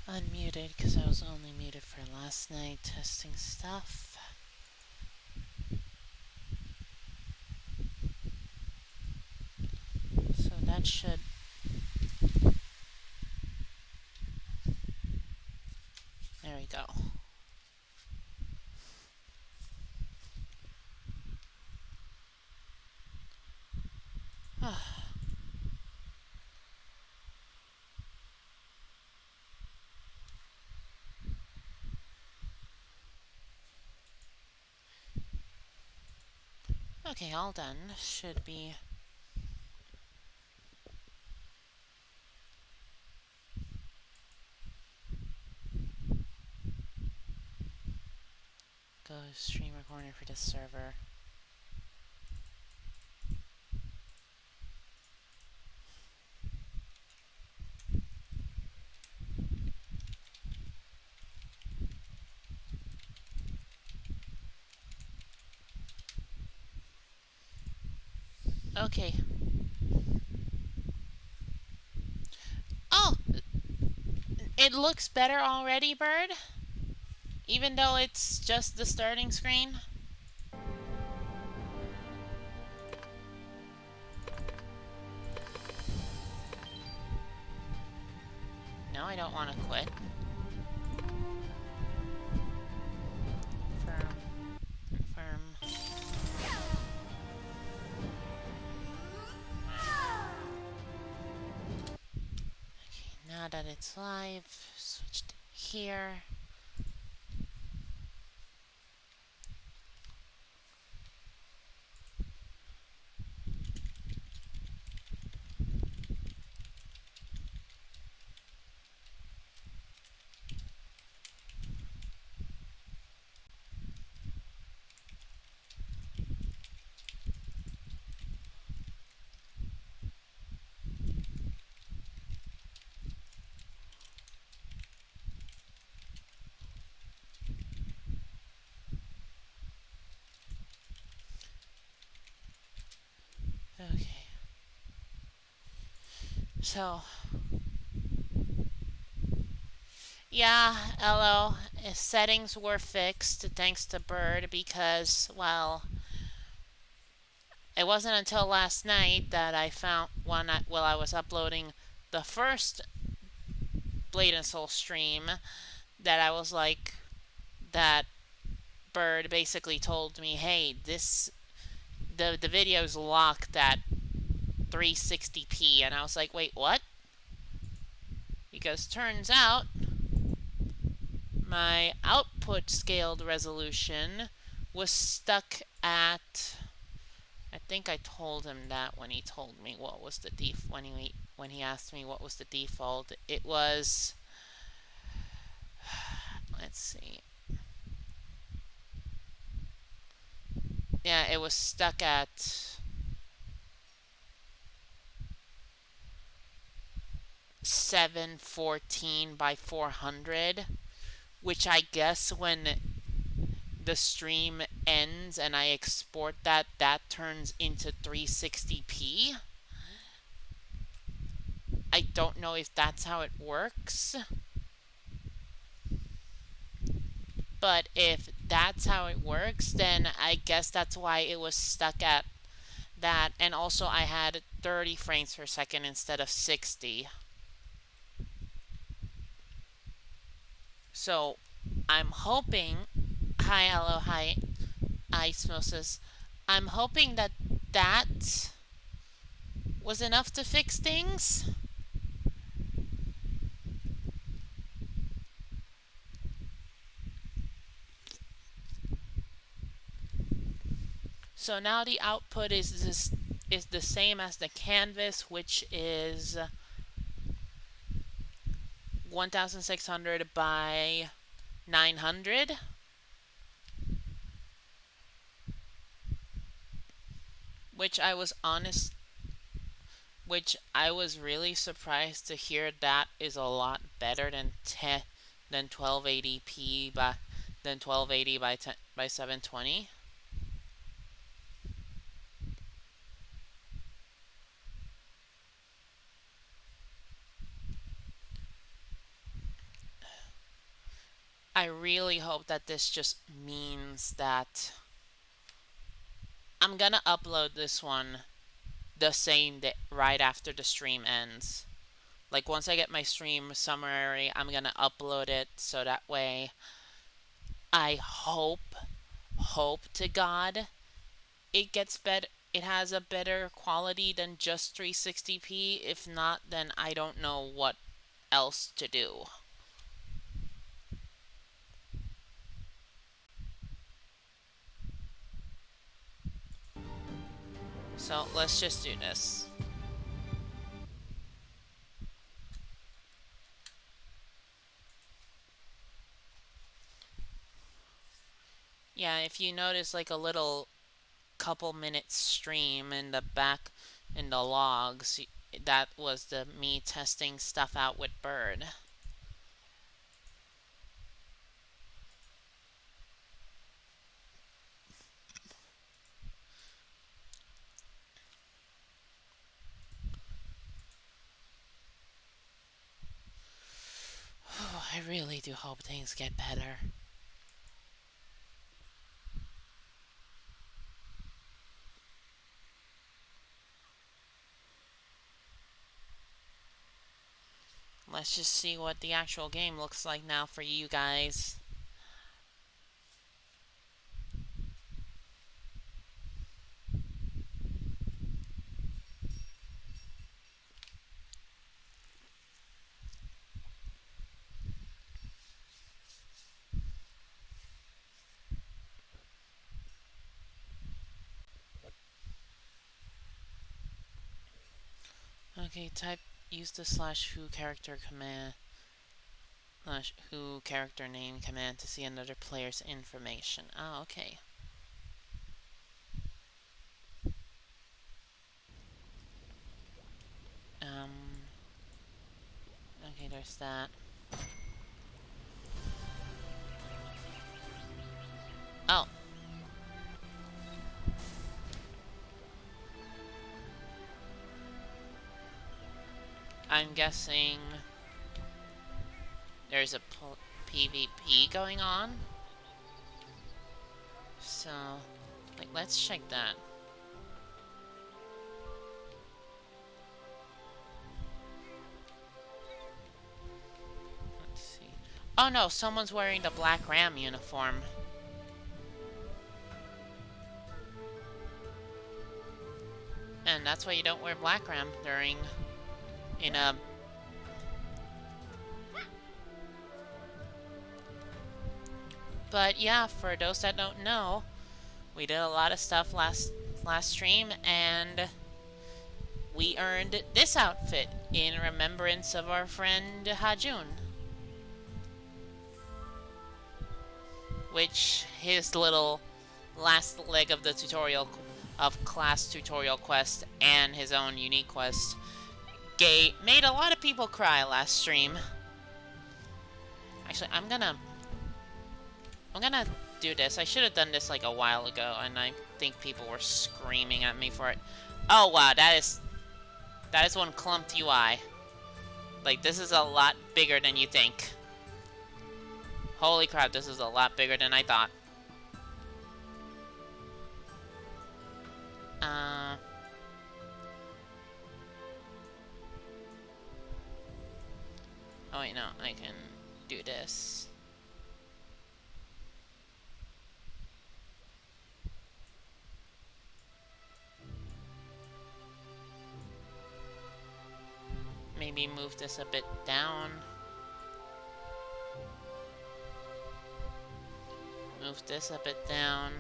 unmuted because I was only muted for last night testing stuff. So that should... There we go. Okay, all done. Should be... Go stream recorder for this server. Okay. Oh! It looks better already, Bird? Even though it's just the starting screen? No, I don't want to quit. Firm. Firm. Okay, now that it's live, switch to here. Okay. So, yeah, hello. Settings were fixed thanks to Bird because, well, it wasn't until last night that I found one while I was uploading the first Blade and Soul stream that I was like, that Bird basically told me, hey, the video's locked at 360p, and I was like, wait, what? Because turns out my output scaled resolution was stuck at... I think I told him that when he told me what was the when he asked me what was the default. It was... Let's see. Yeah, it was stuck at 714 by 400, which I guess when the stream ends and I export that, that turns into 360p. I don't know if that's how it works. But if that's how it works, then I guess that's why it was stuck at that. And also I had 30 frames per second instead of 60. So I'm hoping... Hi, hello, hi, Ismosis. I'm hoping that that was enough to fix things. So now the output is the same as the canvas, which is 1600 by 900. Which I was really surprised to hear that is a lot better than 1280p by 1280 by 720. I really hope that this just means that I'm gonna upload this one the same day, right after the stream ends. Like, once I get my stream summary, I'm gonna upload it so that way I hope to God it gets better. It has a better quality than just 360p. If not, then I don't know what else to do. So let's just do this. Yeah, if you notice like a little couple minutes stream in the back in the logs, that was me testing stuff out with Bird. I really do hope things get better. Let's just see what the actual game looks like now for you guys. Okay, use the /who character command /who character name command to see another player's information. Oh, okay. Okay, there's that. Oh. I'm guessing there's a PvP going on. So, like, let's check that. Let's see. Oh no, someone's wearing the Black Ram uniform. And that's why you don't wear Black Ram in a... But yeah, for those that don't know, we did a lot of stuff last stream, and we earned this outfit in remembrance of our friend Hajun. Which his little last leg of the tutorial of class tutorial quest and his own unique quest made a lot of people cry last stream. Actually, I'm gonna do this. I should have done this like a while ago, and I think people were screaming at me for it. Oh wow, that is one clumped UI. Like, this is a lot bigger than you think. Holy crap, this is a lot bigger than I thought. Oh wait, no, I can do this. Maybe move this a bit down. Move this a bit down.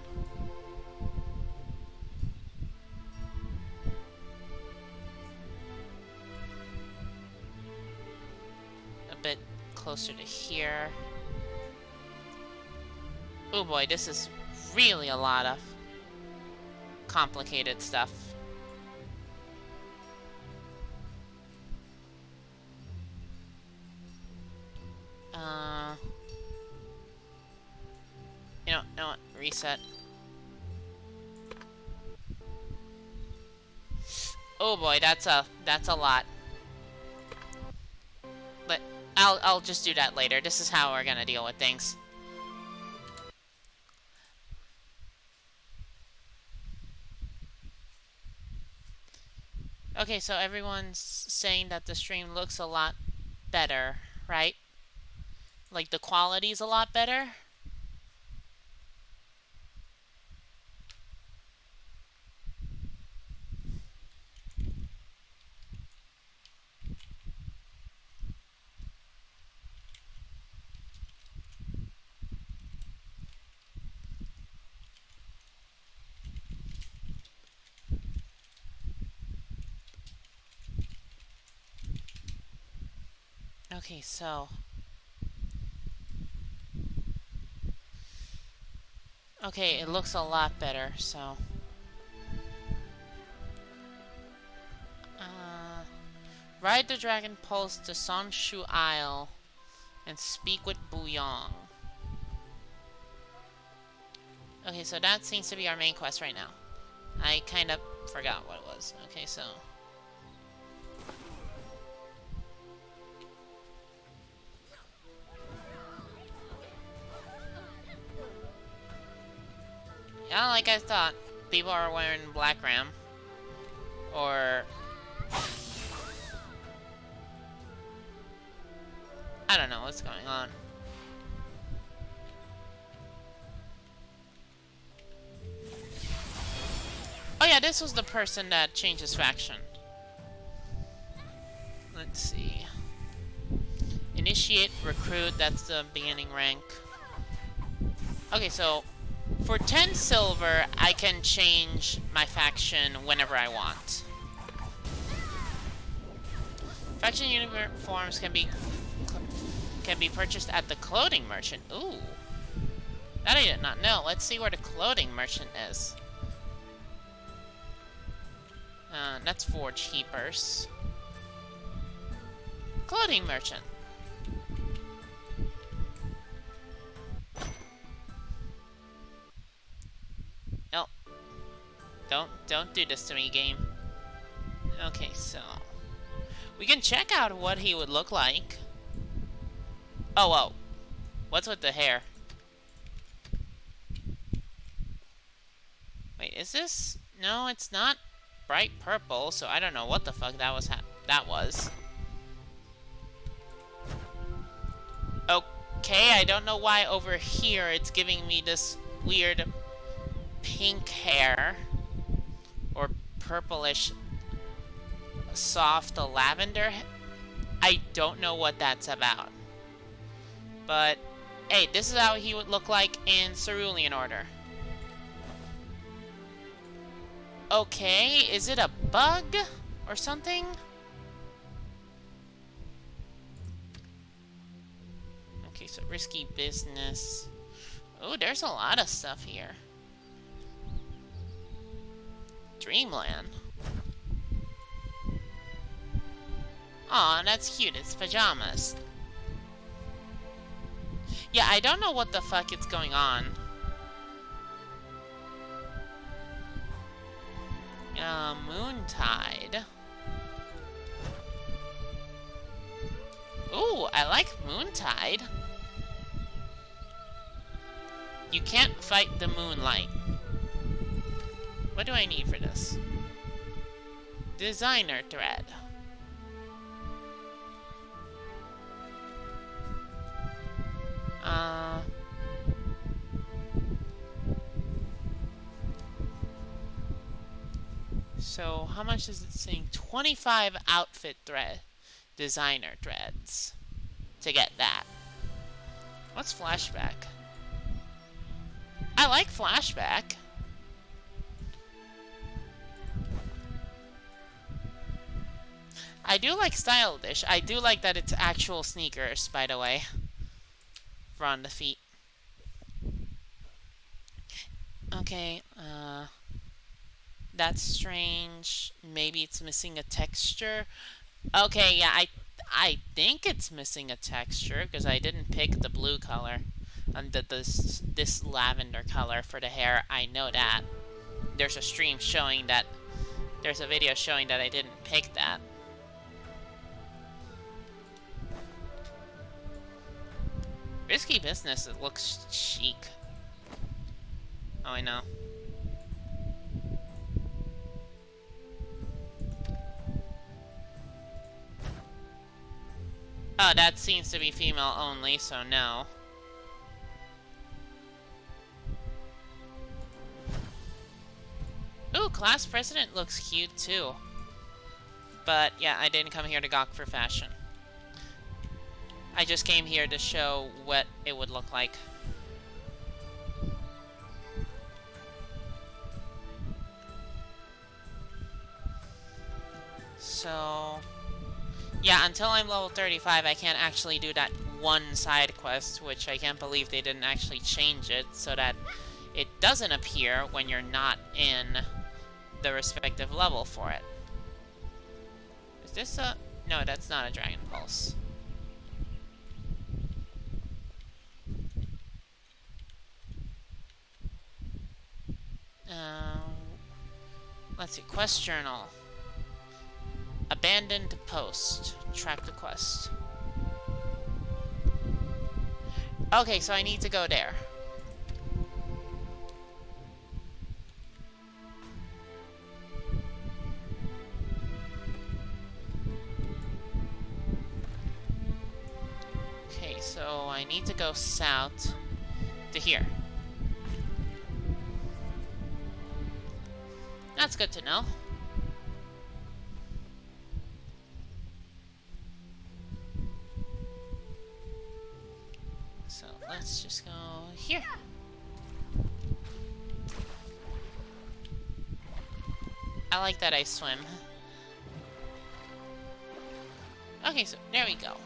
A bit closer to here. Oh boy, this is really a lot of complicated stuff. You know what? Reset. Oh boy, that's a lot. But I'll just do that later. This is how we're gonna deal with things. Okay, so everyone's saying that the stream looks a lot better, right? Like the quality's a lot better? Okay, so... Okay, it looks a lot better, so... Ride the Dragon Pulse to Sonshu Isle and speak with Buyong. Okay, so that seems to be our main quest right now. I kind of forgot what it was. Okay, so... Yeah, like I thought, people are wearing Black Ram. Or... I don't know what's going on. Oh yeah, this was the person that changed his faction. Let's see. Initiate, recruit, that's the beginning rank. Okay, so for 10 silver, I can change my faction whenever I want. Faction uniforms can be purchased at the clothing merchant. Ooh. That I did not know. Let's see where the clothing merchant is. That's Forge Keepers. Clothing merchant. No. Don't do this to me, game. Okay, so we can check out what he would look like. Oh, whoa. What's with the hair? Wait, is this? No, it's not bright purple, so I don't know what the fuck that was. That was. Okay, I don't know why over here it's giving me this weird pink hair. Or purplish soft lavender. I don't know what that's about. But, hey, this is how he would look like in Cerulean Order. Okay, is it a bug or something? Okay, so risky business. Oh, there's a lot of stuff here. Dreamland. Aw, that's cute. It's pajamas. Yeah, I don't know what the fuck is going on. Moontide. Ooh, I like Moontide. You can't fight the moonlight. What do I need for this? Designer thread. So how much is it saying? 25 outfit thread, designer threads to get that. What's flashback? I like flashback. I do like Style Dish. I do like that it's actual sneakers, by the way, for on the feet. Okay, that's strange. Maybe it's missing a texture. Okay, yeah, I think it's missing a texture because I didn't pick the blue color and this lavender color for the hair. I know that. There's a stream showing that. There's a video showing that I didn't pick that. Risky business. It looks chic. Oh, I know. Oh, that seems to be female only, so no. Ooh, class president looks cute too. But yeah, I didn't come here to gawk for fashion. I just came here to show what it would look like. So... yeah, until I'm level 35, I can't actually do that one side quest, which I can't believe they didn't actually change it so that it doesn't appear when you're not in the respective level for it. Is this a... no, that's not a Dragon Pulse. Let's see, quest journal. Abandoned post. Track the quest. Okay, so I need to go there. Okay, so I need to go south to here. That's good to know. So let's just go here. I like that I swim. Okay, so there we go.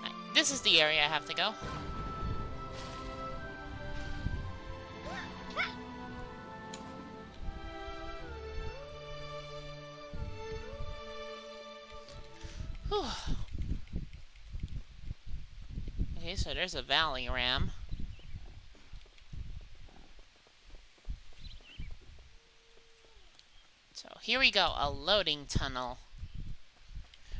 Right, this is the area I have to go. Whew. Okay, so there's a valley ram. So here we go, a loading tunnel.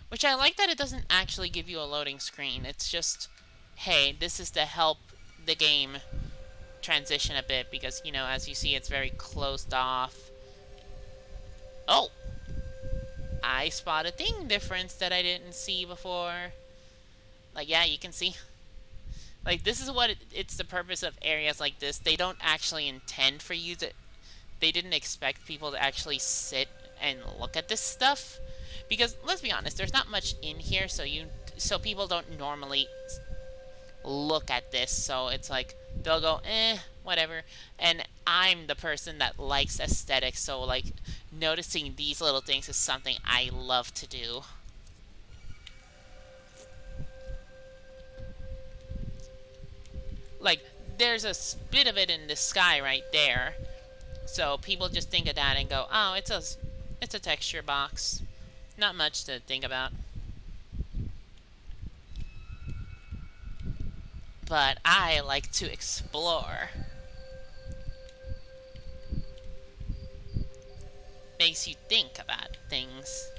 Which I like that it doesn't actually give you a loading screen. It's just, hey, this is to help the game transition a bit because, you know, as you see, it's very closed off. Oh! I spot a thing difference that I didn't see before. Like, yeah, you can see. Like, this is what it's the purpose of areas like this. They don't actually intend for you to... they didn't expect people to actually sit and look at this stuff. Because, let's be honest, there's not much in here, so people don't normally look at this. So it's like, they'll go, whatever. And I'm the person that likes aesthetics, so, like, noticing these little things is something I love to do. Like, there's a bit of it in the sky right there. So people just think of that and go, oh, it's a texture box. Not much to think about. But I like to explore. Makes you think about things.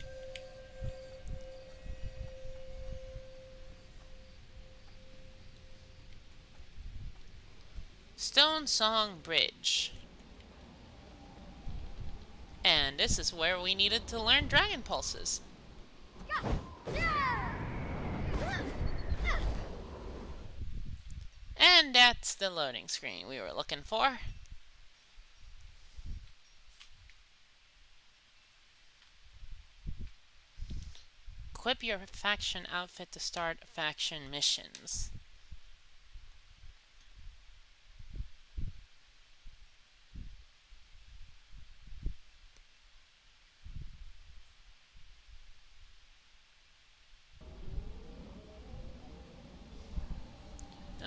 Stone Song Bridge. And this is where we needed to learn Dragon Pulses. And that's the loading screen we were looking for. Equip your faction outfit to start faction missions.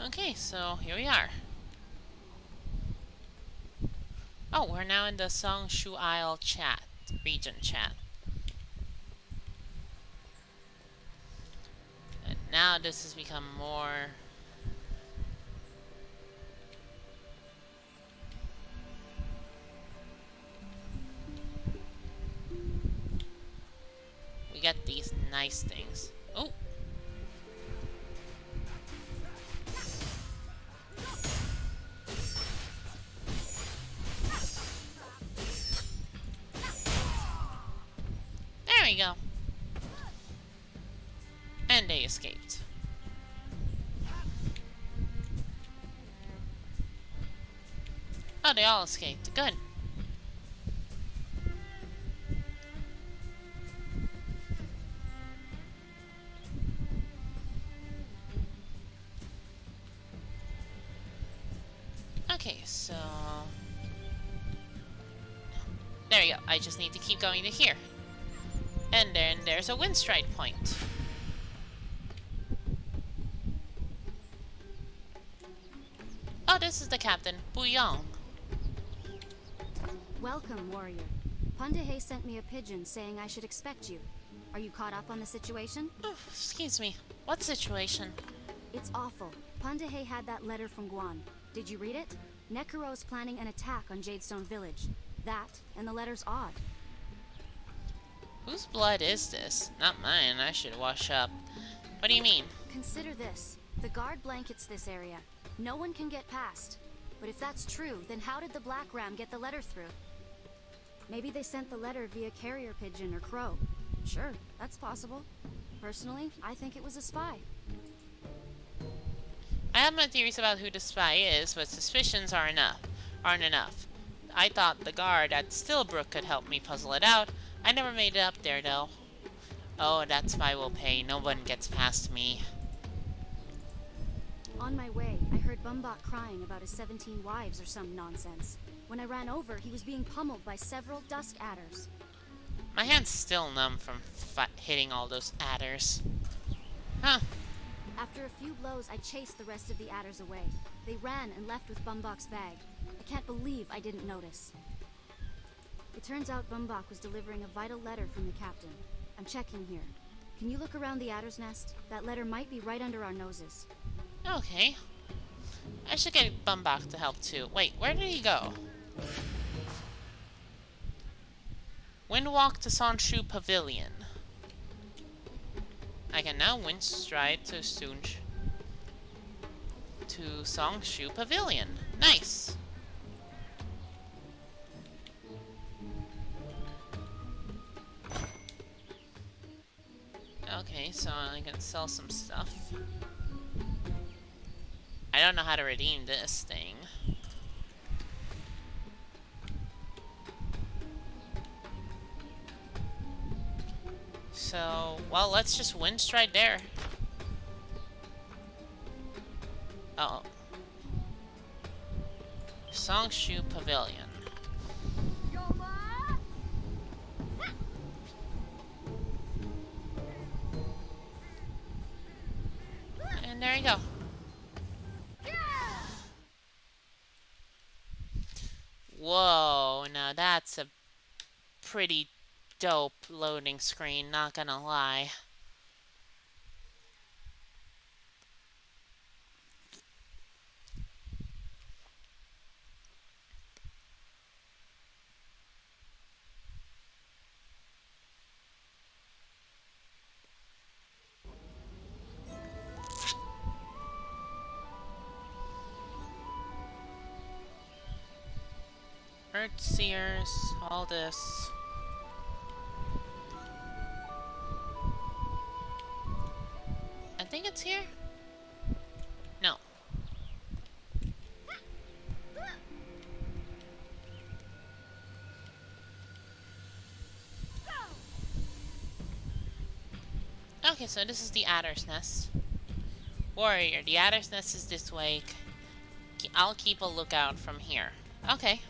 Okay, so here we are. Oh, we're now in the Songshu Isle chat, region chat. And now this has become more... we get these nice things. Oh! There we go. And they escaped. Oh, they all escaped. Good. Okay, so... there you go. I just need to keep going to here. And then there's a Windstride point. Oh, this is the captain, Bouillon. Welcome, warrior. Pundahe sent me a pigeon saying I should expect you. Are you caught up on the situation? Oh, excuse me. What situation? It's awful. Pundahe had that letter from Guan. Did you read it? Nekaro's planning an attack on Jadestone Village. That, and the letter's odd. Whose blood is this? Not mine. I should wash up. What do you mean? Consider this. The guard blankets this area. No one can get past. But if that's true, then how did the Black Ram get the letter through? Maybe they sent the letter via carrier pigeon or crow. Sure, that's possible. Personally, I think it was a spy. I have my theories about who the spy is, but suspicions aren't enough. I thought the guard at Stillbrook could help me puzzle it out. I never made it up there, though. Oh, that spy will pay. No one gets past me. On my way, I heard Bumbok crying about his 17 wives or some nonsense. When I ran over, he was being pummeled by several dusk adders. My hand's still numb from hitting all those adders. Huh. After a few blows, I chased the rest of the adders away. They ran and left with Bumbok's bag. I can't believe I didn't notice. It turns out Bumbok was delivering a vital letter from the captain. I'm checking here. Can you look around the adder's nest? That letter might be right under our noses. Okay. I should get Bumbok to help too. Wait, where did he go? Windwalk to Sonshu Pavilion. I can now windstride to Songshu Pavilion. Nice! Okay, so I can sell some stuff. I don't know how to redeem this thing. So, well, let's just windstride there. Oh. Songshu Pavilion. And there you go. Whoa, now that's a pretty dope loading screen, not gonna lie. Earthseers, all this. I think it's here? No. Okay, so this is the Adder's Nest. Warrior, the Adder's Nest is this way. I'll keep a lookout from here. Okay.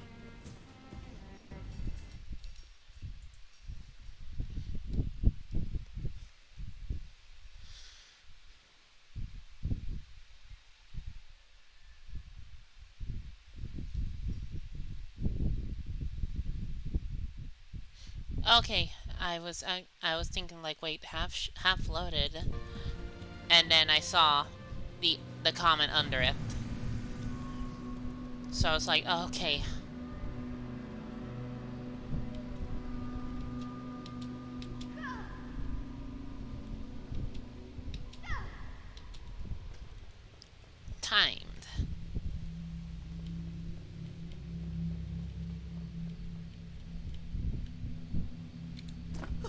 Okay, I was thinking like, wait, half loaded, and then I saw the comment under it, so I was like, oh, okay. Timed.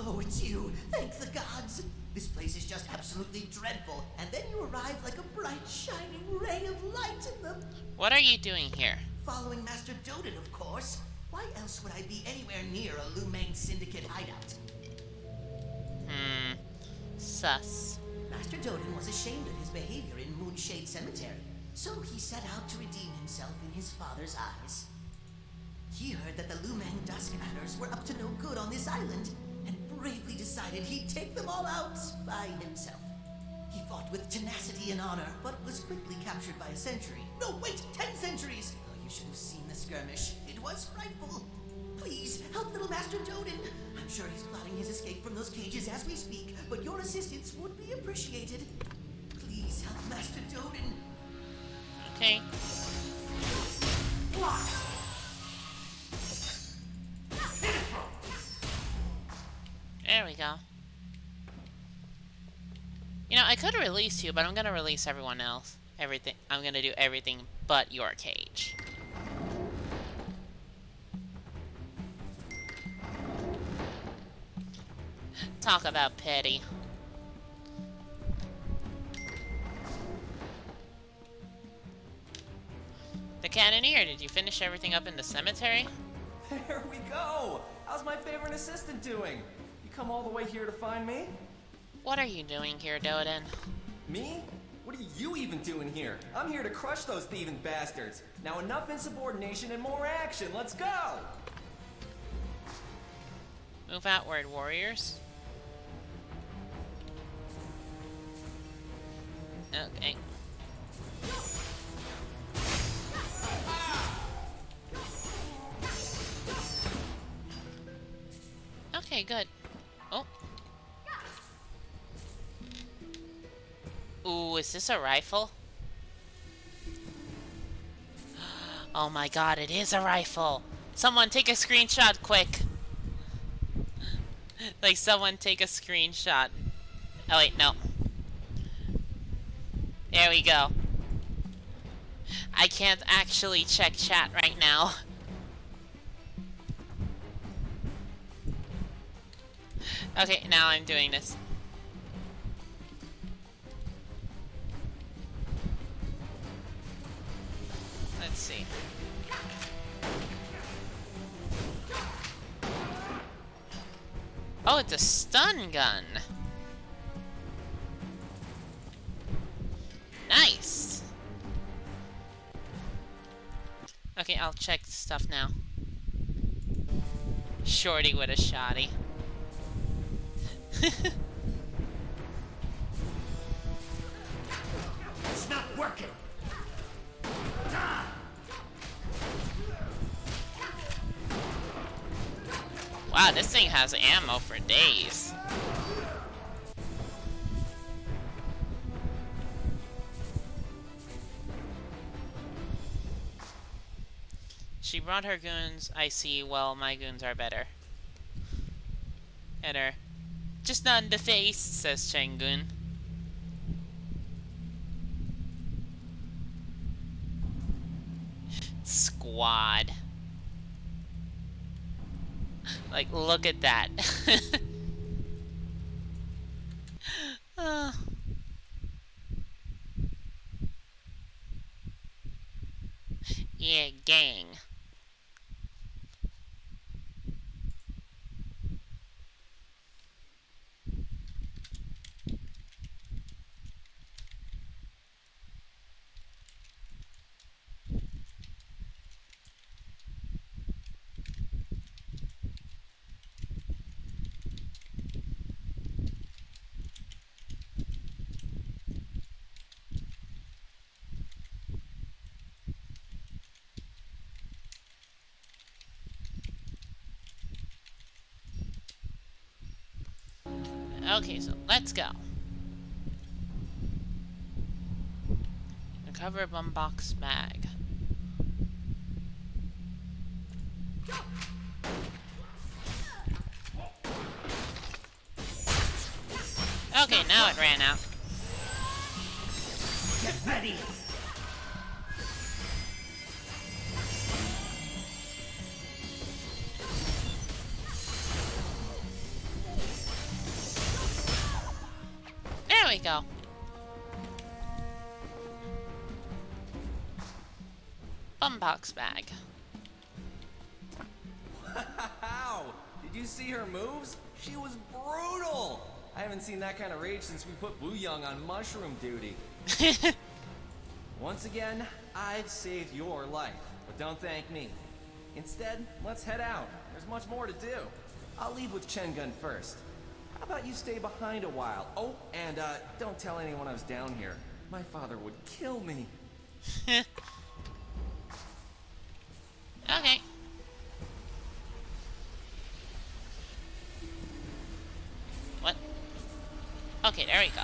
Oh, it's you. Thank the gods. This place is just absolutely dreadful, and then you arrive like a bright, shining ray of light in the... What are you doing here? Following Master Doden, of course. Why else would I be anywhere near a Lumang Syndicate hideout? Sus. Master Doden was ashamed of his behavior in Moonshade Cemetery, so he set out to redeem himself in his father's eyes. He heard that the Lumang Dusk Adders were up to no good on this island, and bravely decided he'd take them all out by himself. He fought with tenacity and honor, but was quickly captured by a sentry. No, wait, 10 centuries! Oh, you should have seen the skirmish. It was frightful. Please, help little Master Doden. I'm sure he's plotting his escape from those cages as we speak, but your assistance would be appreciated. Please help Master Doden. Okay. There we go. You know, I could release you, but I'm gonna release everyone else. Everything. I'm gonna do everything but your cage. Talk about petty. The Cannoneer, did you finish everything up in the cemetery? There we go! How's my favorite assistant doing? You come all the way here to find me? What are you doing here, Doden? Me? What are you even doing here? I'm here to crush those thieving bastards. Now enough insubordination and more action. Let's go! Move outward, warriors. Okay. Okay, good. Oh. Ooh, is this a rifle? Oh my god, it is a rifle! Someone take a screenshot, quick! Like, someone take a screenshot. Oh wait, no. There we go. I can't actually check chat right now. Okay, now I'm doing this. Let's see. Oh, it's a stun gun. Nice. Okay, I'll check stuff now. Shorty with a shotty. It's not working! Wow, this thing has ammo for days. She brought her goons, I see. Well, my goons are better. Hit her. Just not in the face, says Chengun. Squad. Like, look at that. Yeah, gang. Okay, so let's go. Recover a boombox bag. Okay, now it ran out. Get ready! we go. Bumbox bag. Wow! Did you see her moves? She was brutal! I haven't seen that kind of rage since we put Wu Young on mushroom duty. Once again, I've saved your life, but don't thank me. Instead, let's head out. There's much more to do. I'll leave with Chen Gun first. How about you stay behind a while? Oh, and don't tell anyone I was down here. My father would kill me. Okay. What? Okay, there we go.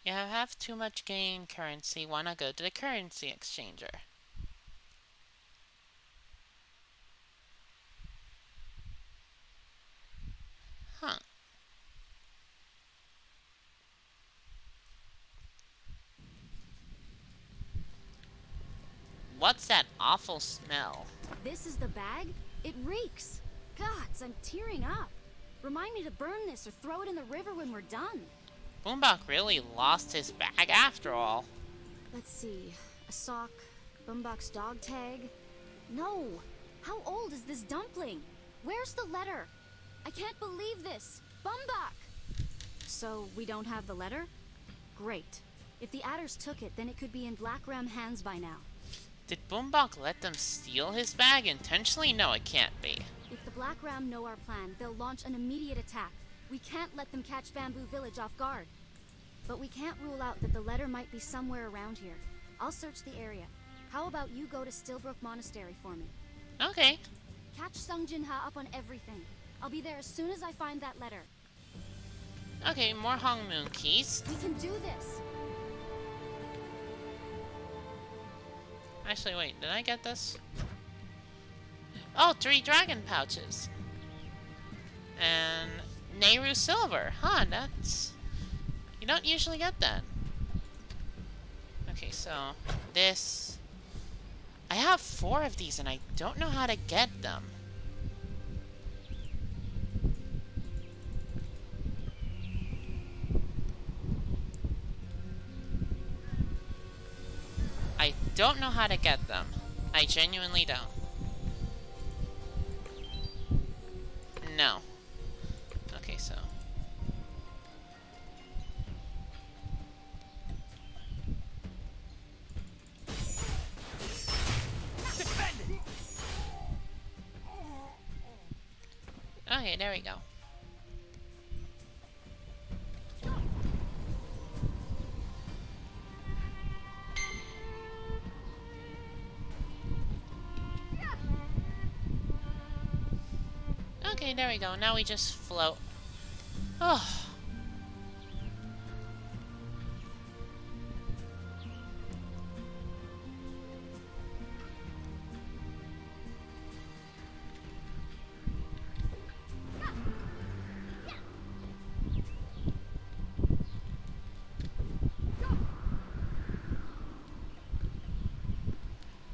You have too much gain currency. Wanna go to the currency exchanger? Huh. What's that awful smell? This is the bag? It reeks. Gods, I'm tearing up. Remind me to burn this or throw it in the river when we're done. Boombok really lost his bag after all. Let's see. A sock, Bumbok's dog tag. No! How old is this dumpling? Where's the letter? I can't believe this! Bumbok! So, we don't have the letter? Great. If the adders took it, then it could be in Black Ram hands by now. Did Boombok let them steal his bag intentionally? No, it can't be. If the Black Ram know our plan, they'll launch an immediate attack. We can't let them catch Bamboo Village off guard. But we can't rule out that the letter might be somewhere around here. I'll search the area. How about you go to Stillbrook Monastery for me? Okay. Catch Sung Jin Ha up on everything. I'll be there as soon as I find that letter. Okay, more Hong Moon keys. We can do this! Actually, wait, did I get this? Oh, 3 dragon pouches. And Nehru silver. Huh, that's... You don't usually get that. Okay, so this... I have 4 of these and I don't know how to get them. I don't know how to get them. I genuinely don't. No. Okay, so... Okay, there we go. Okay, there we go. Now we just float. Oh.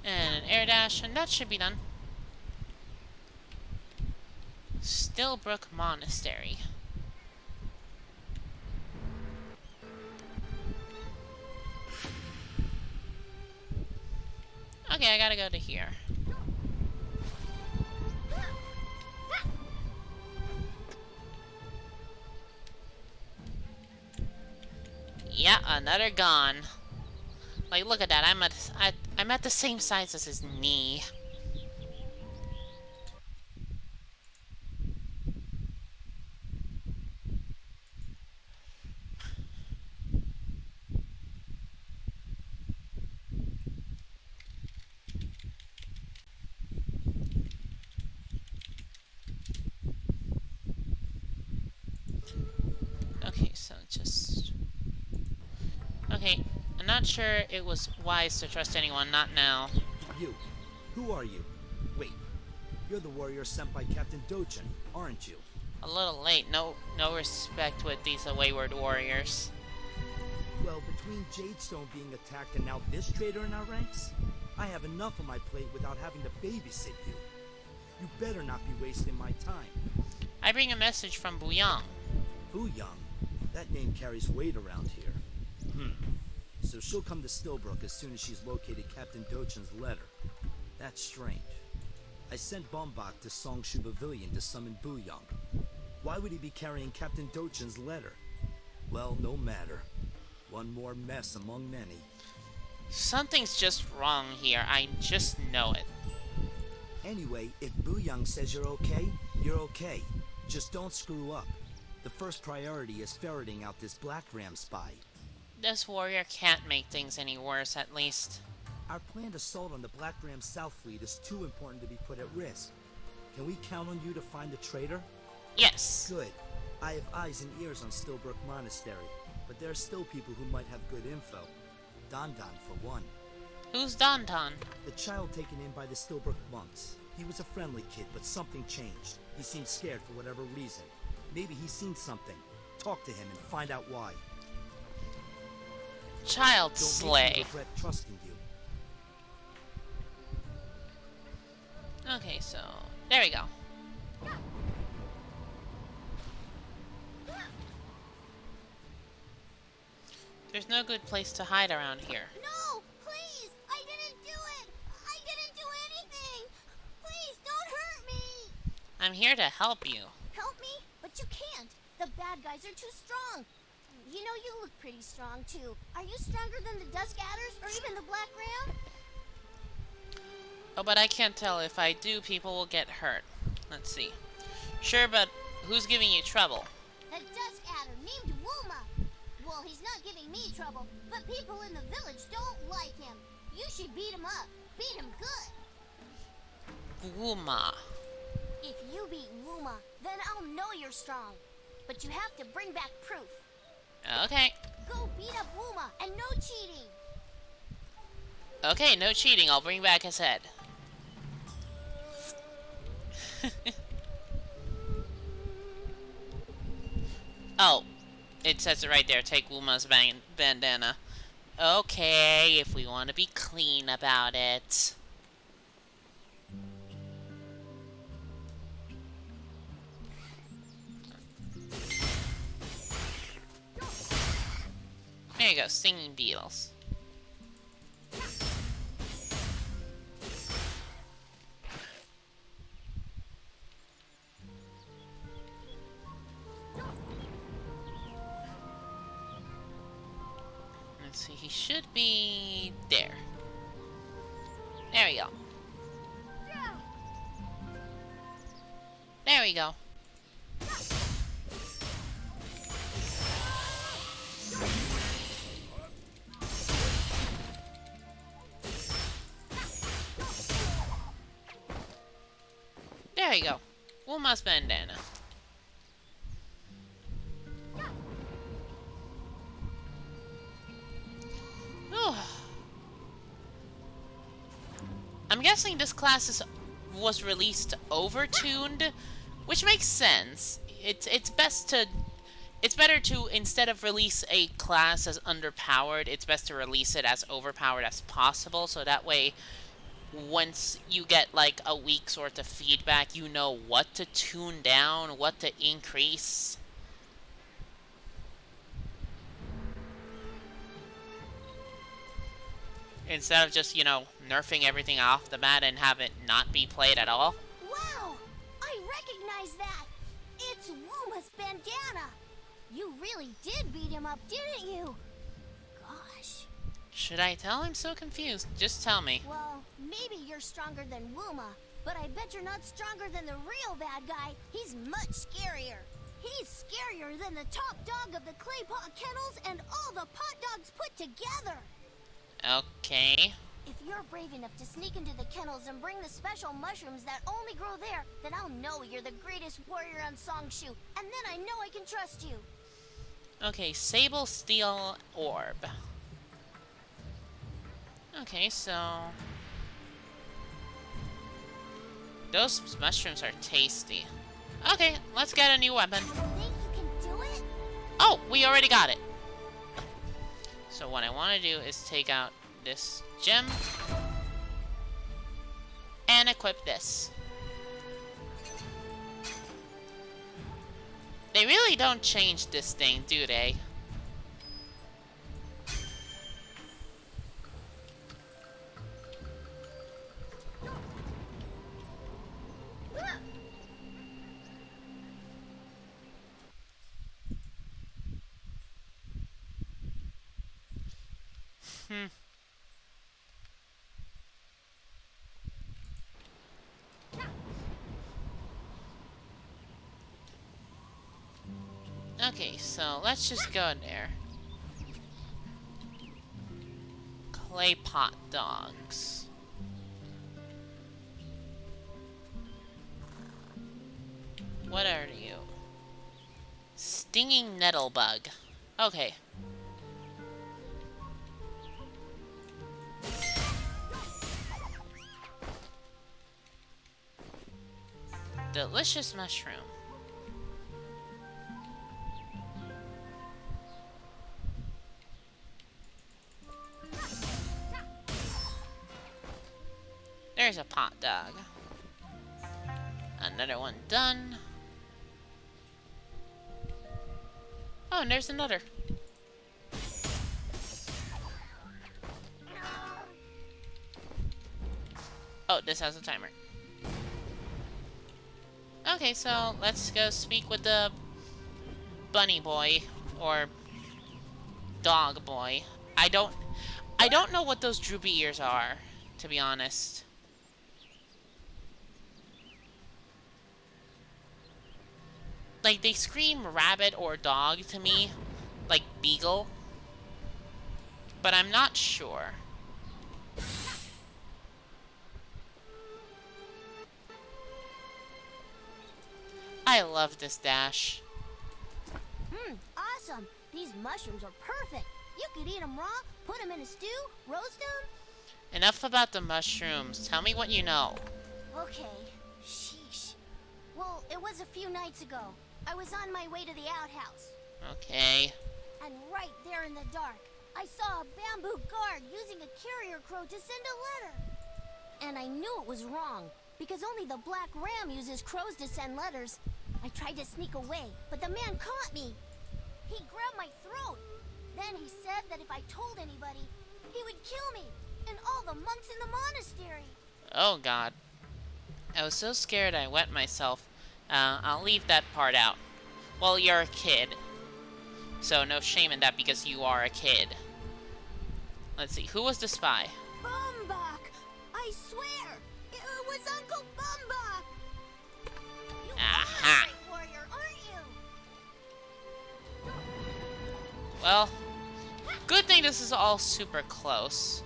And an air dash, and that should be done. Stillbrook Monastery. Okay, I gotta go to here. Yeah, another gone. Like, look at that. I'm at the same size as his knee. Okay, so just... Okay, I'm not sure it was wise to trust anyone, not now. You. Who are you? Wait. You're the warrior sent by Captain Dochin, aren't you? A little late. No respect with these wayward warriors. Well, between Jadestone being attacked and now this traitor in our ranks, I have enough on my plate without having to babysit you. You better not be wasting my time. I bring a message from Buyang. Buyang? That name carries weight around here. So she'll come to Stillbrook as soon as she's located Captain Dochen's letter. That's strange. I sent Bombach to Songshu Pavilion to summon Buyang. Why would he be carrying Captain Dochen's letter? Well, no matter. One more mess among many. Something's just wrong here. I just know it. Anyway, if Buyang says you're okay, you're okay. Just don't screw up. The first priority is ferreting out this Black Ram spy. This warrior can't make things any worse, at least. Our planned assault on the Black Ram South Fleet is too important to be put at risk. Can we count on you to find the traitor? Yes. Good. I have eyes and ears on Stillbrook Monastery, but there are still people who might have good info. Don for one. Who's Don? The child taken in by the Stillbrook monks. He was a friendly kid, but something changed. He seemed scared for whatever reason. Maybe he's seen something. Talk to him and find out why. Child Don't slay. make me regret trusting you. Okay, so there we go. There's no good place to hide around here. No! Please! I didn't do it! I didn't do anything! Please, don't hurt me! I'm here to help you. Help me? But you can't. The bad guys are too strong. You know, you look pretty strong, too. Are you stronger than the Dusk Adders or even the Black Ram? Oh, but I can't tell. If I do, people will get hurt. Let's see. Sure, but who's giving you trouble? The Dusk Adder named Wuma. Well, he's not giving me trouble, but people in the village don't like him. You should beat him up. Beat him good. Wuma. If you beat Wuma, then I'll know you're strong. But you have to bring back proof. Okay. Go beat up Wuma, and no cheating. Okay, no cheating. I'll bring back his head. Oh, it says it right there. Take Wuma's bandana. Okay, if we want to be clean about it. There you go, stinging beetles. Let's see, he should be there. There we go. There we go. There you go. Wuma's bandana. Whew. I'm guessing this class was released overtuned, which makes sense. It's better to, instead of release a class as underpowered, it's best to release it as overpowered as possible, so that way once you get like a week's worth of feedback, you know what to tune down, what to increase. Instead of just, you know, nerfing everything off the bat and have it not be played at all. Wow! I recognize that! It's Wuma's bandana! You really did beat him up, didn't you? Gosh. Should I tell? I'm so confused. Just tell me. Well, maybe you're stronger than Wuma, but I bet you're not stronger than the real bad guy. He's much scarier. He's scarier than the top dog of the Clay Pot Kennels and all the pot dogs put together. Okay. If you're brave enough to sneak into the kennels and bring the special mushrooms that only grow there, then I'll know you're the greatest warrior on Songshu, and then I know I can trust you. Okay, Sable Steel Orb. Okay, so those mushrooms are tasty. Okay, let's get a new weapon. You think you can do it? Oh, we already got it. So what I want to do is take out this gem and equip this. They really don't change this thing, do they? Hmm. Okay, so let's just go in there. Clay pot dogs. What are you? Stinging nettle bug. Okay. Delicious mushroom. There's a pot dog. Another one done. Oh, and there's another. Oh, this has a timer. Okay, so let's go speak with the bunny boy or dog boy. I don't know what those droopy ears are, to be honest. Like, they scream rabbit or dog to me, like beagle, but I'm not sure. I love this dash. Awesome. These mushrooms are perfect. You could eat them raw, put them in a stew, roast them. Enough about the mushrooms. Tell me what you know. Okay. Sheesh. Well, it was a few nights ago. I was on my way to the outhouse. Okay. And right there in the dark, I saw a bamboo guard using a carrier crow to send a letter. And I knew it was wrong, because only the Black Ram uses crows to send letters. I tried to sneak away, but the man caught me. He grabbed my throat. Then he said that if I told anybody, he would kill me and all the monks in the monastery. Oh god. I was so scared I wet myself. I'll leave that part out. Well, you're a kid. So no shame in that because you are a kid. Let's see, who was the spy? Bumbach! I swear! It was Uncle Bumbach! You Aha. are a great warrior, aren't you? Well, good thing this is all super close.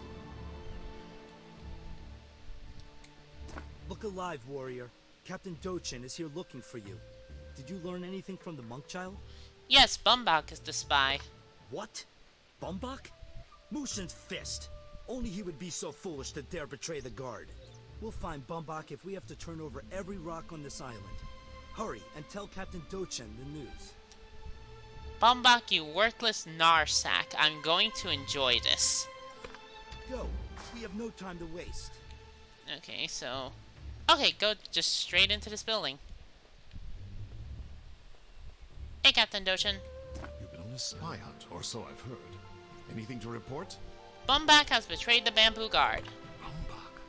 Look alive, warrior. Captain Dochin is here looking for you. Did you learn anything from the monk child? Yes, Bumbach is the spy. What? Bumbach? Mushin's fist. Only he would be so foolish to dare betray the guard. We'll find Bumbach if we have to turn over every rock on this island. Hurry and tell Captain Dochin the news. Bumbach, you worthless narsack. I'm going to enjoy this. Go. We have no time to waste. Okay, so... Okay, go just straight into this building. Hey, Captain Dochin. You've been on a spy hunt, or so I've heard. Anything to report? Bumbach has betrayed the bamboo guard. Bumbach.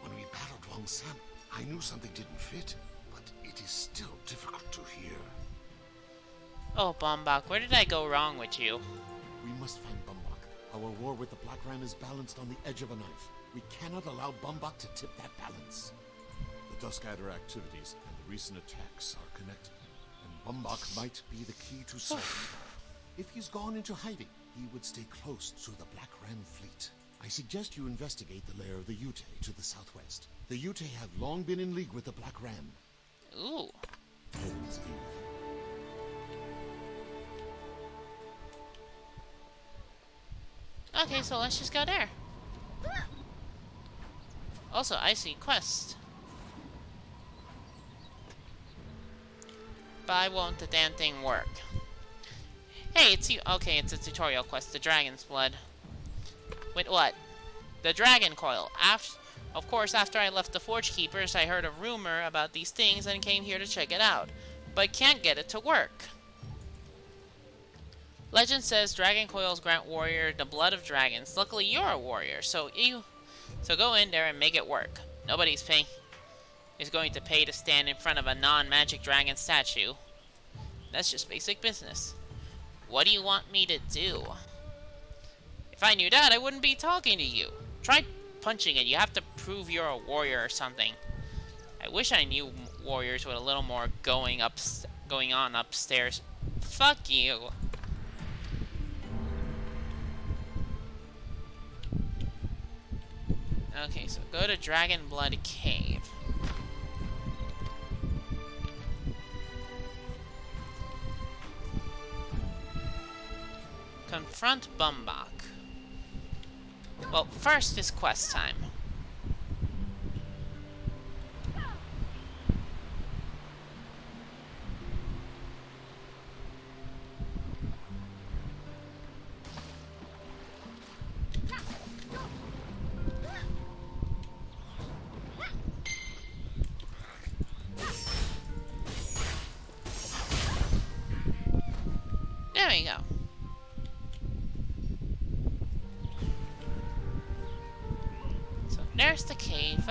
When we battled Wang San, I knew something didn't fit, but it is still difficult to hear. Oh, Bumbach, where did I go wrong with you? We must find Bumbach. Our war with the Black Ram is balanced on the edge of a knife. We cannot allow Bumbach to tip that balance. The Dusk Adder activities and the recent attacks are connected, and Bumbach might be the key to solving them. If he's gone into hiding, he would stay close to the Black Ram fleet. I suggest you investigate the lair of the Yutei to the southwest. The Yutei have long been in league with the Black Ram. Ooh. Always be with you. Okay, so let's just go there. Also, I see quest. Why won't the damn thing work? Hey, it's you. Okay, it's a tutorial quest. The Dragon's Blood. Wait, what? The Dragon Coil. Of course, after I left the Forge Keepers, I heard a rumor about these things and came here to check it out. But can't get it to work. Legend says dragon coils grant warrior the blood of dragons. Luckily, you're a warrior, so go in there and make it work. Nobody's is going to pay to stand in front of a non-magic dragon statue. That's just basic business. What do you want me to do? If I knew that, I wouldn't be talking to you. Try punching it. You have to prove you're a warrior or something. I wish I knew warriors with a little more going on upstairs. Fuck you. Okay, so go to Dragon Blood Cave. Confront Bumbok. Well, first is quest time. There we go. So there's the cave.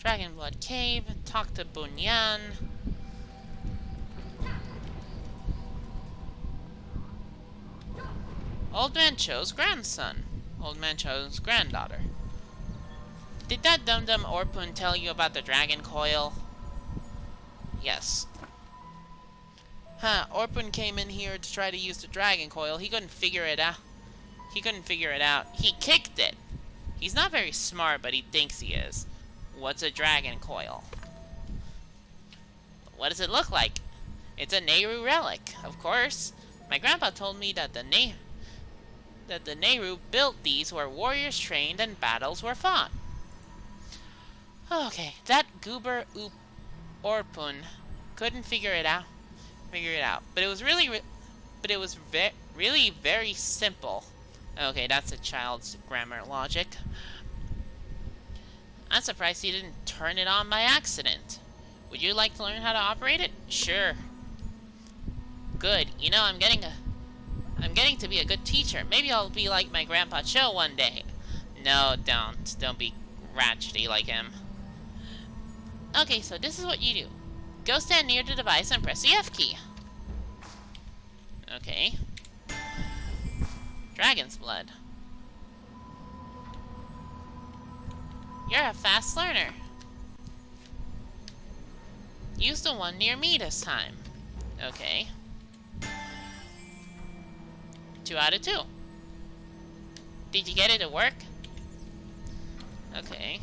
Dragonblood Cave. Talk to Bunyan. Old Man Cho's grandson. Old Man Cho's granddaughter. Did that dum-dum Orpun tell you about the dragon coil? Yes. Huh, Orpun came in here to try to use the dragon coil. He couldn't figure it out. He kicked it. He's not very smart, but he thinks he is. What's a dragon coil? What does it look like? It's a Nehru relic, of course. My grandpa told me that the Nehru built these where warriors trained and battles were fought. Okay, that goober Orpun couldn't figure it out. But it was really very simple. Okay, that's a child's grammar logic. I'm surprised he didn't turn it on by accident. Would you like to learn how to operate it? Sure. Good. You know, I'm getting to be a good teacher. Maybe I'll be like my Grandpa Cho one day. No, don't. Don't be ratchety like him. Okay, so this is what you do. Go stand near the device and press the F key. Okay. Dragon's Blood. You're a fast learner. Use the one near me this time. Okay. 2 out of 2. Did you get it to work? Okay.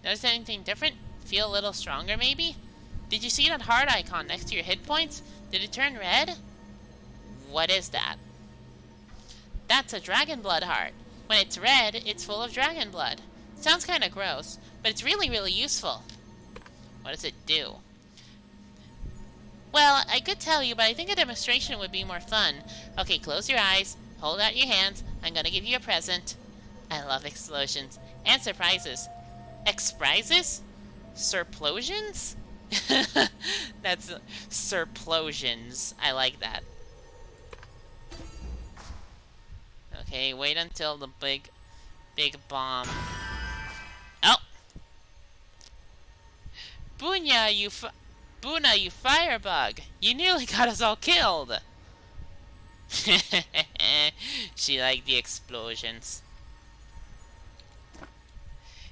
Notice anything different? Feel a little stronger, maybe? Did you see that heart icon next to your hit points? Did it turn red? What is that? That's a dragon blood heart. When it's red, it's full of dragon blood. Sounds kinda gross, but it's really, really useful. What does it do? Well, I could tell you, but I think a demonstration would be more fun. Okay, close your eyes, hold out your hands. I'm gonna give you a present. I love explosions and surprises. Exprizes? Surplosions? That's surplosions. I like that. Okay, wait until the big bomb. Oh! Buna, you firebug! You nearly got us all killed! She liked the explosions.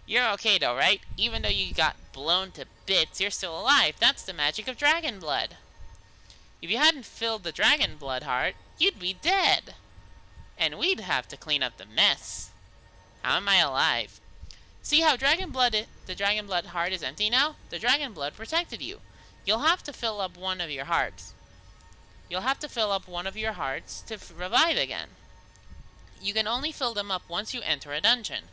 You're okay though, right? Even though you got blown to bits, you're still alive. That's the magic of dragon blood. If you hadn't filled the dragon blood heart, you'd be dead. And we'd have to clean up the mess. How am I alive? See how the dragon blood heart is empty now? The dragon blood protected you. You'll have to fill up one of your hearts. You'll have to fill up one of your hearts to revive again. You can only fill them up once you enter a dungeon.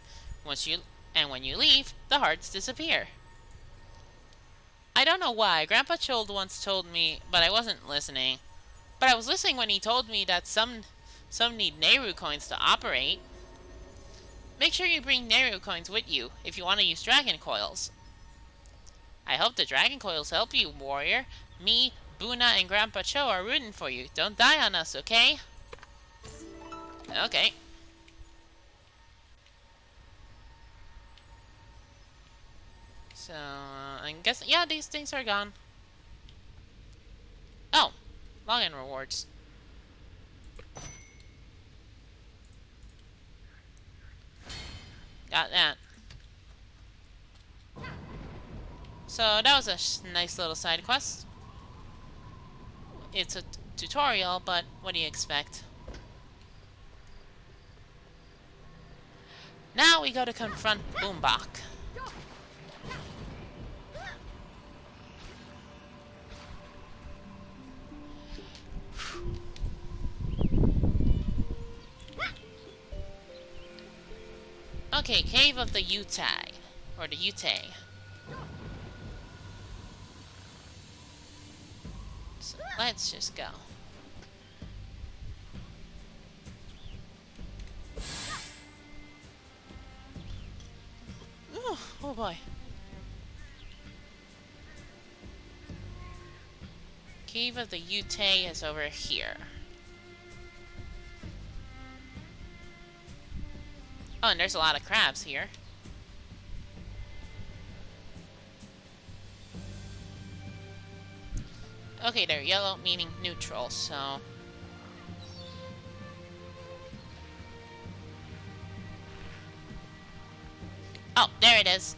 When you leave, the hearts disappear. I don't know why. Grandpa Chold once told me, but I wasn't listening. But I was listening when he told me that some need Nehru coins to operate. Make sure you bring Nehru coins with you if you want to use dragon coils. I hope the dragon coils help you, warrior. Me, Buna, and Grandpa Cho are rooting for you. Don't die on us, okay? Okay. So, I'm guessing, yeah, these things are gone. Oh, login rewards. Got that. So that was a nice little side quest. It's a tutorial, but what do you expect? Now we go to confront Boombach. Okay, Cave of the Yutai, or the Yutei. So let's just go. Ooh, oh boy. Cave of the Yutei is over here. Oh, and there's a lot of crabs here. Okay, they're yellow, meaning neutral, so... Oh, there it is.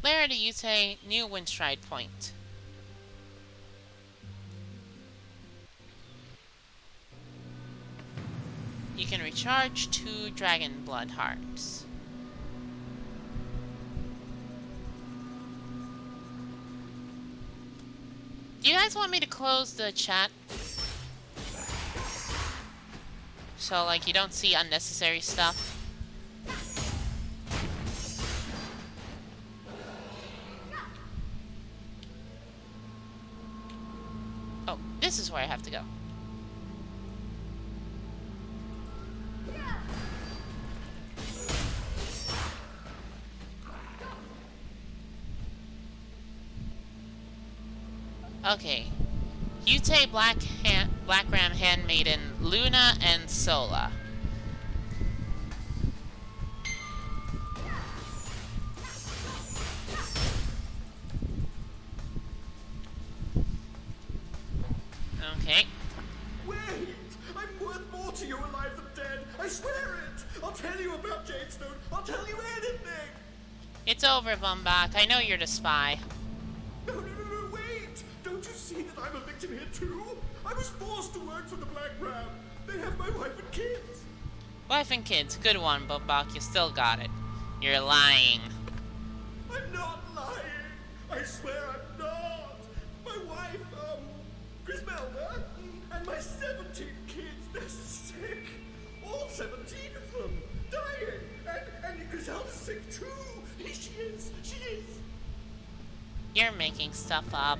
Lair of the Yutei, new Windstride Point. You can recharge 2 Dragon Blood Hearts. Do you guys want me to close the chat? So, like, you don't see unnecessary stuff? Oh, this is where I have to go. Okay. Yutei Black Ram Handmaiden, Luna, and Sola. Okay. Wait! I'm worth more to you alive than dead! I swear it! I'll tell you about Jadestone! I'll tell you anything! It's over, Boombach. I know you're the spy. No, wait! Don't you see that I'm a victim here too? I was forced to work for the Black Ram. They have my wife and kids. Wife and kids. Good one, Boombach. You still got it. You're lying. I'm not lying. I swear I'm not. My wife, Grismelda, and my 17 kids, they're sick. All 17 of them. Dying. And Griselda's sick too. She is. You're making stuff up.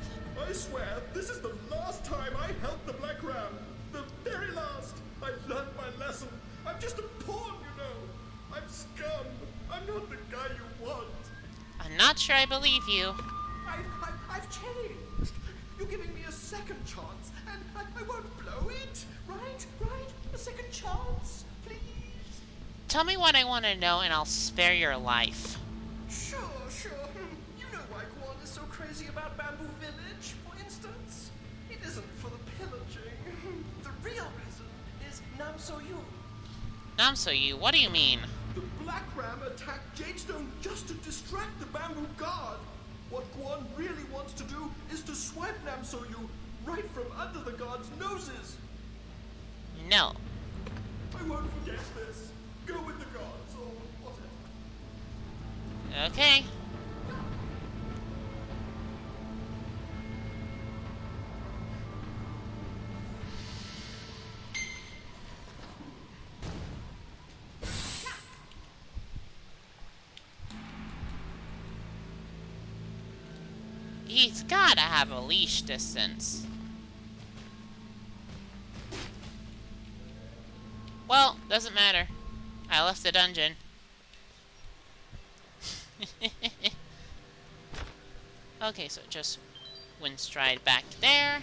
I swear, this is the last time I helped the Black Ram. The very last. I learned my lesson. I'm just a pawn, you know. I'm scum. I'm not the guy you want. I'm not sure I believe you. I've changed. You're giving me a second chance, and I won't blow it. Right? A second chance, please. Tell me what I want to know and I'll spare your life. Sure. You know why Guan is so crazy about Bamboo Village, for instance? It isn't for the pillaging. The real reason is Namsoyu. Namsoyu, what do you mean? The Black Ram attacked Jadestone just to distract the Bamboo Guard. What Guan really wants to do is to swipe Namsoyu right from under the guard's noses. No. I won't forget this. Go with the guards, or whatever. Okay. He's gotta have a leash distance. Well, doesn't matter. I left the dungeon. Okay, so just wind stride back there.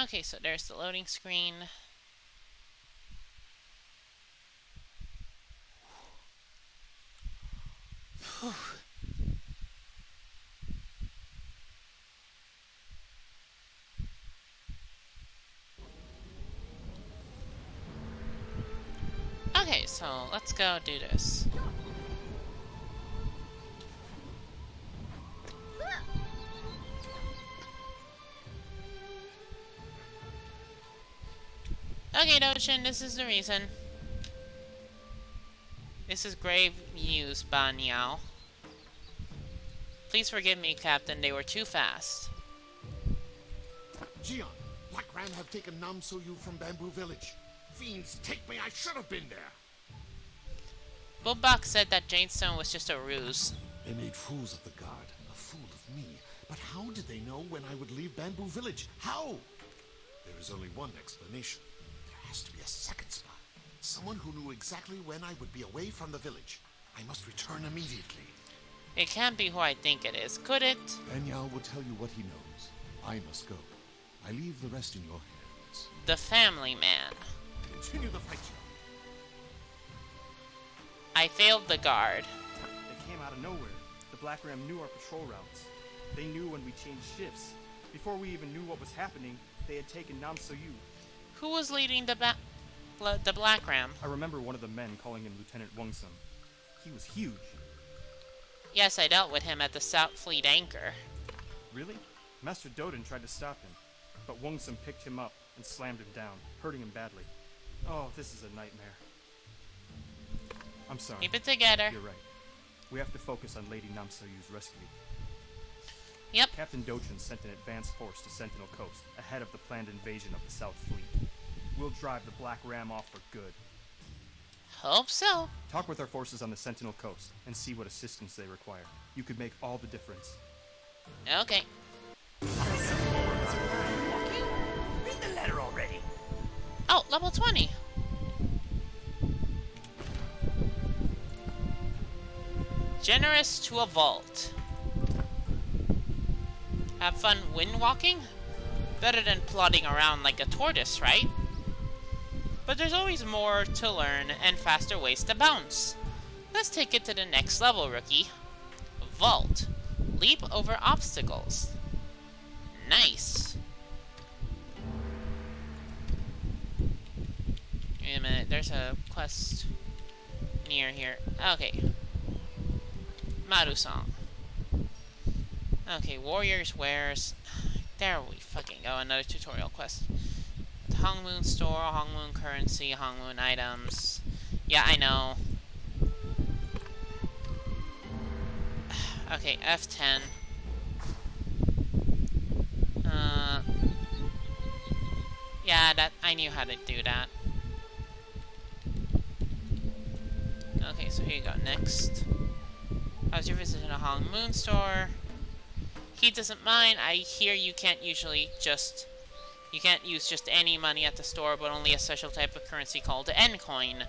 Okay, so there's the loading screen. Whew. Okay, so let's go do this. Okay, Dochin, this is the reason. This is grave news, Ban Yao. Please forgive me, Captain. They were too fast. Jian, Black Ram have taken Nam So-yu from Bamboo Village. Fiends take me, I should have been there. Bumbok said that Janestone was just a ruse. They made fools of the guard, a fool of me. But how did they know when I would leave Bamboo Village? How? There is only one explanation. There has to be a second spy. Someone who knew exactly when I would be away from the village. I must return immediately. It can't be who I think it is, could it? Daniel will tell you what he knows. I must go. I leave the rest in your hands. The family man. Continue the fight, Jian. I failed the guard. They came out of nowhere. The Black Ram knew our patrol routes. They knew when we changed shifts. Before we even knew what was happening, they had taken Nam So-yu. Who was leading the Black Ram? I remember one of the men calling him Lieutenant Wungsum. He was huge. Yes, I dealt with him at the South Fleet Anchor. Really? Master Doden tried to stop him, but Wungsum picked him up and slammed him down, hurting him badly. Oh, this is a nightmare. I'm sorry. Keep it together. You're right. We have to focus on Lady Nam So-yu's rescue. Yep. Captain Dochin sent an advance force to Sentinel Coast, ahead of the planned invasion of the South Fleet. We'll drive the Black Ram off for good. Hope so. Talk with our forces on the Sentinel Coast, and see what assistance they require. You could make all the difference. Okay. Read the letter already. Oh, level 20. Generous to a vault. Have fun wind walking? Better than plodding around like a tortoise, right? But there's always more to learn and faster ways to bounce. Let's take it to the next level, rookie. Vault. Leap over obstacles. Nice. Wait a minute, there's a quest near here. Okay. Maru-san. Okay, Warriors Wares. There we fucking go, another tutorial quest. Hong Moon Store, Hong Moon Currency, Hong Moon Items. Yeah, I know. Okay, F10. Yeah, that I knew how to do that. Okay, so here you go. Next. How's your visit to the Hong Moon Store? He doesn't mind. I hear you can't usually just... You can't use just any money at the store, but only a special type of currency called N-Coin.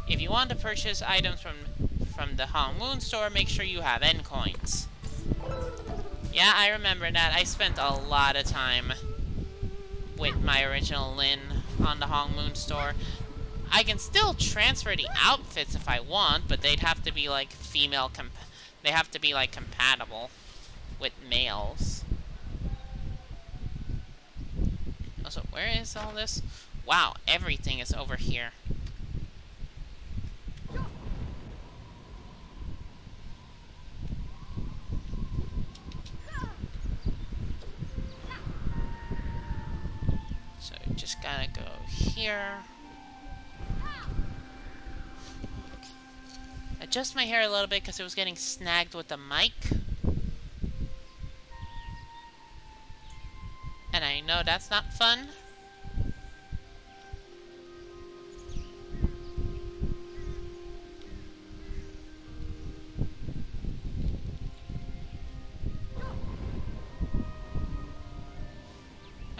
If you want to purchase items from the Hong Moon Store, make sure you have N-Coins. Yeah, I remember that. I spent a lot of time with my original Lin on the Hong Moon Store. I can still transfer the outfits if I want, but they'd have to be like they have to be like compatible with males. Also, where is all this? Wow, everything is over here. So just gotta go here. Adjust my hair a little bit because it was getting snagged with the mic. no, that's not fun.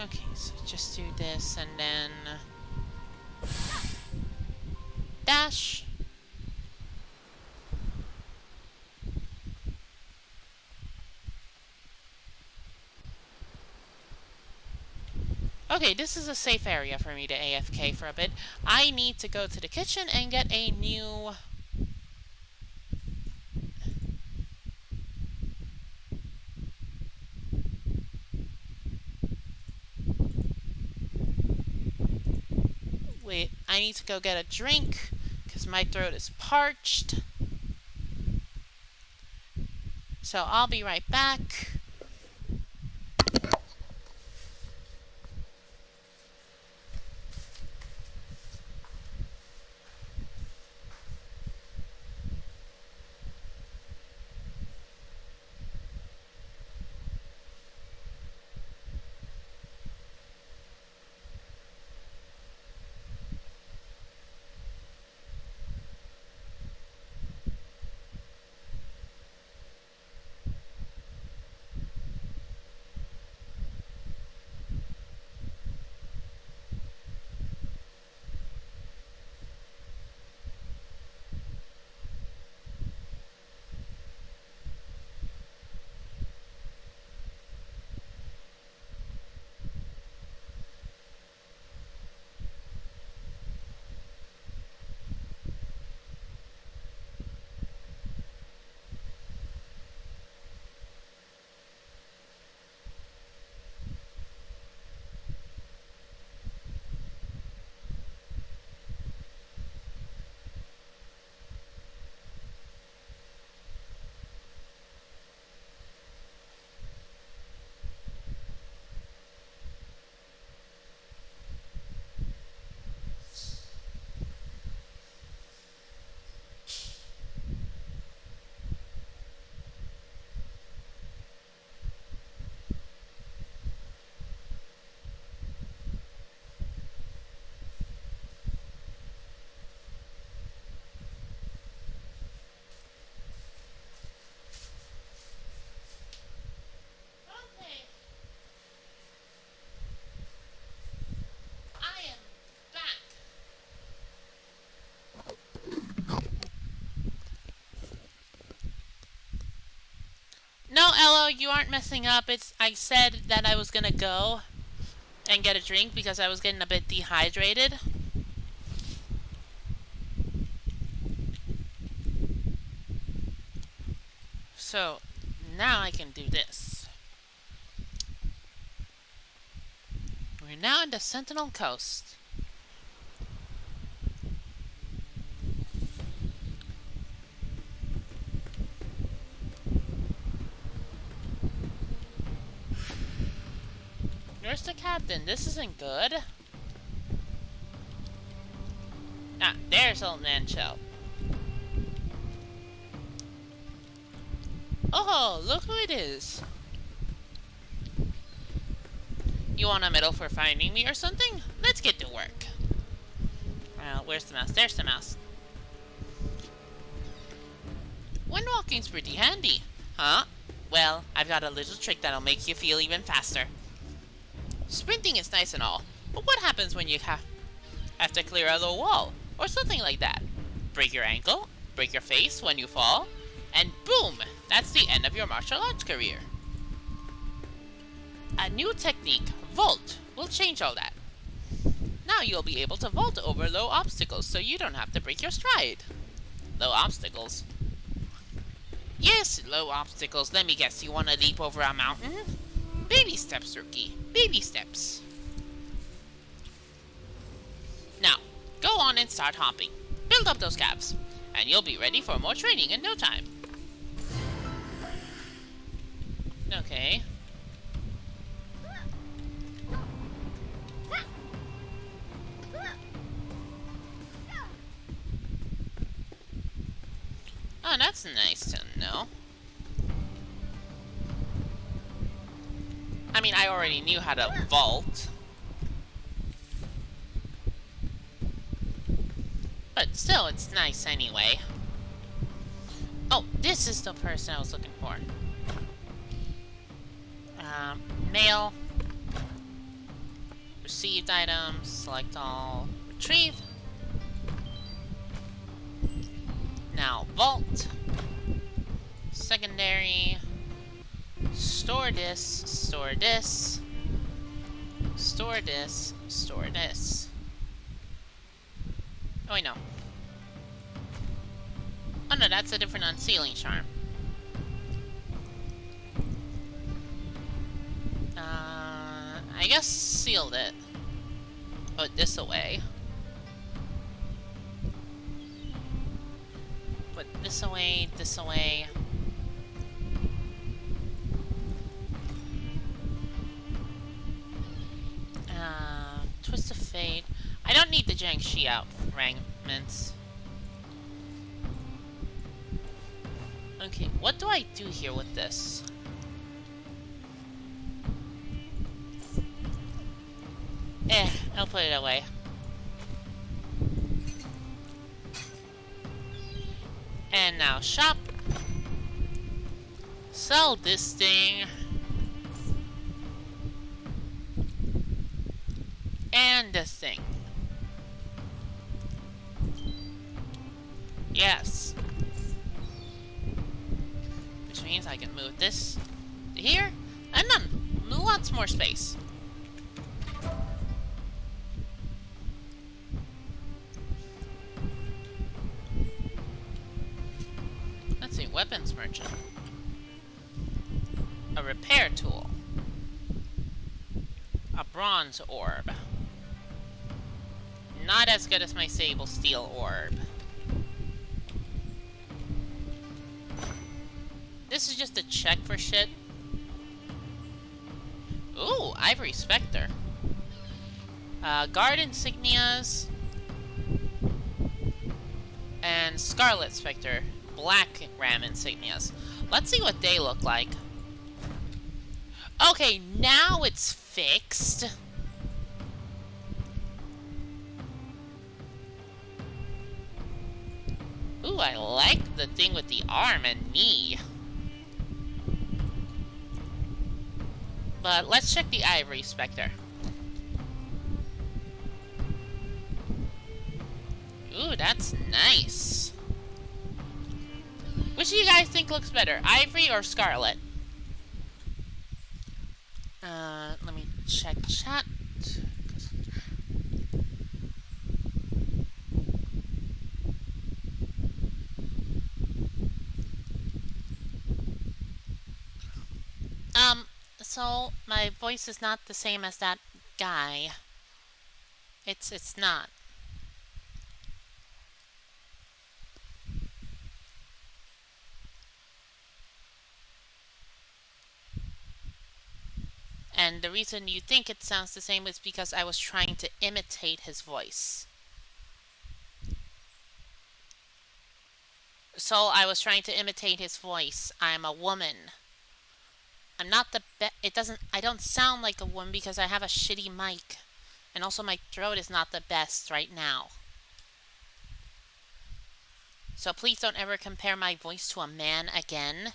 Okay, so just do this and then dash. Okay, this is a safe area for me to AFK for a bit. I need to go to the kitchen and get a new... Wait, I need to go get a drink because my throat is parched. So I'll be right back. No, Elo, you aren't messing up. I said that I was gonna go and get a drink because I was getting a bit dehydrated. So, now I can do this. We're now in the Sentinel Coast. Where's the captain? This isn't good. Ah, there's old Nancho. Oh, look who it is. You want a medal for finding me or something? Let's get to work. Well, where's the mouse? There's the mouse. Windwalking's pretty handy. Huh? Well, I've got a little trick that'll make you feel even faster. Sprinting is nice and all, but what happens when you have to clear a low wall, or something like that? Break your ankle, break your face when you fall, and boom! That's the end of your martial arts career. A new technique, Vault, will change all that. Now you'll be able to vault over low obstacles so you don't have to break your stride. Low obstacles? Yes, low obstacles. Let me guess, you want to leap over a mountain? Baby steps, rookie. Baby steps. Now, go on and start hopping. Build up those calves, and you'll be ready for more training in no time. Okay. Oh, that's nice to know. I mean, I already knew how to vault. But still, it's nice anyway. Oh, this is the person I was looking for. Mail. Received items. Select all. Retrieve. Now, vault. Secondary. Store this. Store this. Store this. Store this. Oh, wait, no. Oh, no, that's a different unsealing charm. I guess sealed it. Put this away. Put this away, this away. Twist of Fate. I don't need the Jiangshi out fragments. Okay, what do I do here with this? I'll put it away. And now shop. Sell this thing. And this thing. Yes. Which means I can move this to here. And then lots more space. Let's see, weapons merchant. A repair tool. A bronze orb. Not as good as my sable steel orb. This is just a check for shit. Ooh, Ivory Spectre. Guard insignias. And Scarlet Spectre. Black Ram insignias. Let's see what they look like. Okay, now it's fixed. Ooh, I like the thing with the arm and knee. But let's check the Ivory Spectre. Ooh, that's nice. Which do you guys think looks better, Ivory or Scarlet? Let me check chat. So my voice is not the same as that guy. It's not. And the reason you think it sounds the same is because I was trying to imitate his voice. So I was trying to imitate his voice. I'm a woman. I'm not the best. I don't sound like a woman because I have a shitty mic. And also my throat is not the best right now. So please don't ever compare my voice to a man again.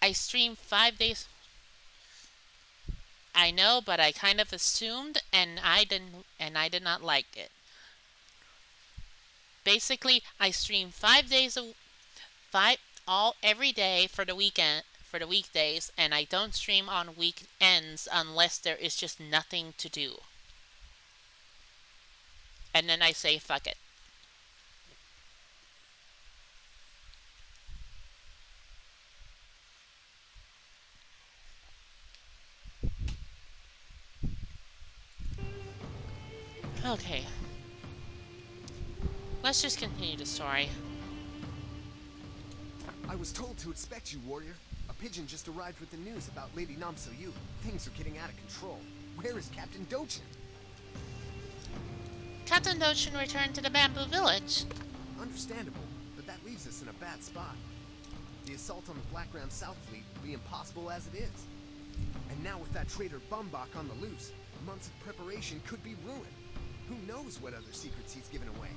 I stream 5 days. I know, but I kind of assumed, and I did not like it. Basically, I stream 5 days every day for the weekdays, and I don't stream on weekends unless there is just nothing to do. And then I say fuck it. Okay. Let's just continue the story. I was told to expect you, warrior. A pigeon just arrived with the news about Lady Nam So Yu. Things are getting out of control. Where is Captain Dochin? Captain Dochin returned to the Bamboo Village. Understandable, but that leaves us in a bad spot. The assault on the Black Ram South Fleet will be impossible as it is. And now with that traitor Bumbach on the loose, months of preparation could be ruined. Who knows what other secrets he's given away?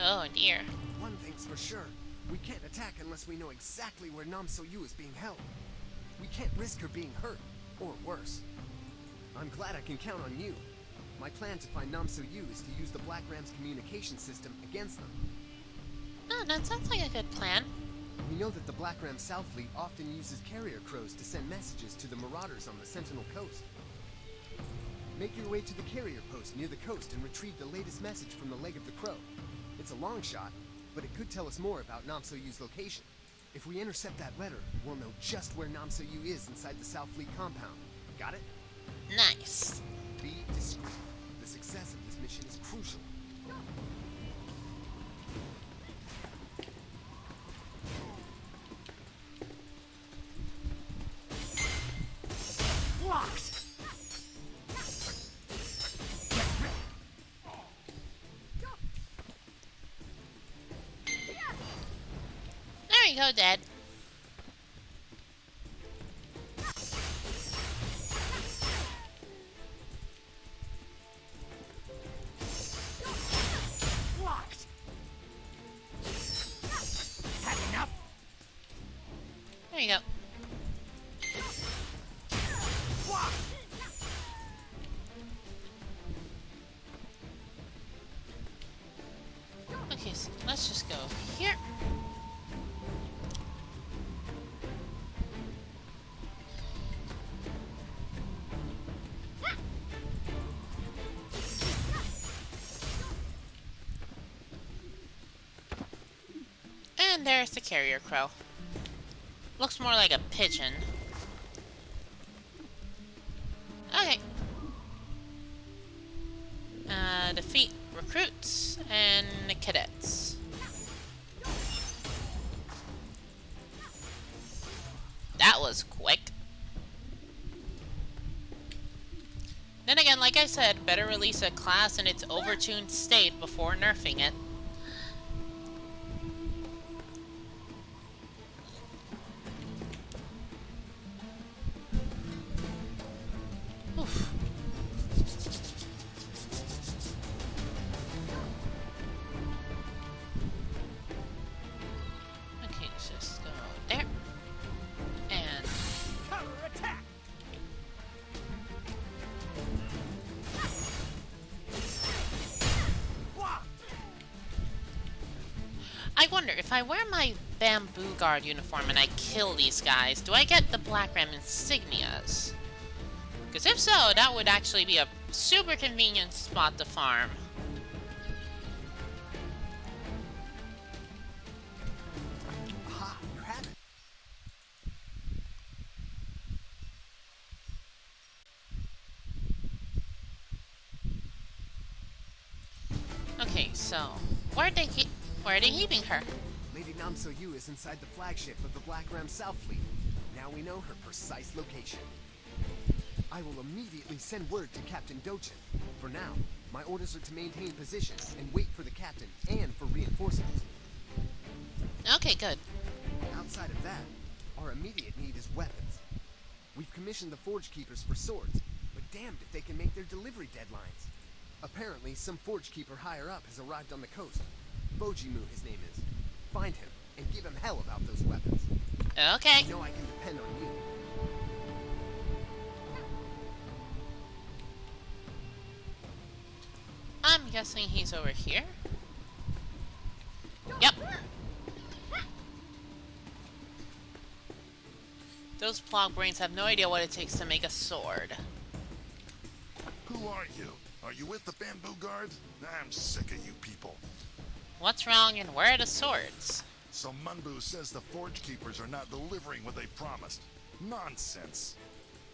Oh dear. One thing's for sure. We can't attack unless we know exactly where Nam So-yu is being held. We can't risk her being hurt, or worse. I'm glad I can count on you. My plan to find Nam So-yu is to use the Black Ram's communication system against them. Oh, that sounds like a good plan. We know that the Black Ram South Fleet often uses carrier crows to send messages to the marauders on the Sentinel Coast. Make your way to the carrier post near the coast and retrieve the latest message from the Leg of the Crow. It's a long shot, but it could tell us more about Nam So-yu's location. If we intercept that letter, we'll know just where Nam So-yu is inside the South Fleet compound. Got it? Nice. Be discreet. The success of this mission is crucial. There you go, Dad. There you go. Okay, so let's just go here. And there's the carrier crow. Looks more like a pigeon. Okay. Defeat recruits and cadets. That was quick. Then again, like I said, better release a class in its overtuned state before nerfing it. Oof. Okay, let's just go there. And Counterattack! I wonder, if I wear my Bamboo Guard uniform and I kill these guys, do I get the Black Ram insignias? Because if so, that would actually be a super convenient spot to farm. Aha, you have it. Okay, so where are they keeping her? Lady Nam So-yu is inside the flagship of the Black Ram South Fleet. Now we know her precise location. I will immediately send word to Captain Dochin. For now, my orders are to maintain position and wait for the captain and for reinforcements. Okay, good. Outside of that, our immediate need is weapons. We've commissioned the Forge Keepers for swords, but damned if they can make their delivery deadlines. Apparently, some Forge Keeper higher up has arrived on the coast. Bojimu, his name is. Find him and give him hell about those weapons. Okay. I know I can depend on you. I'm guessing he's over here. Yep. Those plog brains have no idea what it takes to make a sword. Who are you? Are you with the Bamboo Guard? I'm sick of you people. What's wrong and where are the swords? So Munbu says the Forge Keepers are not delivering what they promised. Nonsense.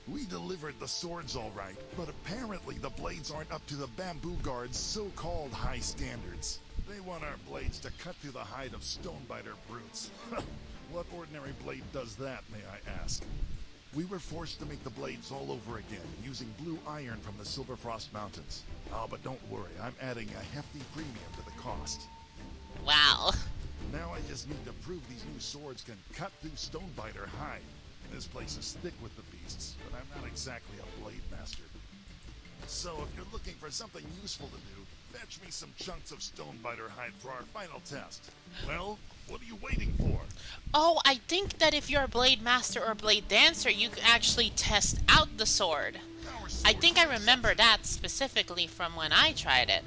We delivered the swords all right, but apparently the blades aren't up to the Bamboo Guard's so-called high standards. They want our blades to cut through the hide of Stonebiter brutes. What ordinary blade does that, may I ask? We were forced to make the blades all over again, using blue iron from the Silverfrost Mountains. Oh, but don't worry, I'm adding a hefty premium to the cost. Wow. Now I just need to prove these new swords can cut through Stonebiter hide. This place is thick with the beasts, but I'm not exactly a blade master. So if you're looking for something useful to do, fetch me some chunks of Stonebiter hide for our final test. Well, what are you waiting for? Oh, I think that if you're a blade master or blade dancer, you can actually test out the sword. I think I remember that specifically from when I tried it.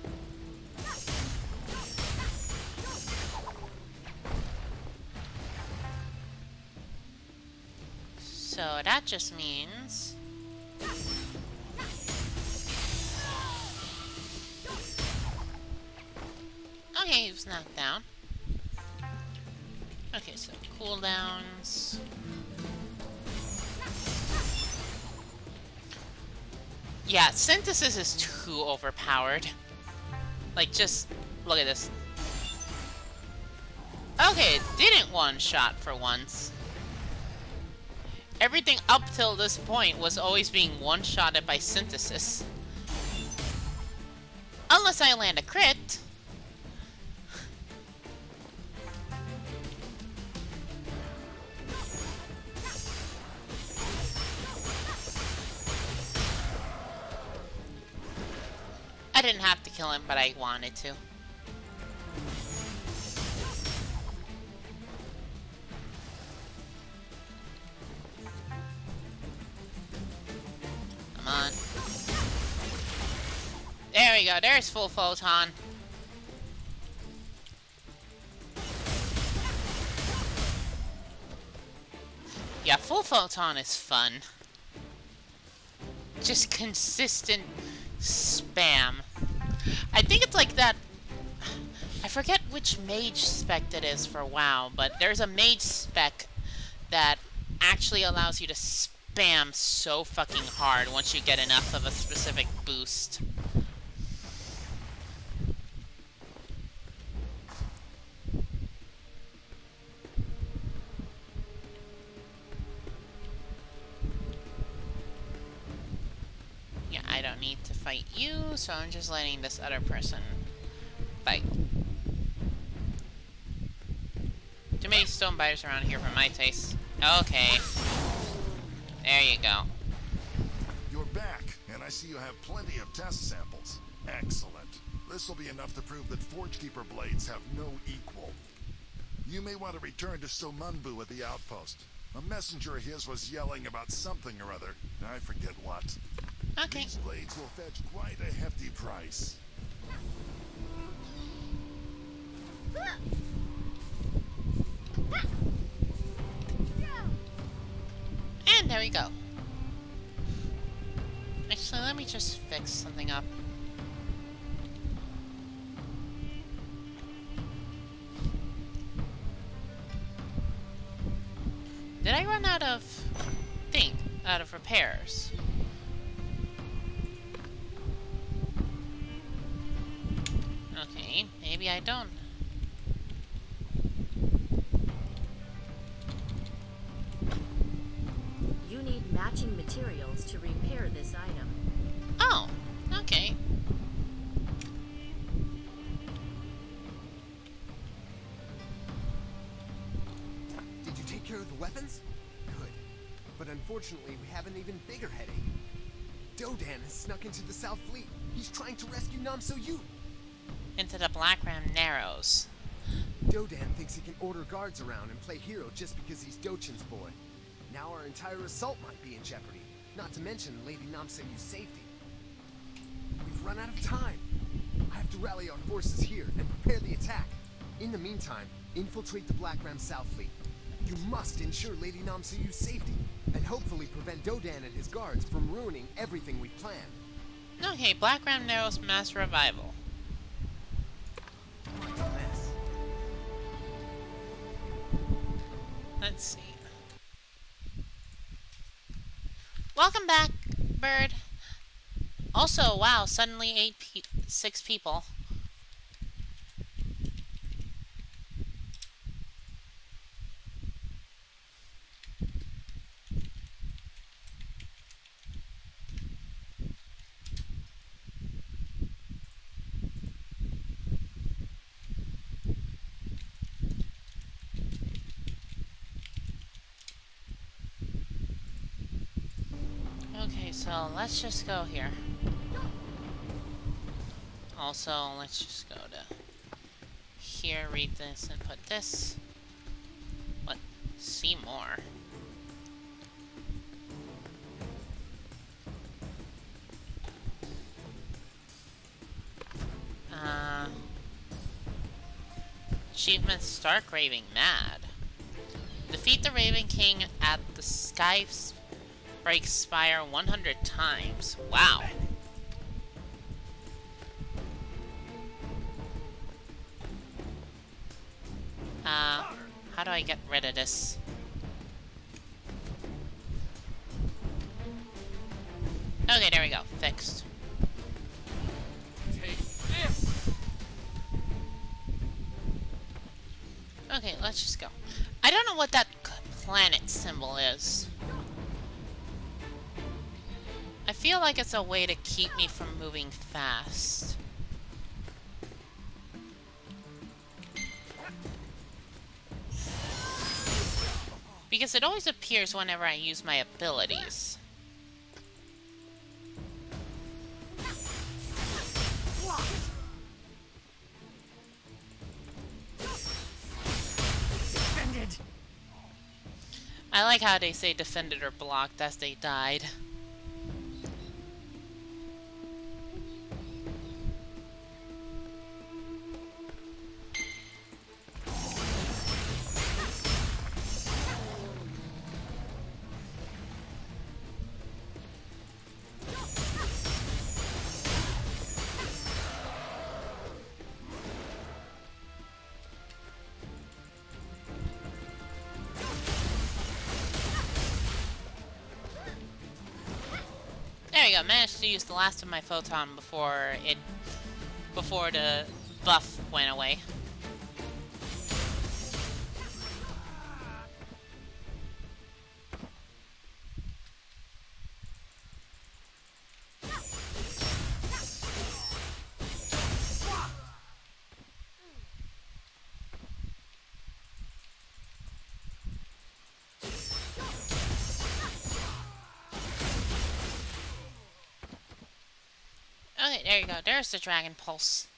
So that just means... Okay, he was knocked down. Okay, so cooldowns. Yeah, synthesis is too overpowered. Like, just look at this. Okay, it didn't one-shot for once. Everything up till this point was always being one-shotted by synthesis. Unless I land a crit. I didn't have to kill him, but I wanted to. Come on. There we go. There's full photon. Yeah, full photon is fun. Just consistent spam. I think it's like that. I forget which mage spec it is for WoW, but there's a mage spec that actually allows you to spam so fucking hard once you get enough of a specific boost. Yeah, I don't need to fight you, so I'm just letting this other person fight. Too many Stonebiters around here for my taste. Okay. There you go. You're back, and I see you have plenty of test samples. Excellent. This will be enough to prove that Forgekeeper blades have no equal. You may want to return to Somunbu at the outpost. A messenger of his was yelling about something or other. I forget what. Okay. These blades will fetch quite a hefty price. And there we go. Actually, let me just fix something up. Did I run out of repairs? Okay, maybe I don't. You need matching materials to repair this item. Oh, okay. Did you take care of the weapons? Good. But unfortunately, we have an even bigger headache. Dodan has snuck into the South Fleet. He's trying to rescue Nam So-Yu. Into the Black Ram Narrows. Dodan thinks he can order guards around and play hero just because he's Dochin's boy. Now our entire assault might be in jeopardy, not to mention Lady Nam So-Yu's safety. We've run out of time. I have to rally our forces here and prepare the attack. In the meantime, infiltrate the Black Ram South Fleet. You must ensure Lady Nam So-Yu's safety, and hopefully prevent Dodan and his guards from ruining everything we planned. Okay, Black Ram Narrows Mass Revival. Mess. Let's see. Welcome back, Bird. Also, wow, suddenly 6 people. So let's just go here. Also, let's just go to here, read this, and put this. Let's see more. Achievement Stark Raving Mad. Defeat the Raven King at the Skybreak Spire 100 times. Wow. How do I get rid of this? Okay, there we go. Fixed. Take this! Okay, let's just go. I don't know what that planet symbol is. I feel like it's a way to keep me from moving fast. Because it always appears whenever I use my abilities. Defended! I like how they say defended or blocked as they died. There we go, managed to use the last of my photon before the buff went away. Okay, there you go. There's the Dragon Pulse.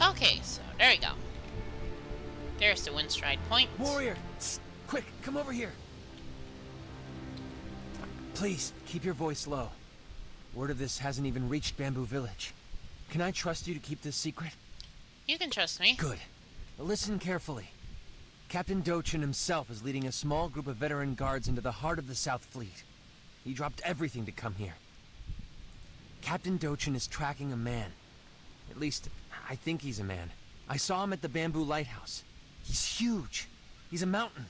Okay, so there we go. There's the Windstride Point. Warrior! Tss, quick, come over here! Please, keep your voice low. Word of this hasn't even reached Bamboo Village. Can I trust you to keep this secret? You can trust me. Good. Listen carefully. Captain Dochin himself is leading a small group of veteran guards into the heart of the South Fleet. He dropped everything to come here. Captain Dochin is tracking a man. At least, I think he's a man. I saw him at the Bamboo Lighthouse. He's huge. He's a mountain.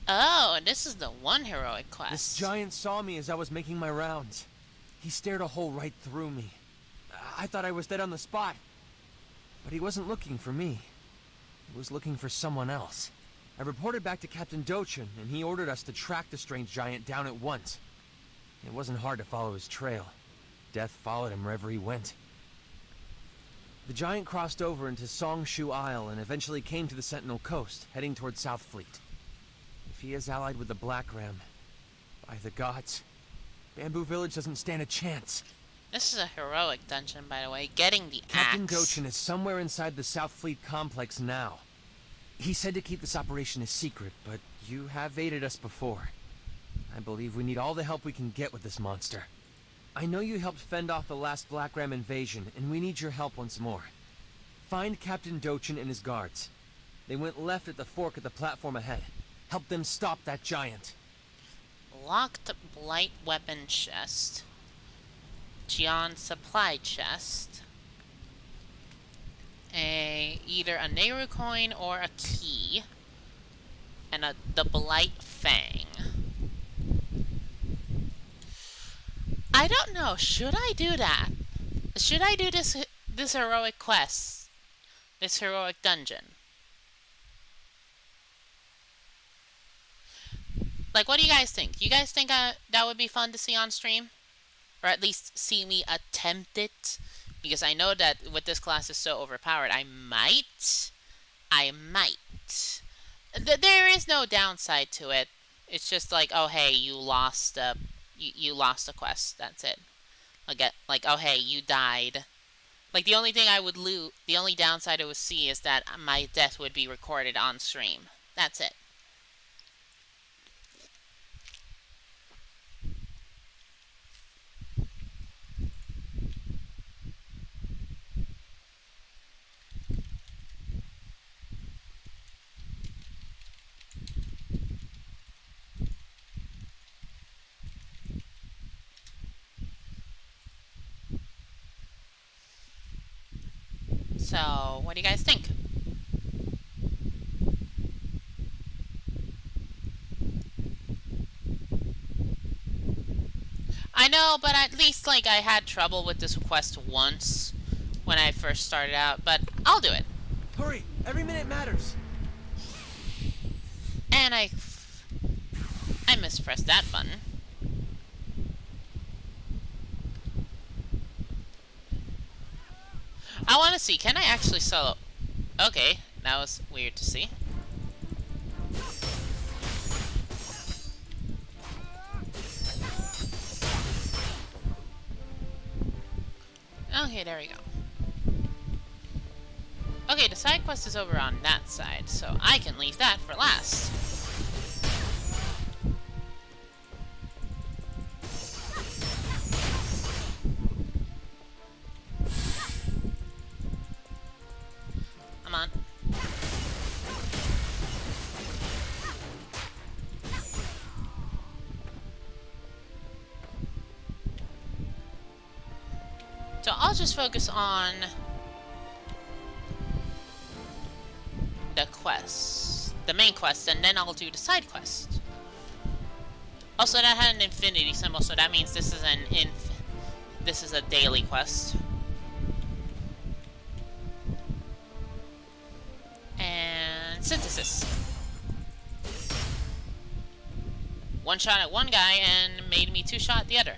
Oh, and this is the one heroic quest. This giant saw me as I was making my rounds. He stared a hole right through me. I thought I was dead on the spot. But he wasn't looking for me. He was looking for someone else. I reported back to Captain Dochin, and he ordered us to track the strange giant down at once. It wasn't hard to follow his trail. Death followed him wherever he went. The giant crossed over into Songshu Isle and eventually came to the Sentinel Coast, heading towards South Fleet. If he is allied with the Black Ram, by the gods, Bamboo Village doesn't stand a chance. This is a heroic dungeon, by the way. Getting the Captain axe. Dochin is somewhere inside the South Fleet complex now. He said to keep this operation a secret, but you have aided us before. I believe we need all the help we can get with this monster. I know you helped fend off the last Black Ram invasion, and we need your help once more. Find Captain Dochin and his guards. They went left at the fork of the platform ahead. Help them stop that giant. Locked blight weapon chest. Jian supply chest. Either a Nehru coin or a key. And the blight fang. I don't know. Should I do that? Should I do this heroic quest? This heroic dungeon? Like, what do you guys think? You guys think that would be fun to see on stream? or at least see me attempt it, because I know that with this class is so overpowered, I might. There is no downside to it. It's just like, oh hey, you lost a quest. That's it. Again, like, oh hey, you died. Like, the only thing I would lose, the only downside I would see is that my death would be recorded on stream. That's it. So, what do you guys think? I know, but at least, like, I had trouble with this quest once when I first started out, but I'll do it. Hurry! Every minute matters! And I mispressed that button. I want to see, can I actually solo? Okay, that was weird to see. Okay, there we go. Okay, the side quest is over on that side, so I can leave that for last. Come on. So I'll just focus on the quest, the main quest, and then I'll do the side quest. Also, that had an infinity symbol, so that means this is this is a daily quest. And synthesis. One shot at one guy and made me two shot the other.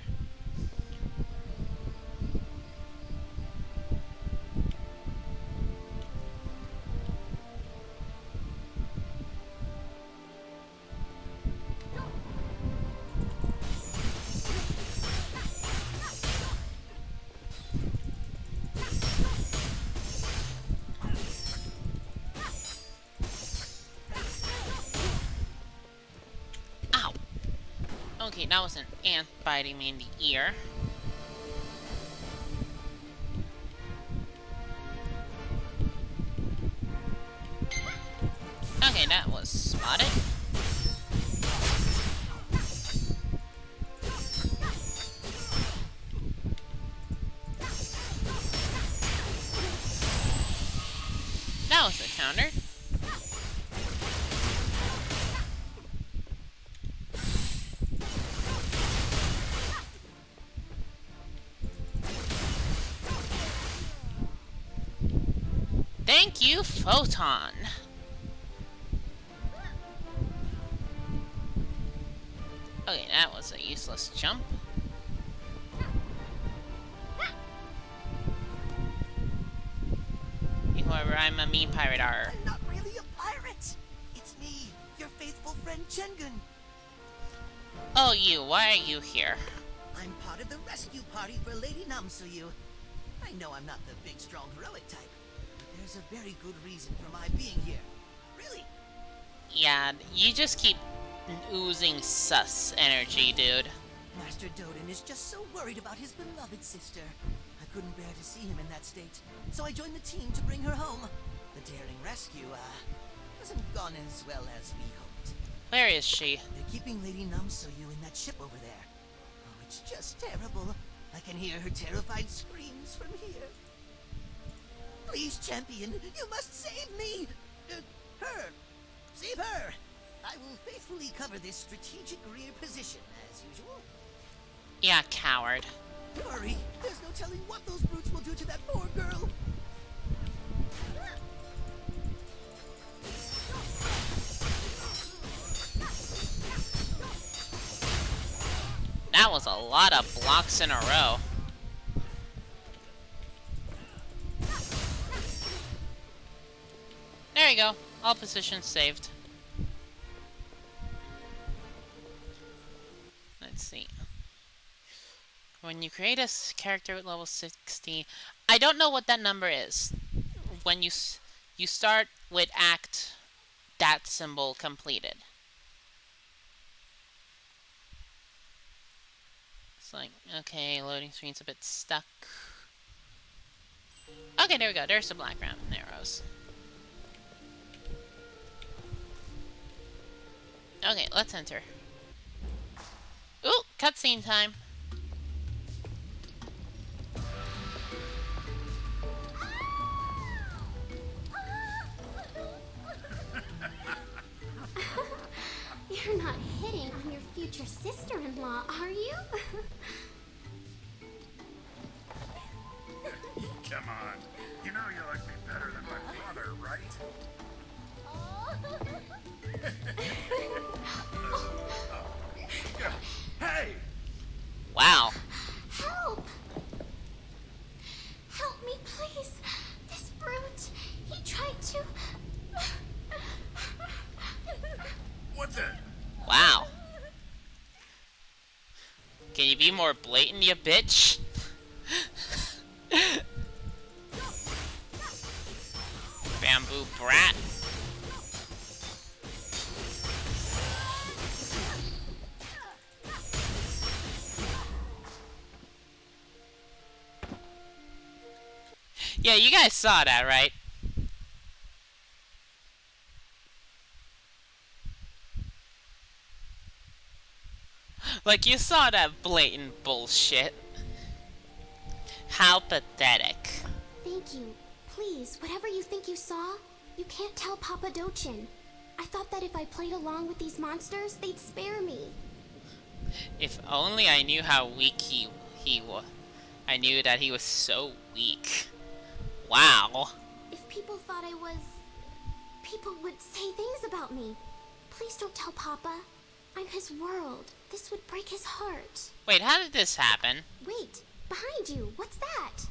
Okay, that was an ant biting me in the ear. Okay, that was spotted. That was a counter. Thank you, Photon. Okay, that was a useless jump. However, I'm a mean pirate. I'm not really a pirate. It's me, your faithful friend Chengun. Oh, you. Why are you here? I'm part of the rescue party for Lady Namsuyu. I know I'm not the big, strong, heroic type, but there's a very good reason for my being here. Really? Yeah, you just keep oozing sus energy, dude. Master Doden is just so worried about his beloved sister. I couldn't bear to see him in that state, so I joined the team to bring her home. The daring rescue, hasn't gone as well as we hoped. Where is she? They're keeping Lady Namsuyu in that ship over there. Oh, it's just terrible. I can hear her terrified screams from here. Please, champion, you must save me! Her! Save her! I will faithfully cover this strategic rear position, as usual. Yeah, coward. Hurry! There's no telling what those brutes will do to that poor girl! That That was a lot of blocks in a row. There you go. All positions saved. Let's see. When you create a character at level 60, I don't know what that number is. When you start with act, that symbol completed. It's like, okay, loading screen's a bit stuck. Okay, there we go. There's the black round arrows. Okay, let's enter. Ooh, cutscene time. You're not hitting on your future sister-in-law, are you? Come on. You know you like me better than my brother, right? Hey! Wow. Help! Help me, please. This brute, he tried to... What the? Wow. Can you be more blatant, you bitch? Bamboo brat. Yeah, you guys saw that, right? Like, you saw that blatant bullshit. How pathetic. Thank you. Please, whatever you think you saw, you can't tell Papa Dochin. I thought that if I played along with these monsters, they'd spare me. If only I knew how weak he was. I knew that he was so weak. Wow. If people thought I was... people would say things about me. Please don't tell Papa. I'm his world. This would break his heart. Wait, how did this happen? Wait, behind you. What's that?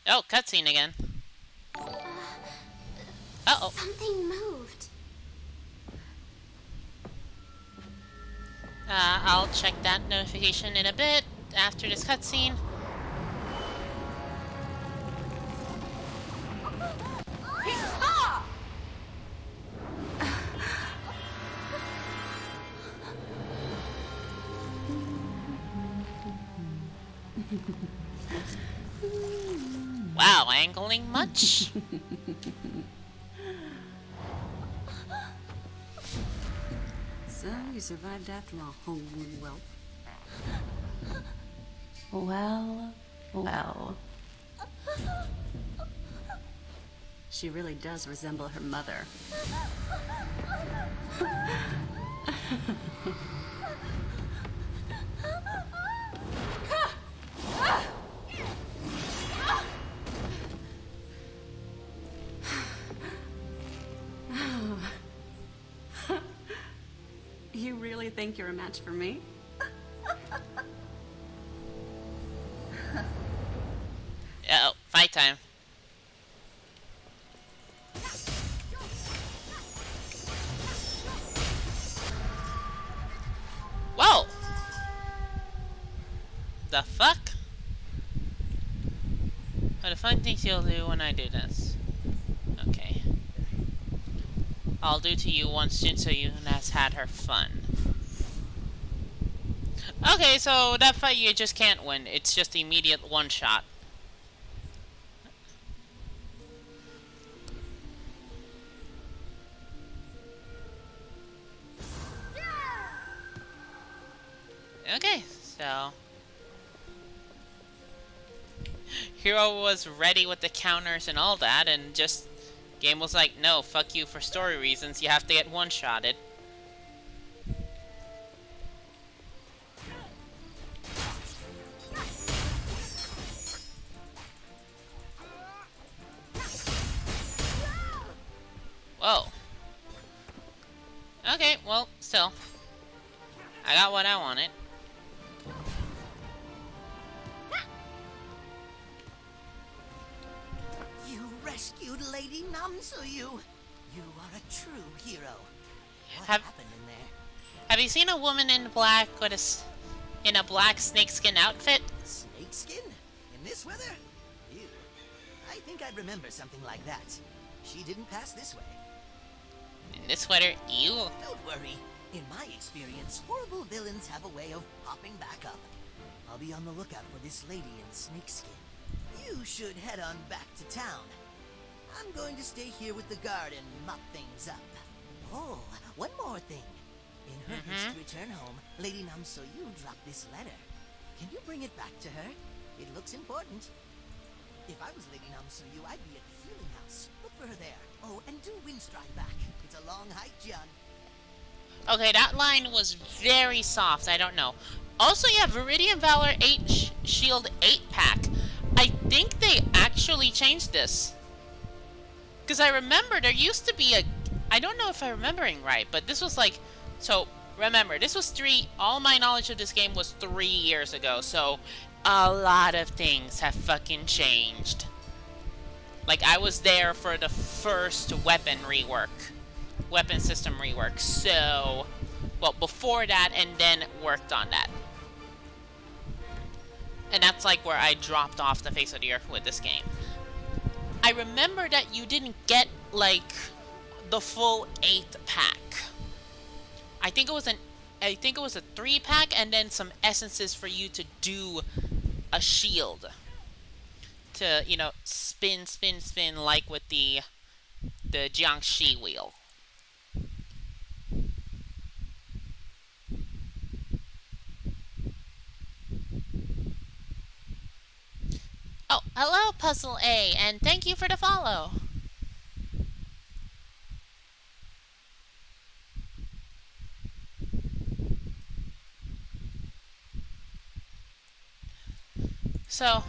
Oh, cutscene again. Uh-oh. Something moved. I'll check that notification in a bit after this cutscene. Wow, angling much? So, you survived after all, Hongwoon whelp. Well, well. She really does resemble her mother. You really think you're a match for me? Uh-oh, fight time. Whoa! The fuck? What a fun things you'll do when I do this. Okay. I'll do to you once Jinsoyun has had her fun. Okay, so that fight you just can't win. It's just immediate one-shot. Okay, so... Hero was ready with the counters and all that, and just... Game was like, no, fuck you for story reasons, you have to get one-shotted. Whoa. Okay, well, still. I got what I wanted. You rescued Lady Namsoyu. You are a true hero. What happened in there? Have you seen a woman in black with in a black snakeskin outfit? Snakeskin? In this weather? Ew. I think I remember something like that. She didn't pass this way. In this weather, ew. Don't worry. In my experience, horrible villains have a way of popping back up. I'll be on the lookout for this lady in snakeskin. You should head on back to town. I'm going to stay here with the guard and mop things up. Oh, one more thing. In her haste to return home, Lady Namsoyu dropped this letter. Can you bring it back to her? It looks important. If I was Lady Namsoyu, I'd be at the healing house. Look for her there. Oh, and do Windstrike back. It's a long hike, John. Okay, that line was very soft. I don't know. Also, yeah, Viridian Valor 8 Shield 8-pack. I think they actually changed this. Because I remember there used to be a... I don't know if I'm remembering right, but this was like... So, remember, this was all my knowledge of this game was 3 years ago, so a lot of things have fucking changed. Like, I was there for the first weapon system rework, so... Well, before that, and then worked on that. And that's like where I dropped off the face of the earth with this game. I remember that you didn't get, like, the full 8-pack. I think it was a 3-pack and then some essences for you to do a shield. To, you know, spin, spin, spin like with the Jiangxi wheel. Oh, hello, Puzzle A, and thank you for the follow. So,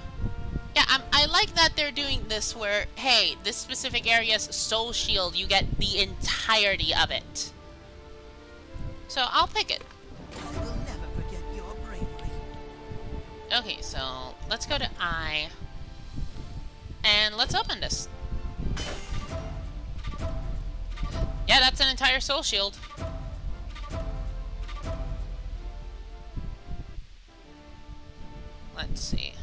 yeah, I like that they're doing this where, hey, this specific area's soul shield, you get the entirety of it. So, I'll pick it. I will never forget your bravery. Okay, so let's go to I. And let's open this. Yeah, that's an entire soul shield. Let's see.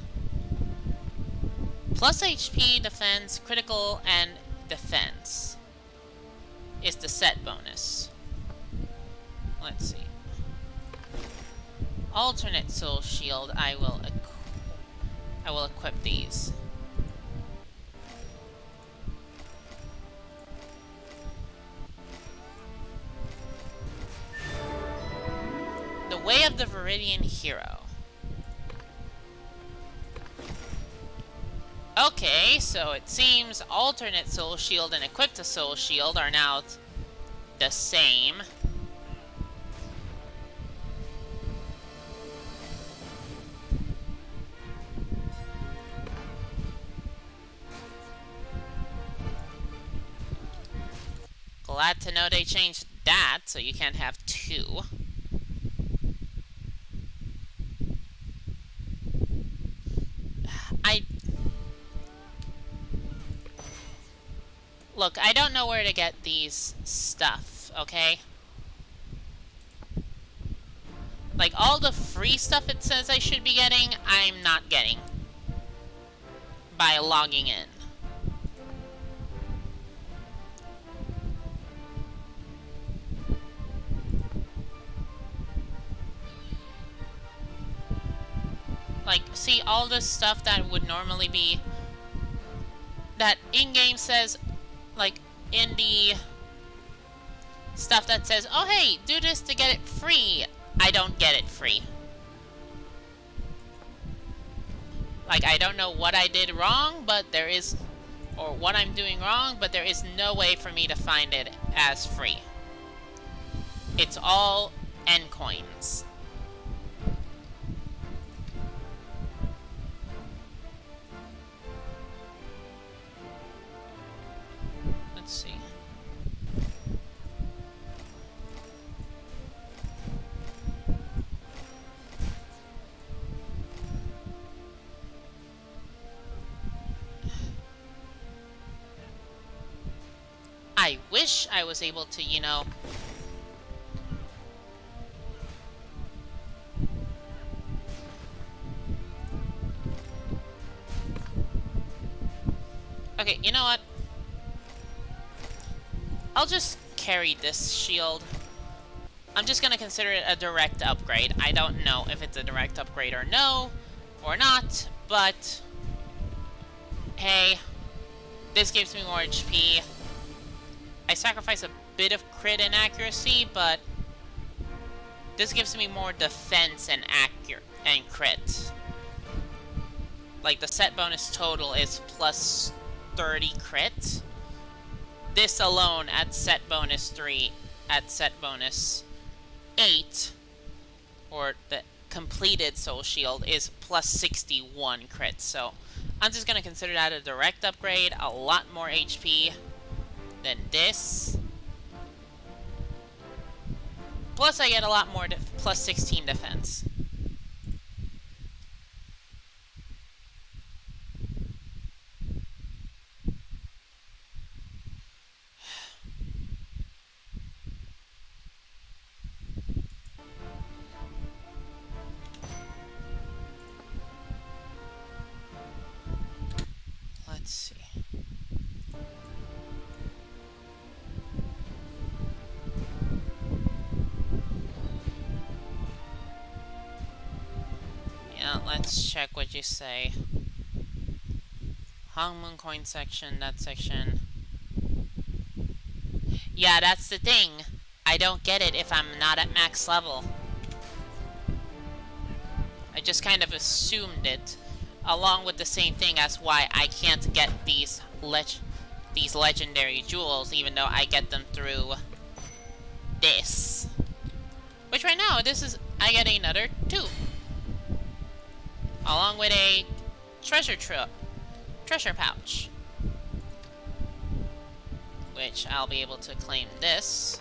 Plus HP, defense, critical, and defense is the set bonus. Let's see. Alternate soul shield, I will equip these. The Way of the Viridian Hero. Okay, so it seems alternate soul shield and equipped to soul shield are now the same. Glad to know they changed that, so you can't have two. Look, I don't know where to get these stuff, okay? Like, all the free stuff it says I should be getting, I'm not getting. By logging in. Like, see, all this stuff that would normally be... That in-game says... Like, in the stuff that says, oh hey, do this to get it free, I don't get it free. Like, I don't know what I did wrong, but there is, or what I'm doing wrong, but there is no way for me to find it as free. It's all N coins. Let's see. I wish I was able to, you know... Okay, you know what? I'll just carry this shield. I'm just gonna consider it a direct upgrade. I don't know if it's a direct upgrade or no, or not, but... Hey, this gives me more HP. I sacrifice a bit of crit and accuracy, but... This gives me more defense and crit. Like, the set bonus total is plus 30 crit. This alone at set bonus 3, at set bonus 8, or the completed soul shield, is plus 61 crit. So I'm just gonna consider that a direct upgrade, a lot more HP than this. Plus I get a lot more, plus 16 defense. Let's see. Yeah, let's check what you say. Hong Moon Coin section, that section. Yeah, that's the thing. I don't get it if I'm not at max level. I just kind of assumed it. Along with the same thing as why I can't get these legendary jewels, even though I get them through this. Which right now, I get another 2. Along with a treasure pouch. Which I'll be able to claim this.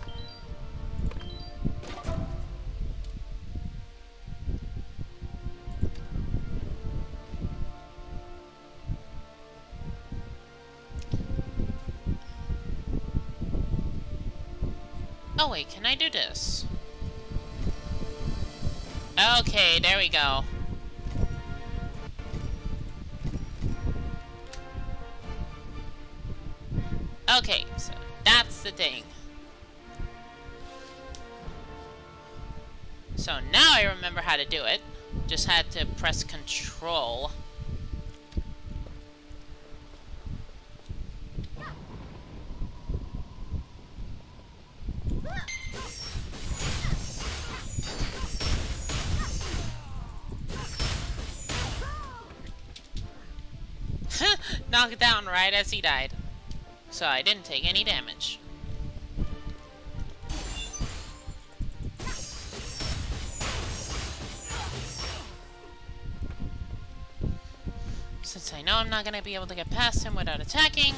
Oh wait, can I do this? Okay, there we go. Okay, so that's the thing. So now I remember how to do it. Just had to press Control. Knocked down right as he died. So I didn't take any damage. Since I know I'm not going to be able to get past him without attacking.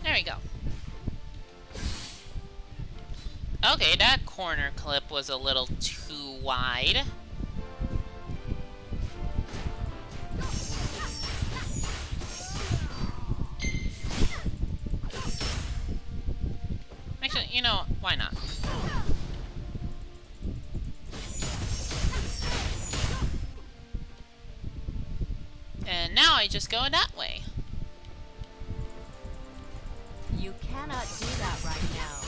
There we go. Okay, that corner clip was a little too wide. Actually, you know, why not? And now I just go that way. You cannot do that right now.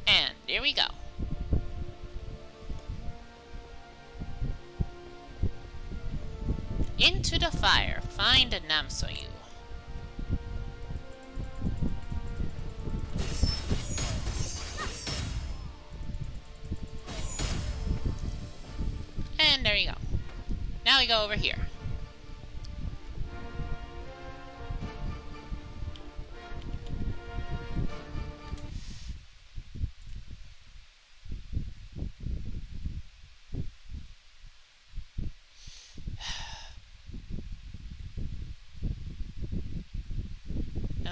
And there we go. Into the fire. Find Namsoyu. And there you go. Now we go over here.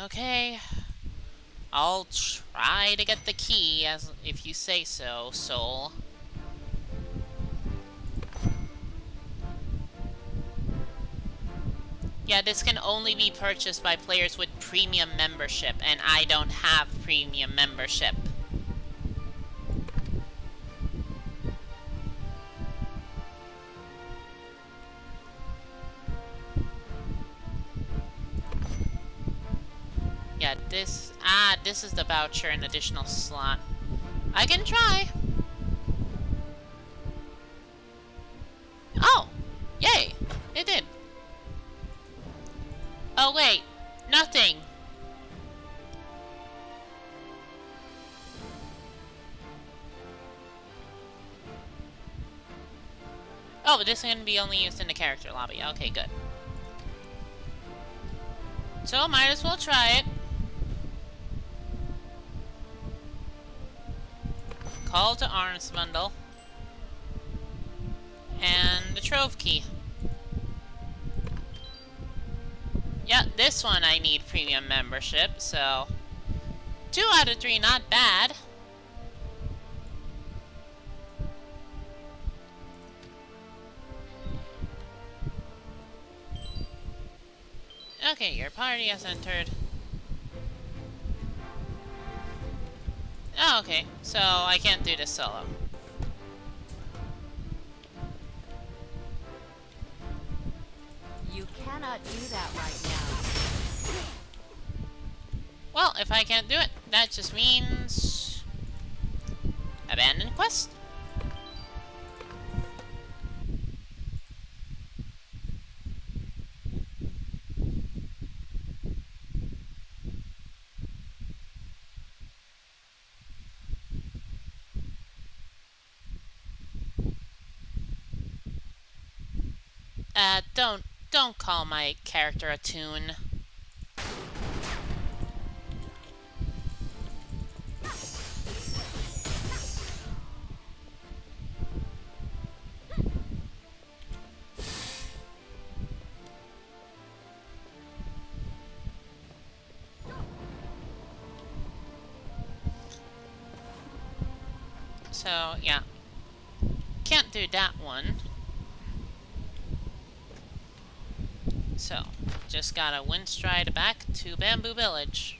Okay. I'll try to get the key, as if you say so, Soul. Yeah, this can only be purchased by players with premium membership, and I don't have premium membership. Yeah, this is the voucher and additional slot. I can try. Oh, yay, it did. Oh wait, nothing. Oh, but this can be only used in the character lobby. Okay, good. So might as well try it. Call to Arms bundle. And the Trove key. Yeah, this one I need premium membership, so 2 out of 3, not bad. Okay, your party has entered. Oh, okay, so I can't do this solo. You cannot do that right now. Well, if I can't do it, that just means abandon quest. Don't call my character a tune. So, yeah. Can't do that one. So, just gotta wind stride back to Bamboo Village.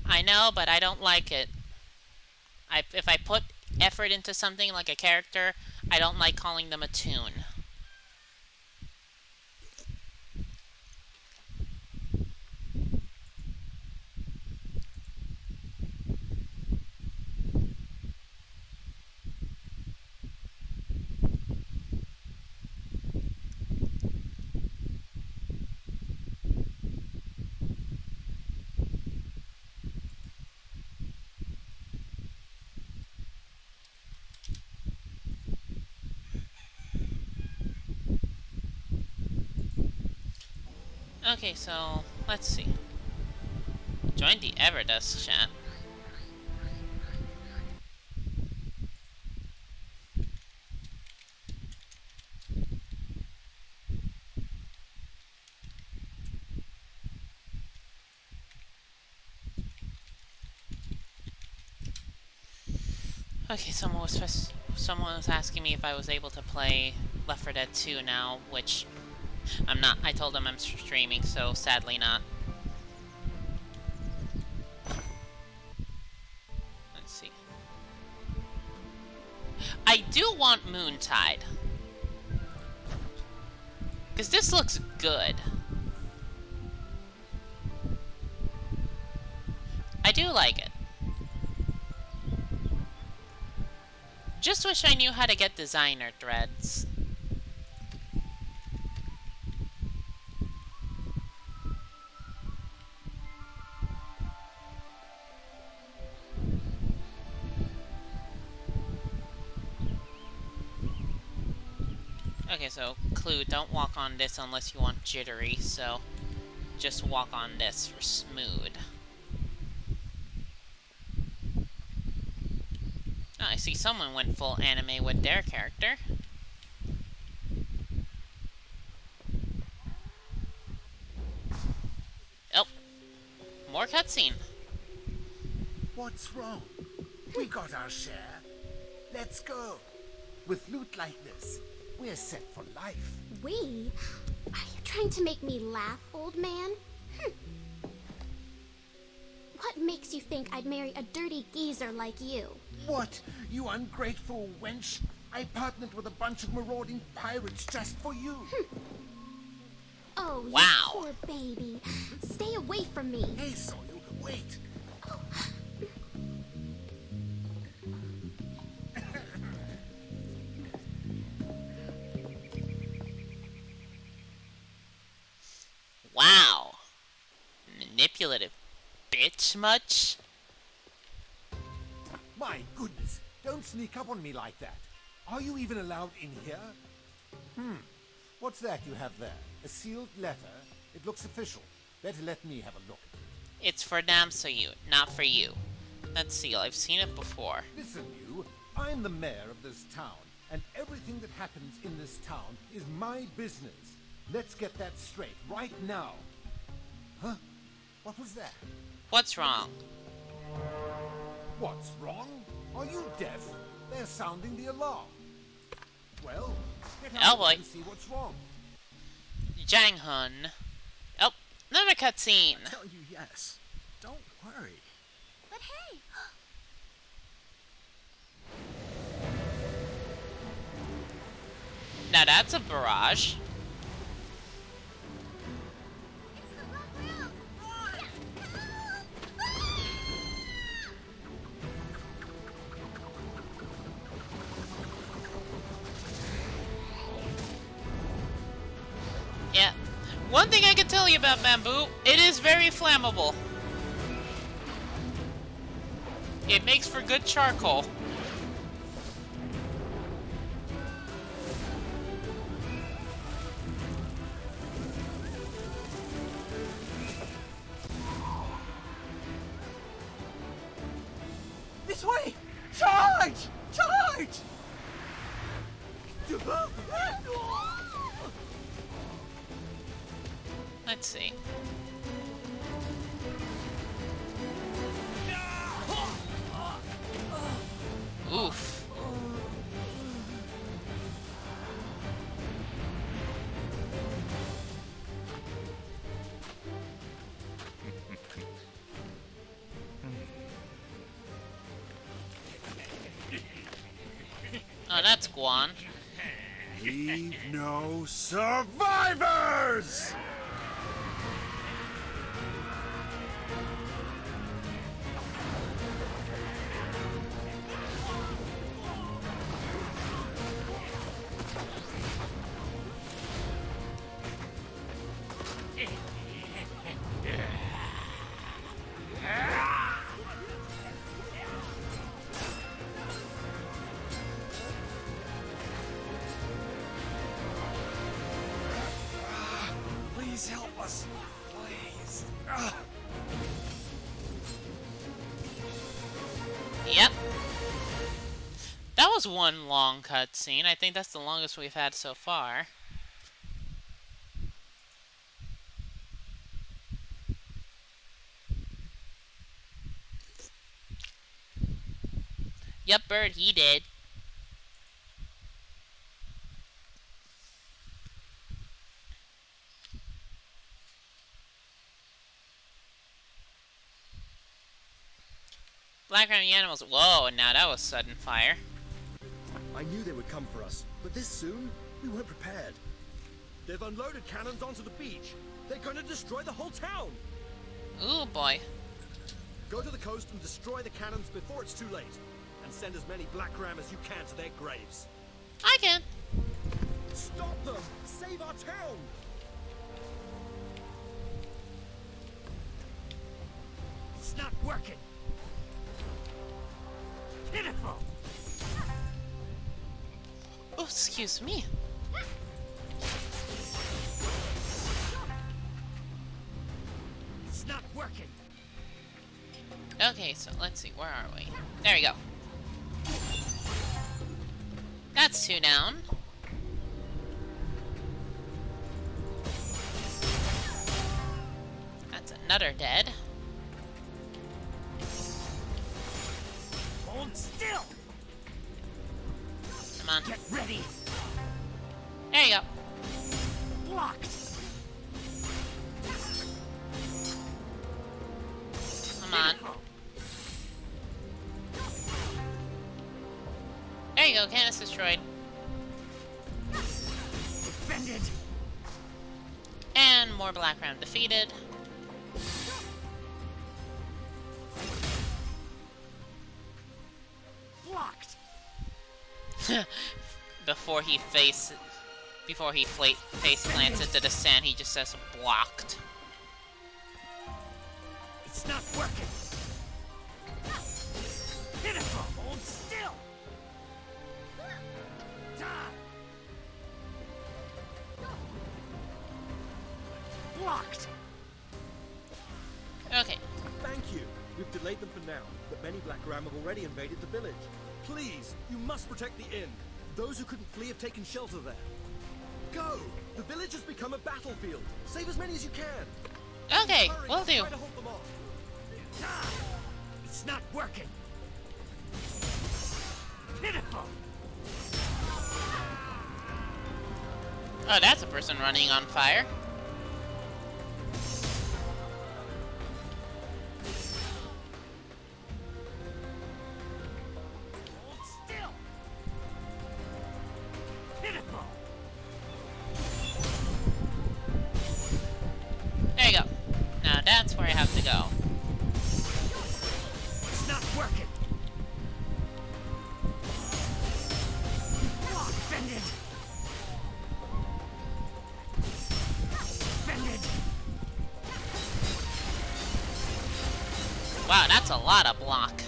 I know, but I don't like it. If I put effort into something like a character, I don't like calling them a tune. Okay, so let's see. Join the Everdusk chat. Okay, someone was asking me if I was able to play Left 4 Dead 2 now, which I'm not. I told them I'm streaming, so sadly not. Let's see. I do want Moontide. Because this looks good. I do like it. Just wish I knew how to get designer threads. Okay, so clue, don't walk on this unless you want jittery, so just walk on this for smooth. I see someone went full anime with their character. Oh, more cutscene. What's wrong? We got our share. Let's go. With loot like this, we're set for life. We? Are you trying to make me laugh, old man? What makes you think I'd marry a dirty geezer like you? What? You ungrateful wench? I partnered with a bunch of marauding pirates just for you. Oh, wow. You poor baby. Stay away from me. Hey, Soil, wait. Wow. Manipulative bitch much? My goodness, don't sneak up on me like that. Are you even allowed in here? What's that you have there? A sealed letter? It looks official. Better let me have a look. It's for Namsoyu, not for you. That seal, I've seen it before. Listen, you. I'm the mayor of this town, and everything that happens in this town is my business. Let's get that straight right now. Huh? What was that? What's wrong? What's wrong? Are you deaf? They're sounding the alarm. Well, get out boy. and see what's wrong. Jang Hun. Oh, another cutscene. I tell you yes. Don't worry. But hey, Now that's a barrage. it's the Black Ram! Yeah. One thing I can tell you about bamboo, it is very flammable. It makes for good charcoal. This way! Charge! Charge! Let's see. Oof. Oh, that's Guan. Leave no survivors! Please help us. Please. Yep. That was one long cutscene. I think that's the longest we've had so far. Yep, Bird, he did. Black Ram animals. Whoa, now that was sudden fire. I knew they would come for us, but this soon? We weren't prepared. They've unloaded cannons onto the beach. They're going to destroy the whole town. Ooh, boy. Go to the coast and destroy the cannons before it's too late. And send as many Black Ram as you can to their graves. I can. Stop them! Save our town! It's not working! Pitiful! Oh, excuse me. It's not working! Okay, so let's see. Where are we? There we go. That's 2 down. That's another dead. Hold still! Come on. Get ready! There you go. Blocked! Come on. There you go, Candace destroyed. Defended! And more Black Ram defeated. Blocked! Before he face plants into the sand, he just says blocked. It's not working! Pitiful! Hold still! Die! Blocked! Okay. Thank you. We've delayed them for now, but many Black Ram have already invaded the village. Please, you must protect the inn. Those who couldn't flee have taken shelter there. Go! The village has become a battlefield. Save as many as you can. Okay, Hurry, will do. try to hold them off. Die! It's not working! Pitiful! Oh, that's a person running on fire. Hold still! Pitiful! There you go. Now that's where I have to go. It's not working! Defended! Defended! Wow, that's a lot of block.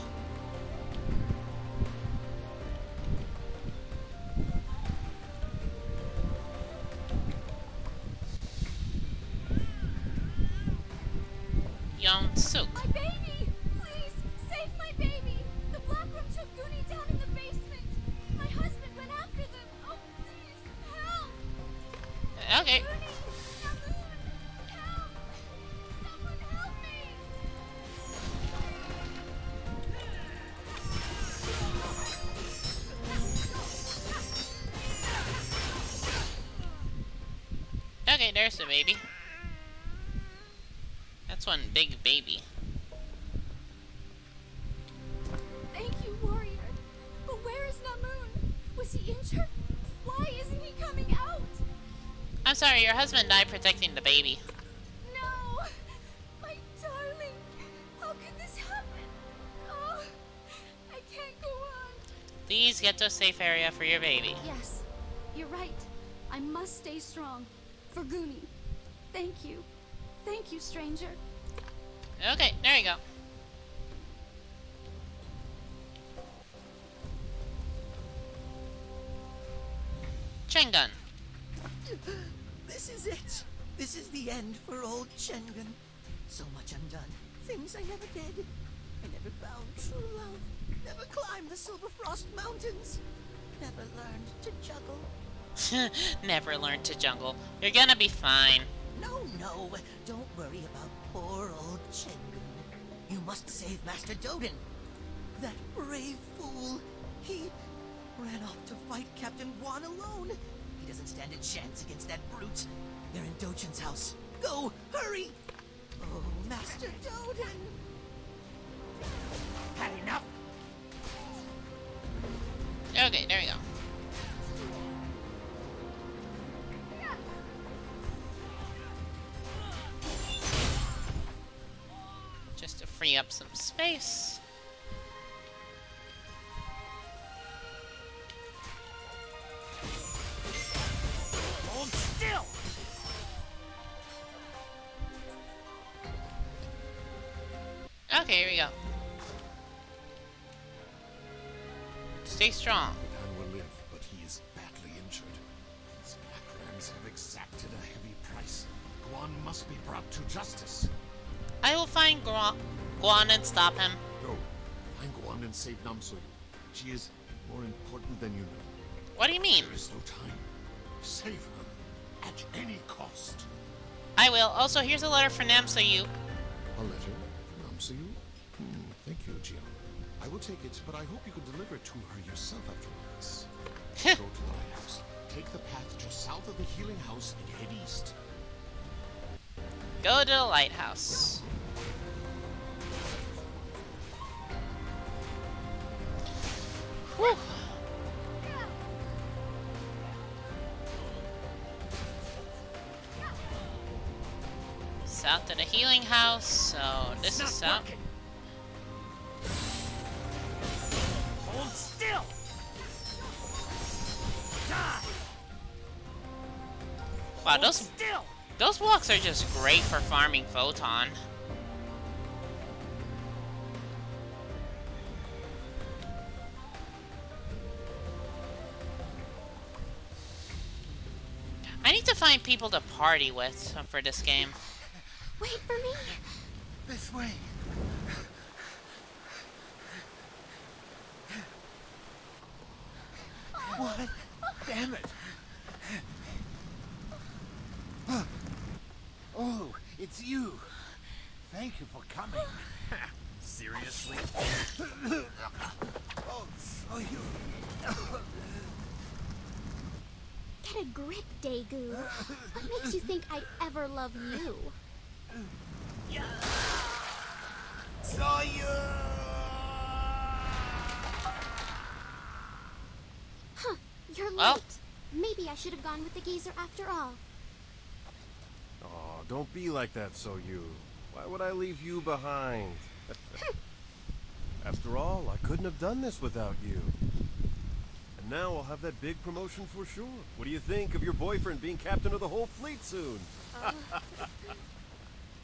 Young Suk. My baby! Please, save my baby! The Black Room took Goonie down in the basement. My husband went after them. Oh, please, help! Okay. Goonie! Namoon! Help! Someone help me! Okay, there's the baby. That's one big baby. Thank you, warrior. But where is Namoon? Was he injured? Why isn't he coming out? I'm sorry, your husband died protecting the baby. No! My darling! How could this happen? Oh, I can't go on. Please get to a safe area for your baby. Yes, you're right. I must stay strong. For Goonie. Thank you. Thank you, stranger. Okay, there you go. Chengun. This is it. This is the end for old Chengun. So much undone. Things I never did. I never found true love. Never climbed the Silver Frost Mountains. Never learned to juggle. Never learned to jungle. You're gonna be fine. No, don't worry about poor old Chengun. You must save Master Doden. That brave fool. He ran off to fight Captain Guan alone. He doesn't stand a chance against that brute. They're in Dochen's house. Go, hurry! Oh, Master Doden! Had enough? Okay, there you go. Just to free up some space. Hold still! Okay, here we go. Stay strong. Dan will live, but he is badly injured. These Black Rams have exacted a heavy price. Guan must be brought to justice. I will find Guan and stop him. Go. Find Guan and save Namsoyu. She is more important than you know. What do you mean? There is no time. Save her at any cost. I will. Also, here's a letter for Namsayu. A letter from Namsayu? Thank you, Jian. I will take it, but I hope you can deliver it to her yourself after all this. Go to the lighthouse. Take the path just south of the healing house and head east. Go to the lighthouse. Whew. South of the healing house, so this is south. Hold still! Die! Wow, those blocks are just great for farming Photon. I need to find people to party with for this game. Wait for me. This way. What? Damn it. Oh, it's you. Thank you for coming. Seriously? Oh, so you. Get a grip, Daegu. What makes you think I'd ever love you? Saw you. Huh, you're late. Well. Maybe I should have gone with the geezer after all. Oh, don't be like that, Soyu. Why would I leave you behind? After all, I couldn't have done this without you. And now I'll have that big promotion for sure. What do you think of your boyfriend being captain of the whole fleet soon?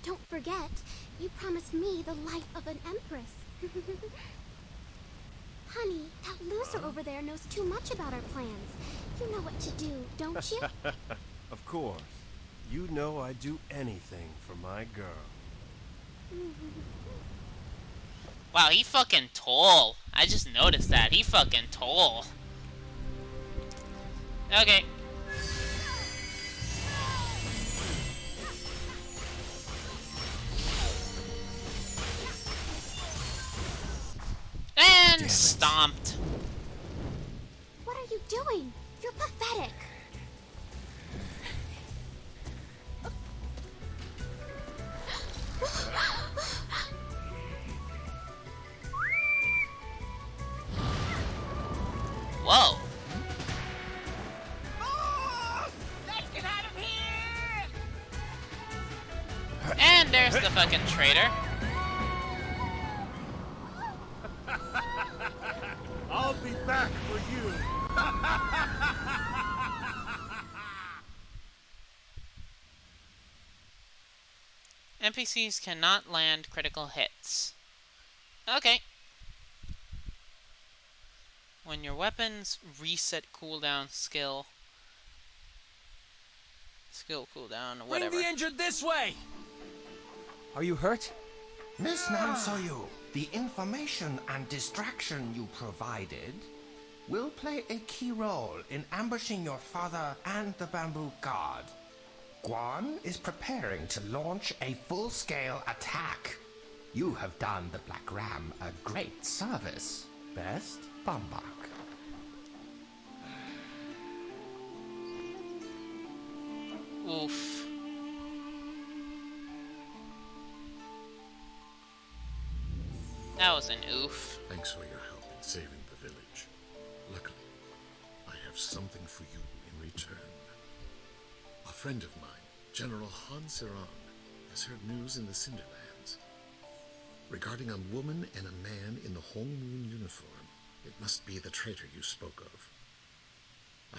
Don't forget, you promised me the life of an empress. Honey, that loser over there knows too much about our plans. You know what to do, don't you? Of course. You know I'd do anything for my girl. Wow, he fucking tall. I just noticed that. He fucking tall. Okay. And stomped. What are you doing? You're pathetic. Whoa. Let's get out of here! And there's the fucking traitor. I'll be back for you. NPCs cannot land critical hits. Okay. When your weapons reset cooldown skill cooldown, whatever. Bring the injured this way! Are you hurt? Miss Namsoyu, the information and distraction you provided will play a key role in ambushing your father and the Bamboo Guard. Guan is preparing to launch a full-scale attack. You have done the Black Ram a great service. Best, Bombok. Oof. That was an oof. Thanks for your help in saving the village. Luckily, I have something for you in return. A friend of mine, General Han Seran, has heard news in the Cinderlands regarding a woman and a man in the Hong Moon uniform. It must be the traitor you spoke of.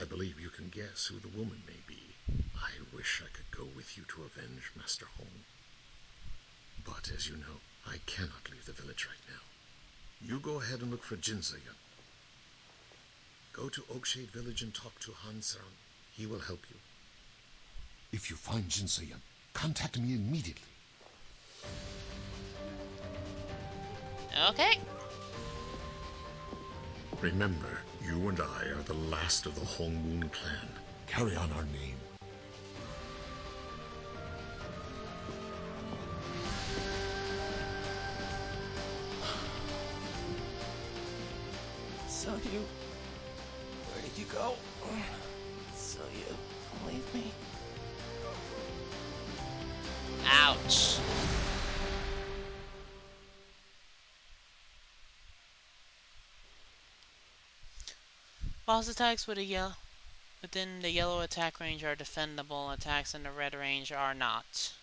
I believe you can guess who the woman may be. I wish I could go with you to avenge Master Hong. But as you know, I cannot leave the village right now. You go ahead and look for Jin Se-yun. Go to Oakshade Village and talk to Han Seran. He will help you. If you find Jin Se-yun, contact me immediately. Okay. Remember, you and I are the last of the Hongmoon clan. Carry on our name. So you... Where did you go? So you leave me? Ouch. Boss attacks within the yellow attack range are defendable. Attacks in the red range are not.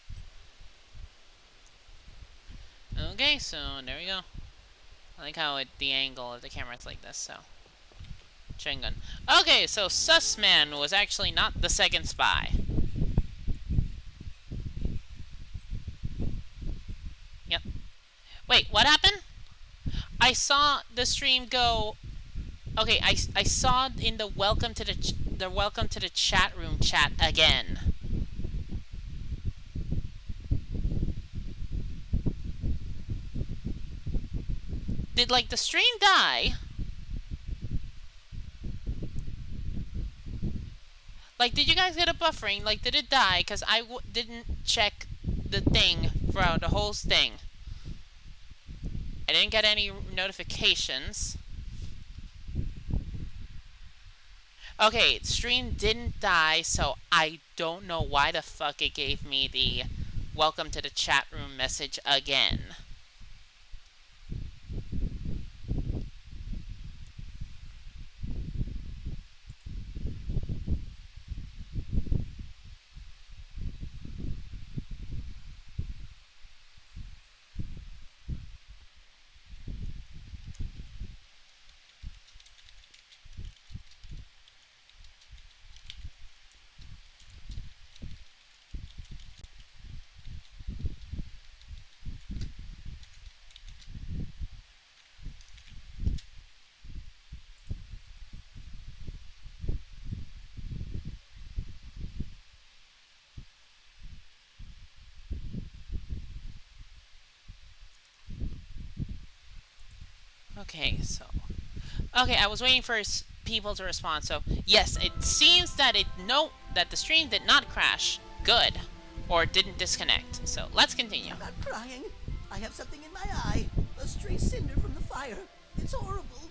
Okay, so there we go. I like how the angle of the camera is like this, so. Shengun. Okay, so Sussman was actually not the second spy. Yep. Wait, what happened? I saw the stream go... Okay, I saw in the welcome to the chat room chat again. Did, like, the stream die? Like, did you guys get a buffering? Like, did it die? Because I didn't check the thing throughout the whole thing. I didn't get any notifications. Okay, stream didn't die, so I don't know why the fuck it gave me the welcome to the chat room message again. Okay, so... Okay, I was waiting for people to respond, so... Yes, it seems that that the stream did not crash. Good. Or didn't disconnect. So, let's continue. I'm not crying. I have something in my eye. A stray cinder from the fire. It's horrible.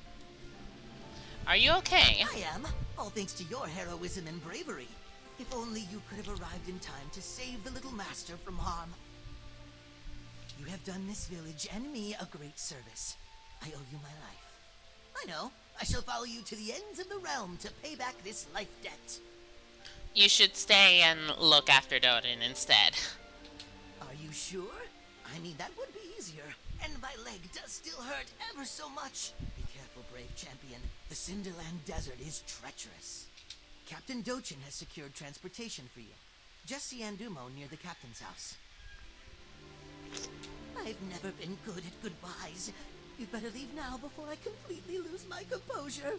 Are you okay? I am. All thanks to your heroism and bravery. If only you could have arrived in time to save the little master from harm. You have done this village and me a great service. I owe you my life. I know. I shall follow you to the ends of the realm to pay back this life debt. You should stay and look after Doden instead. Are you sure? I mean, that would be easier. And my leg does still hurt ever so much. Be careful, brave champion. The Cinderland Desert is treacherous. Captain Dochin has secured transportation for you. Just see Andumo near the captain's house. I've never been good at goodbyes. You'd better leave now before I completely lose my composure.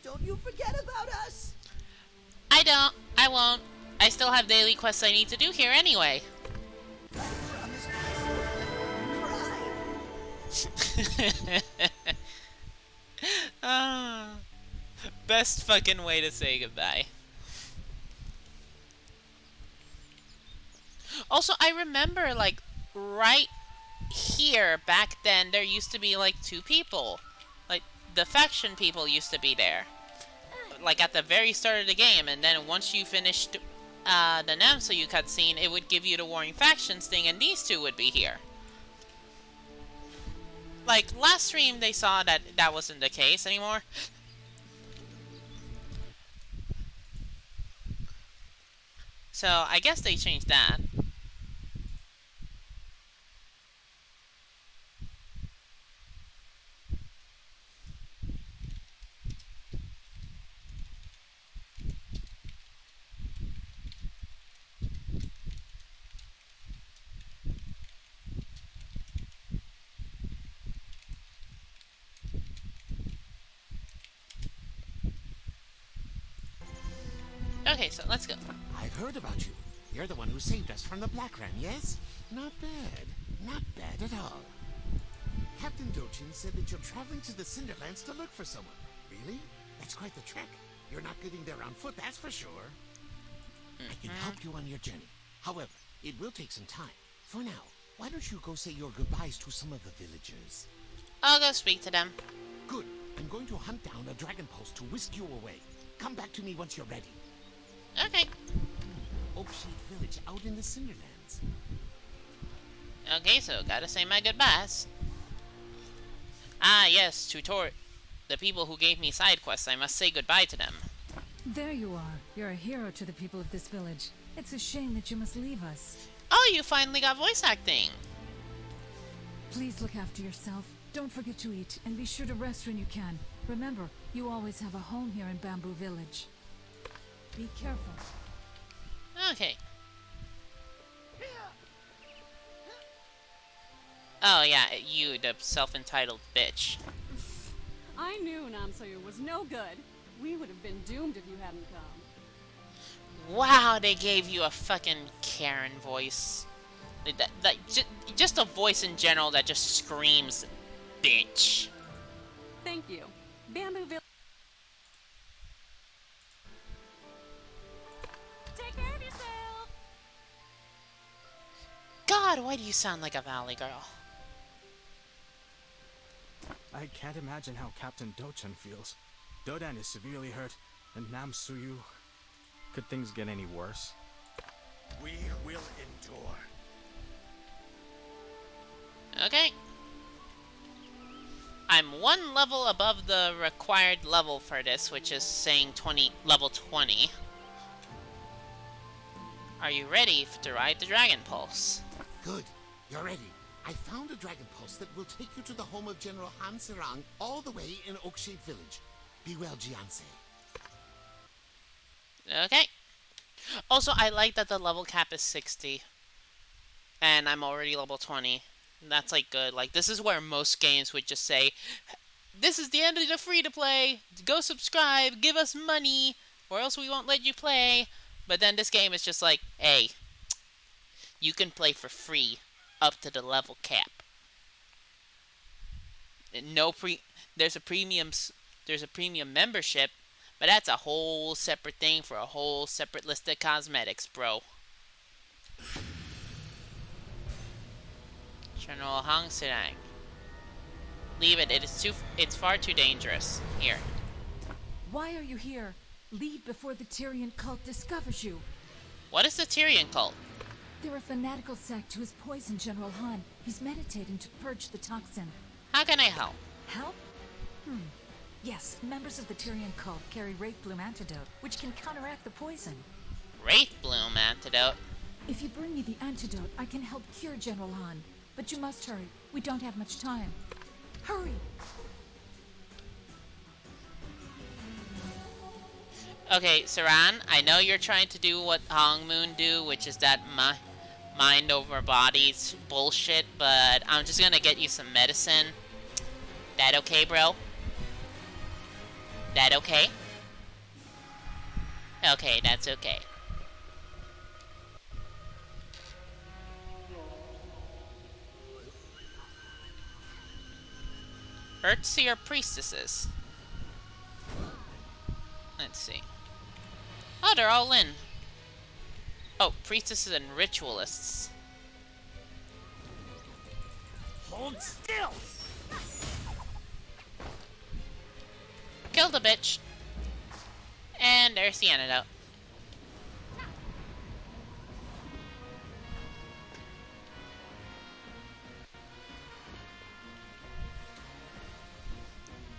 Don't you forget about us! I don't. I won't. I still have daily quests I need to do here anyway. I promise cry. Best fucking way to say goodbye. Also, I remember, like, right here, back then, there used to be, like, 2 people. Like, the faction people used to be there. Like, at the very start of the game, and then once you finished the Namsoyu cutscene, it would give you the Warring Factions thing, and these 2 would be here. Like, last stream, they saw that that wasn't the case anymore. So, I guess they changed that. Okay, so let's go. I've heard about you. You're the one who saved us from the Black Ram, yes? Not bad. Not bad at all. Captain Dochin said that you're traveling to the Cinderlands to look for someone. Really? That's quite the trek. You're not getting there on foot, that's for sure. I can help you on your journey. However, it will take some time. For now, why don't you go say your goodbyes to some of the villagers? I'll go speak to them. Good. I'm going to hunt down a dragon pulse to whisk you away. Come back to me once you're ready. Okay. Oakshade Village out in the Cinderlands. Okay, so gotta say my goodbyes. Ah, yes, the people who gave me side quests. I must say goodbye to them. There you are. You're a hero to the people of this village. It's a shame that you must leave us. Oh, you finally got voice acting. Please look after yourself. Don't forget to eat, and be sure to rest when you can. Remember, you always have a home here in Bamboo Village. Be careful. Okay. Oh yeah, you, the self-entitled bitch. I knew Namsoyu was no good. We would have been doomed if you hadn't come. Wow, they gave you a fucking Karen voice. Just a voice in general that just screams, bitch. Thank you. Bamboo Village. Take care of yourself. God, why do you sound like a Valley girl? I can't imagine how Captain Dochan feels. Dodan is severely hurt, and Namsuyu... Could things get any worse? We will endure. Okay. I'm one level above the required level for this, which is saying level 20. Are you ready to ride the Dragon Pulse? Good. You're ready. I found a Dragon Pulse that will take you to the home of General Han Serang all the way in Oakshade Village. Be well, Jianse. Okay. Also, I like that the level cap is 60. And I'm already level 20. That's, like, good. Like, this is where most games would just say, this is the end of the free-to-play. Go subscribe. Give us money. Or else we won't let you play. But then this game is just like, hey, you can play for free up to the level cap. There's a premium membership, but that's a whole separate thing for a whole separate list of cosmetics, bro. General Hong Serang. Leave it. It's far too dangerous. Here. Why are you here? Leave before the Tyrian cult discovers you. What is the Tyrian cult? They're a fanatical sect who has poisoned General Han. He's meditating to purge the toxin. How can I help? Help? Yes, members of the Tyrian cult carry Wraith Bloom antidote, which can counteract the poison. Wraith Bloom antidote? If you bring me the antidote, I can help cure General Han. But you must hurry. We don't have much time. Hurry! Okay, Saran, I know you're trying to do what Hong Moon do, which is that mind over bodies bullshit, but I'm just gonna get you some medicine. That okay, bro? That okay? Okay, that's okay. Earthseer priestesses. Let's see. Oh, they're all in. Oh, priestesses and ritualists. Hold still! Kill the bitch. And there's the antidote.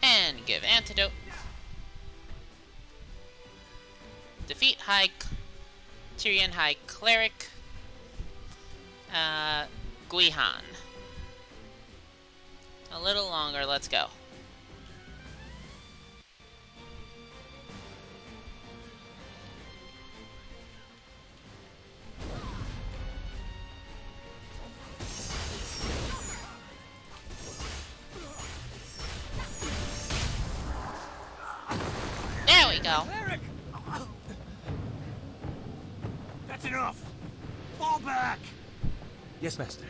And give antidote. Defeat Tyrian High Cleric Guihan. A little longer, let's go. There we go. Cleric! That's enough! Fall back! Yes, Master.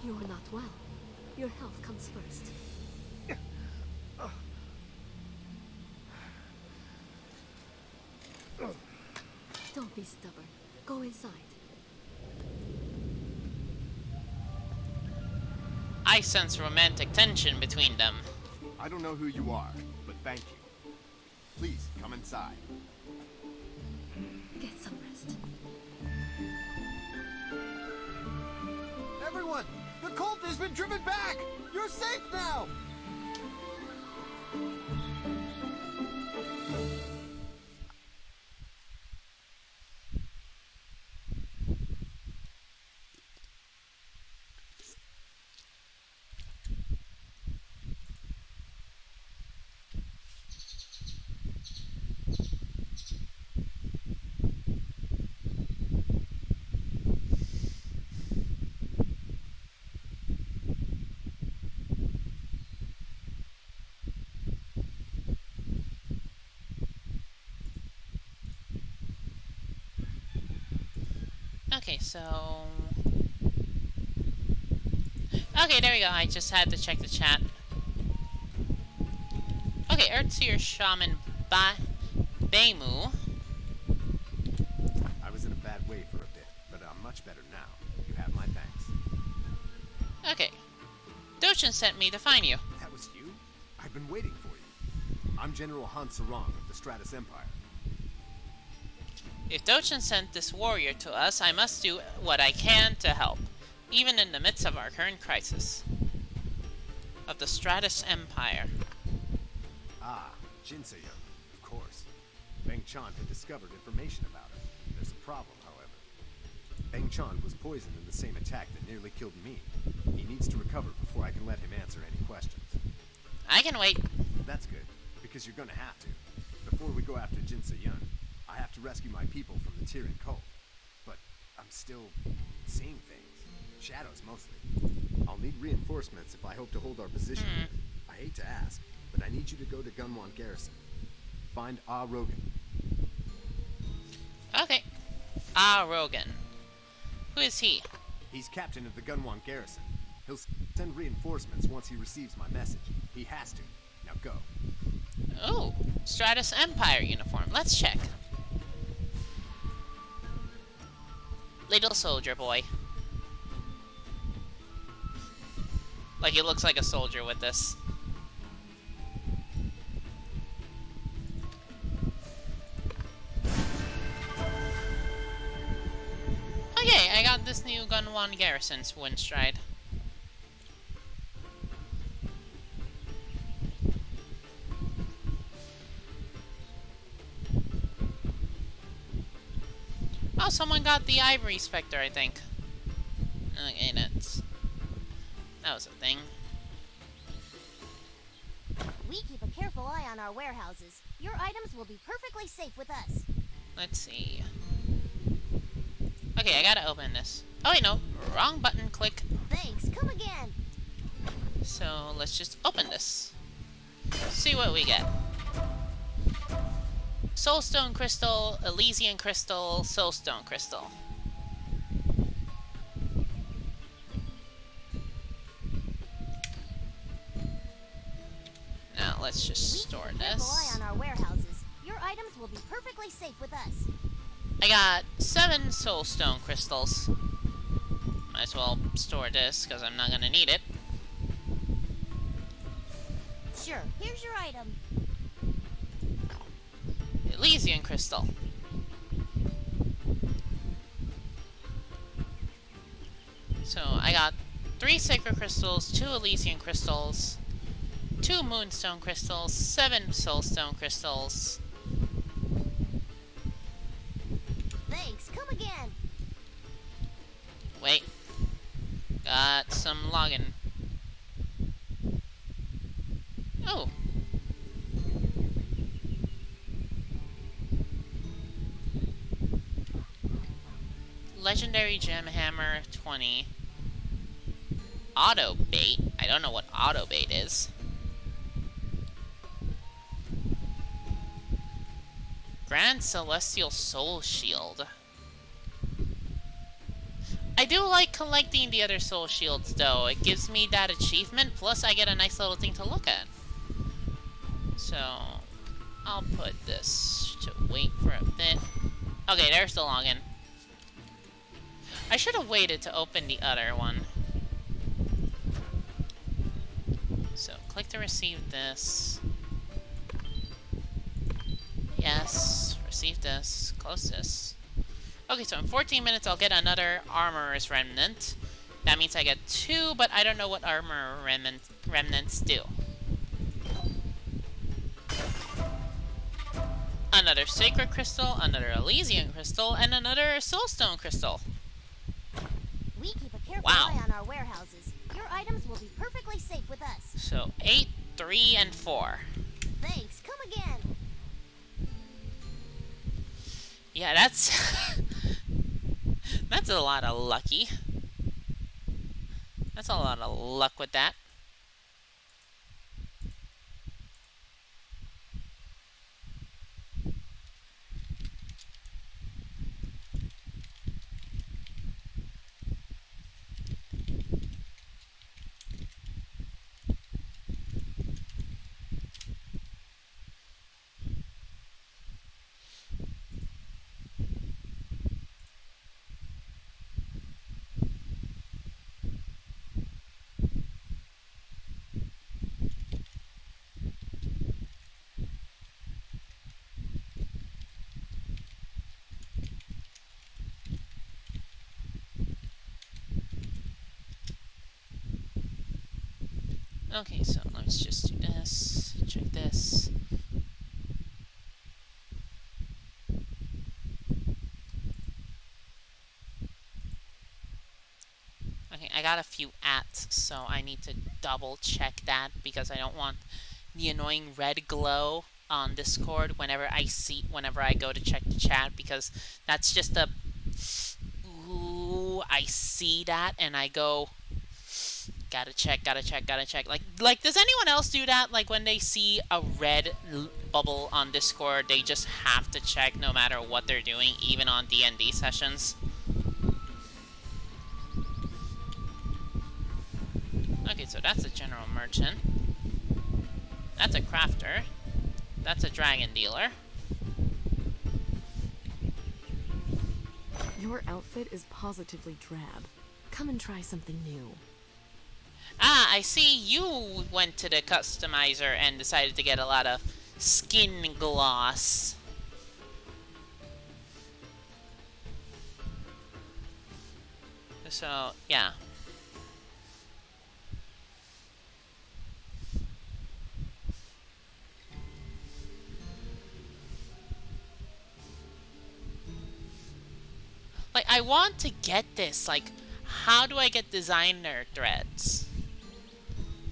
You are not well. Your health comes first. Don't be stubborn. Go inside. I sense romantic tension between them. I don't know who you are, but thank you. Please, come inside. Get some rest. Everyone! The cult has been driven back! You're safe now! Okay, so... Okay, there we go. I just had to check the chat. Okay, Earthseer Shaman Baimu. I was in a bad way for a bit, but I'm much better now. You have my thanks. Okay. Dochin sent me to find you. That was you? I've been waiting for you. I'm General Han Sarong of the Stratus Empire. If Dochin sent this warrior to us, I must do what I can to help, even in the midst of our current crisis. Of the Stratus Empire. Ah, Jinsei, of course. Beng Chan had discovered information about her. There's a problem, however. Beng Chan was poisoned in the same attack that nearly killed me. He needs to recover before I can let him answer any questions. I can wait. That's good, because you're gonna have to. Before we go after Jinsei Yun, I have to rescue my people from the Tyrian cult. But I'm still seeing things. Shadows, mostly. I'll need reinforcements if I hope to hold our position. I hate to ask, but I need you to go to Gunwan Garrison. Find Ah Rogan. Okay. Ah Rogan. Who is he? He's captain of the Gunwan Garrison. He'll send reinforcements once he receives my message. He has to. Now go. Oh, Stratus Empire uniform. Let's check. Little soldier boy. Like, he looks like a soldier with this. Okay, I got this new Gunwan Garrison's Windstride. Oh, someone got the Ivory Spectre, I think. Okay, that was a thing. We keep a careful eye on our warehouses. Your items will be perfectly safe with us. Let's see. Okay, I gotta open this. Oh wait, no. Wrong button, click. Thanks, come again. So, let's just open this. See what we get. Soulstone Crystal, Elysian Crystal, Soulstone Crystal. Now, let's just store Keep a careful eye this. on our warehouses. Your items will be perfectly safe with us. I got 7 Soulstone Crystals. Might as well store this, because I'm not gonna need it. Sure, here's your item. Elysian Crystal. So, I got 3 Sacred Crystals, 2 Elysian Crystals, 2 Moonstone Crystals, 7 Soulstone Crystals. Thanks, come again. Wait. Got some login. Oh. Legendary Gem Hammer 20. Auto Bait. I don't know what Auto Bait is. Grand Celestial Soul Shield. I do like collecting the other soul shields, though. It gives me that achievement, plus I get a nice little thing to look at. So, I'll put this to wait for a bit. Okay, there's the login. I should have waited to open the other one. So, click to receive this. Yes, receive this. Close this. Okay, so in 14 minutes I'll get another Armorer's Remnant. That means I get 2, but I don't know what Armor Remnants do. Another Sacred Crystal, another Elysian Crystal, and another Soulstone Crystal. We keep a careful Wow. eye on our warehouses. Your items will be perfectly safe with us. So 8, 3, and 4. Thanks. Come again. Yeah, that's that's a lot of lucky. That's a lot of luck with that. Okay, so let's just do this. Check this. Okay, I got a few ats, so I need to double check that because I don't want the annoying red glow on Discord whenever I go to check the chat, because that's just a ooh, I see that and I go gotta check. Like, does anyone else do that? Like, when they see a red bubble on Discord, they just have to check no matter what they're doing, even on D&D sessions? Okay, so that's a general merchant. That's a crafter. That's a dragon dealer. Your outfit is positively drab. Come and try something new. Ah, I see you went to the customizer and decided to get a lot of skin gloss. So, yeah. Like, I want to get this. Like, how do I get designer threads?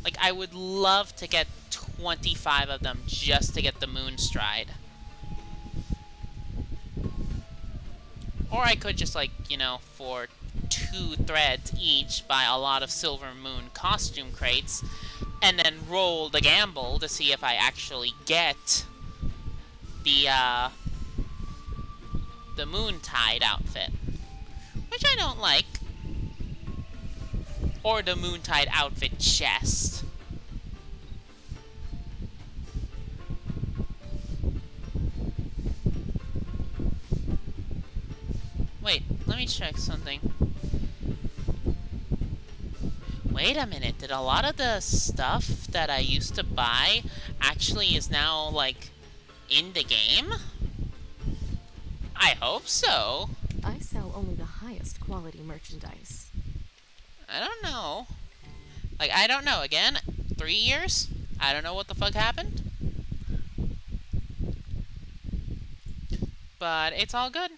Like, I would love to get 25 of them just to get the Moonstride. Or I could just, like, you know, for 2 threads each, buy a lot of Silver Moon costume crates, and then roll the gamble to see if I actually get the Moontide outfit. Which I don't like. Or the Moontide outfit chest. Wait, let me check something. Wait a minute, did a lot of the stuff that I used to buy actually is now, like, in the game? I hope so. I sell only the highest quality merchandise. I don't know. Like, I don't know. Again, 3 years? I don't know what the fuck happened. But it's all good.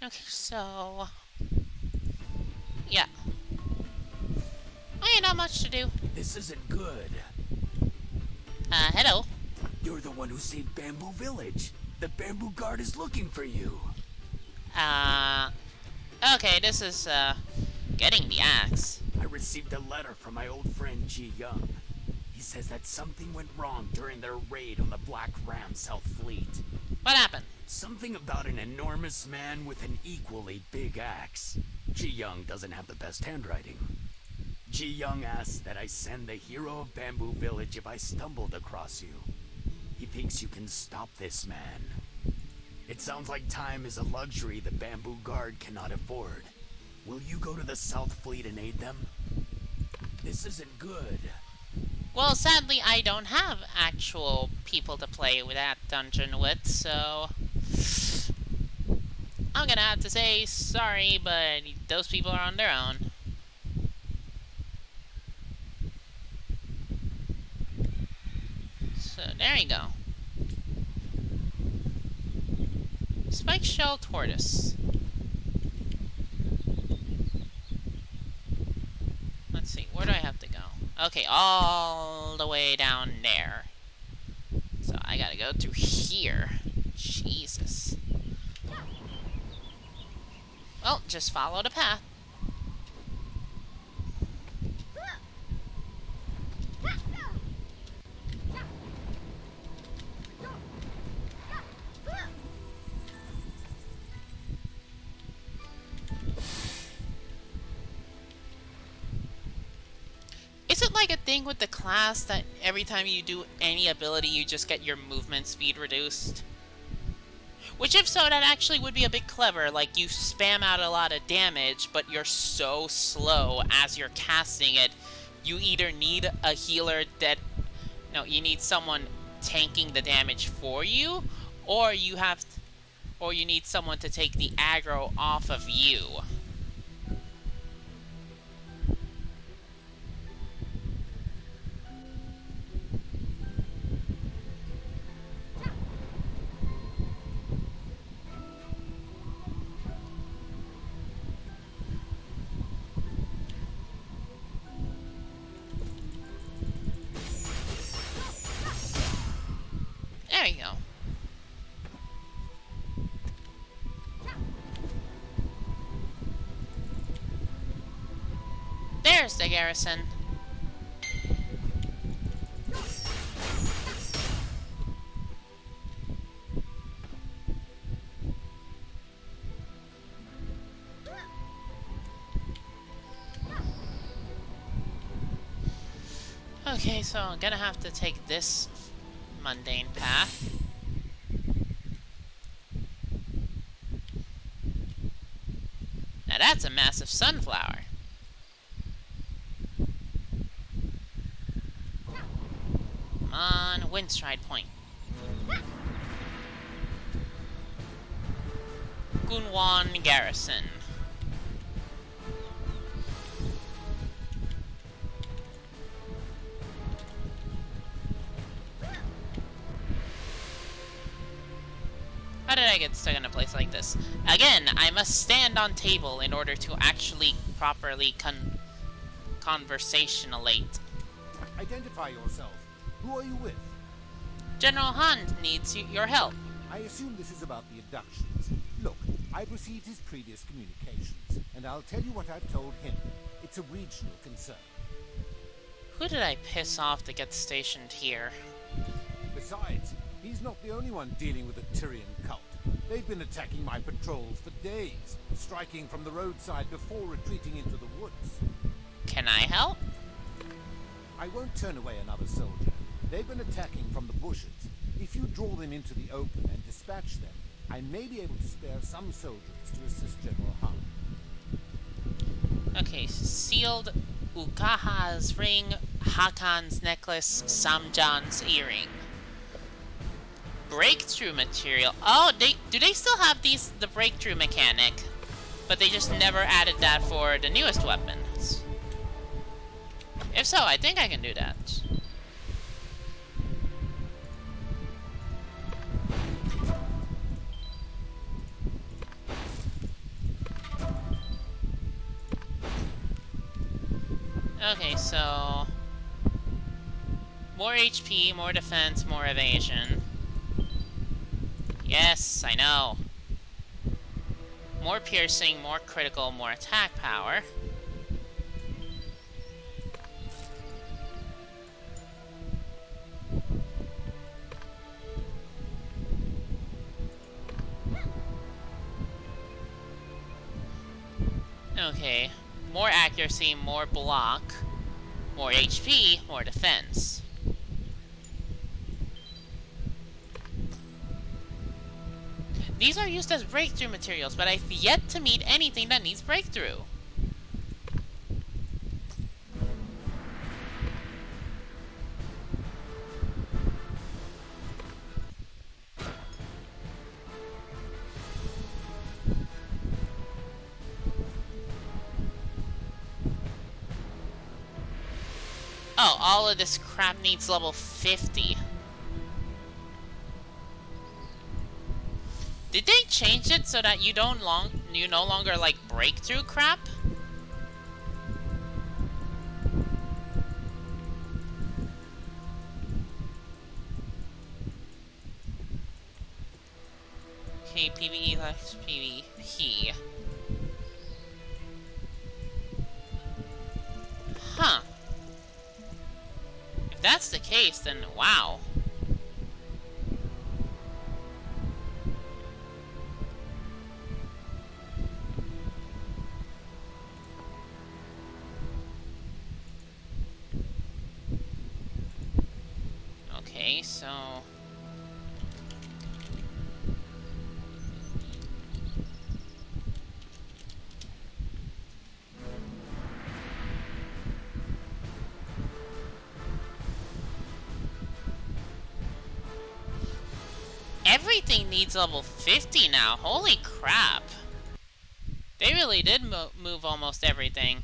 Okay, so... yeah. I ain't not much to do. This isn't good. Hello. You're the one who saved Bamboo Village. The Bamboo Guard is looking for you. Okay, this is, getting the axe. I received a letter from my old friend Ji Young. He says that something went wrong during their raid on the Black Ram South Fleet. What happened? Something about an enormous man with an equally big axe. Ji Young doesn't have the best handwriting. Ji Young asks that I send the hero of Bamboo Village if I stumbled across you. He thinks you can stop this man. It sounds like time is a luxury the Bamboo Guard cannot afford. Will you go to the South Fleet and aid them? This isn't good. Well, sadly, I don't have actual people to play with that dungeon with, so I'm gonna have to say sorry, but those people are on their own. So, there you go. Spike Shell Tortoise. Let's see, where do I have to go? Okay, all the way down there. So I gotta go through here. Jesus. Well, just follow the path. Is it like a thing with the class that every time you do any ability you just get your movement speed reduced? Which if so, that actually would be a bit clever, like you spam out a lot of damage, but you're so slow as you're casting it, you either need a healer that... No, you need someone tanking the damage for you, or you have... Or you need someone to take the aggro off of you. There you go. There's the garrison. Okay, so I'm gonna have to take this mundane path. Now that's a massive sunflower. Come on, Windstride Point. Gunwan Garrison. How did I get stuck in a place like this? Again, I must stand on table in order to actually properly conversationalate. Identify yourself. Who are you with? General Hunt needs your help. I assume this is about the abductions. Look, I've received his previous communications, and I'll tell you what I've told him. It's a regional concern. Who did I piss off to get stationed here? Besides, he's not the only one dealing with the Tyrian cult. They've been attacking my patrols for days, striking from the roadside before retreating into the woods. Can I help? I won't turn away another soldier. They've been attacking from the bushes. If you draw them into the open and dispatch them, I may be able to spare some soldiers to assist General Hunt. Okay, sealed Ukaha's ring, Hakan's necklace, Samjan's earring. Breakthrough material. Oh, do they still have the breakthrough mechanic? But they just never added that for the newest weapons. If so, I think I can do that. Okay, so More HP, more defense, more evasion. Yes, I know. More piercing, more critical, more attack power. Okay. More accuracy, more block, more HP, more defense. These are used as breakthrough materials, but I've yet to meet anything that needs breakthrough. Oh, all of this crap needs level 50. Did they change it so that you no longer like breakthrough crap? Okay, PvE less PvP. Huh. If that's the case, then wow. Okay, so... Everything needs level 50 now. Holy crap. They really did move almost everything.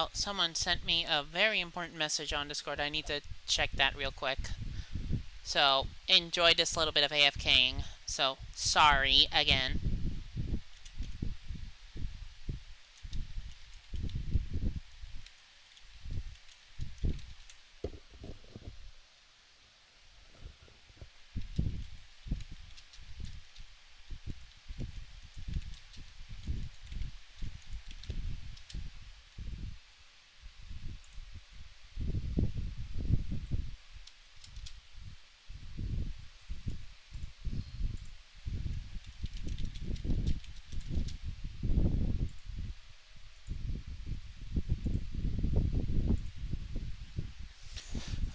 Oh, someone sent me a very important message on Discord. I need to check that real quick. So, enjoy this little bit of AFKing. So, sorry again.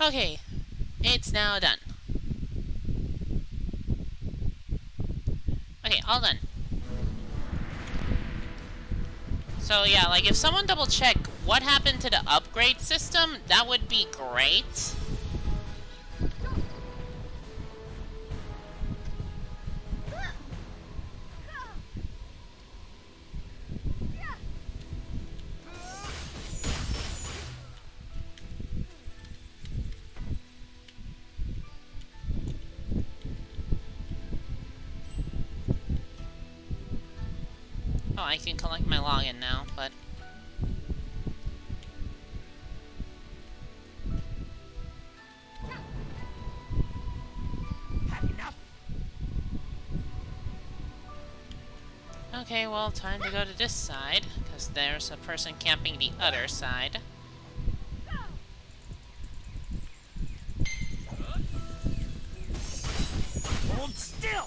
Okay, it's now done. Okay, all done. So yeah, like if someone double check what happened to the upgrade system, that would be great. Oh, I can collect my login now, but... Okay, well, time to go to this side, because there's a person camping the other side. Hold still!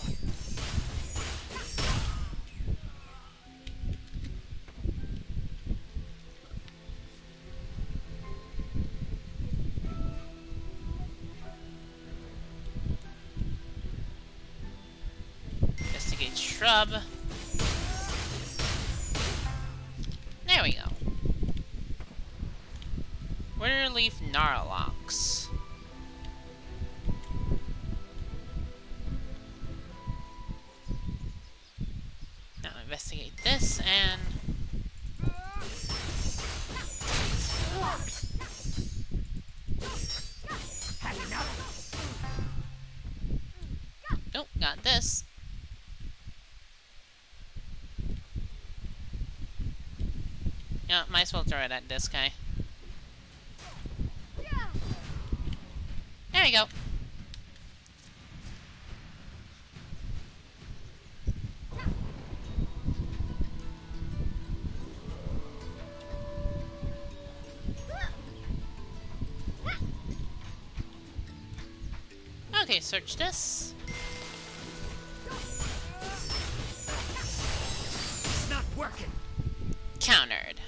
Investigate shrub. There we go. Winterleaf Gnarlox. Now investigate this and... Nope, got this. Yeah, might as well throw it at this guy. There we go. Okay, search this. It's not working. Countered.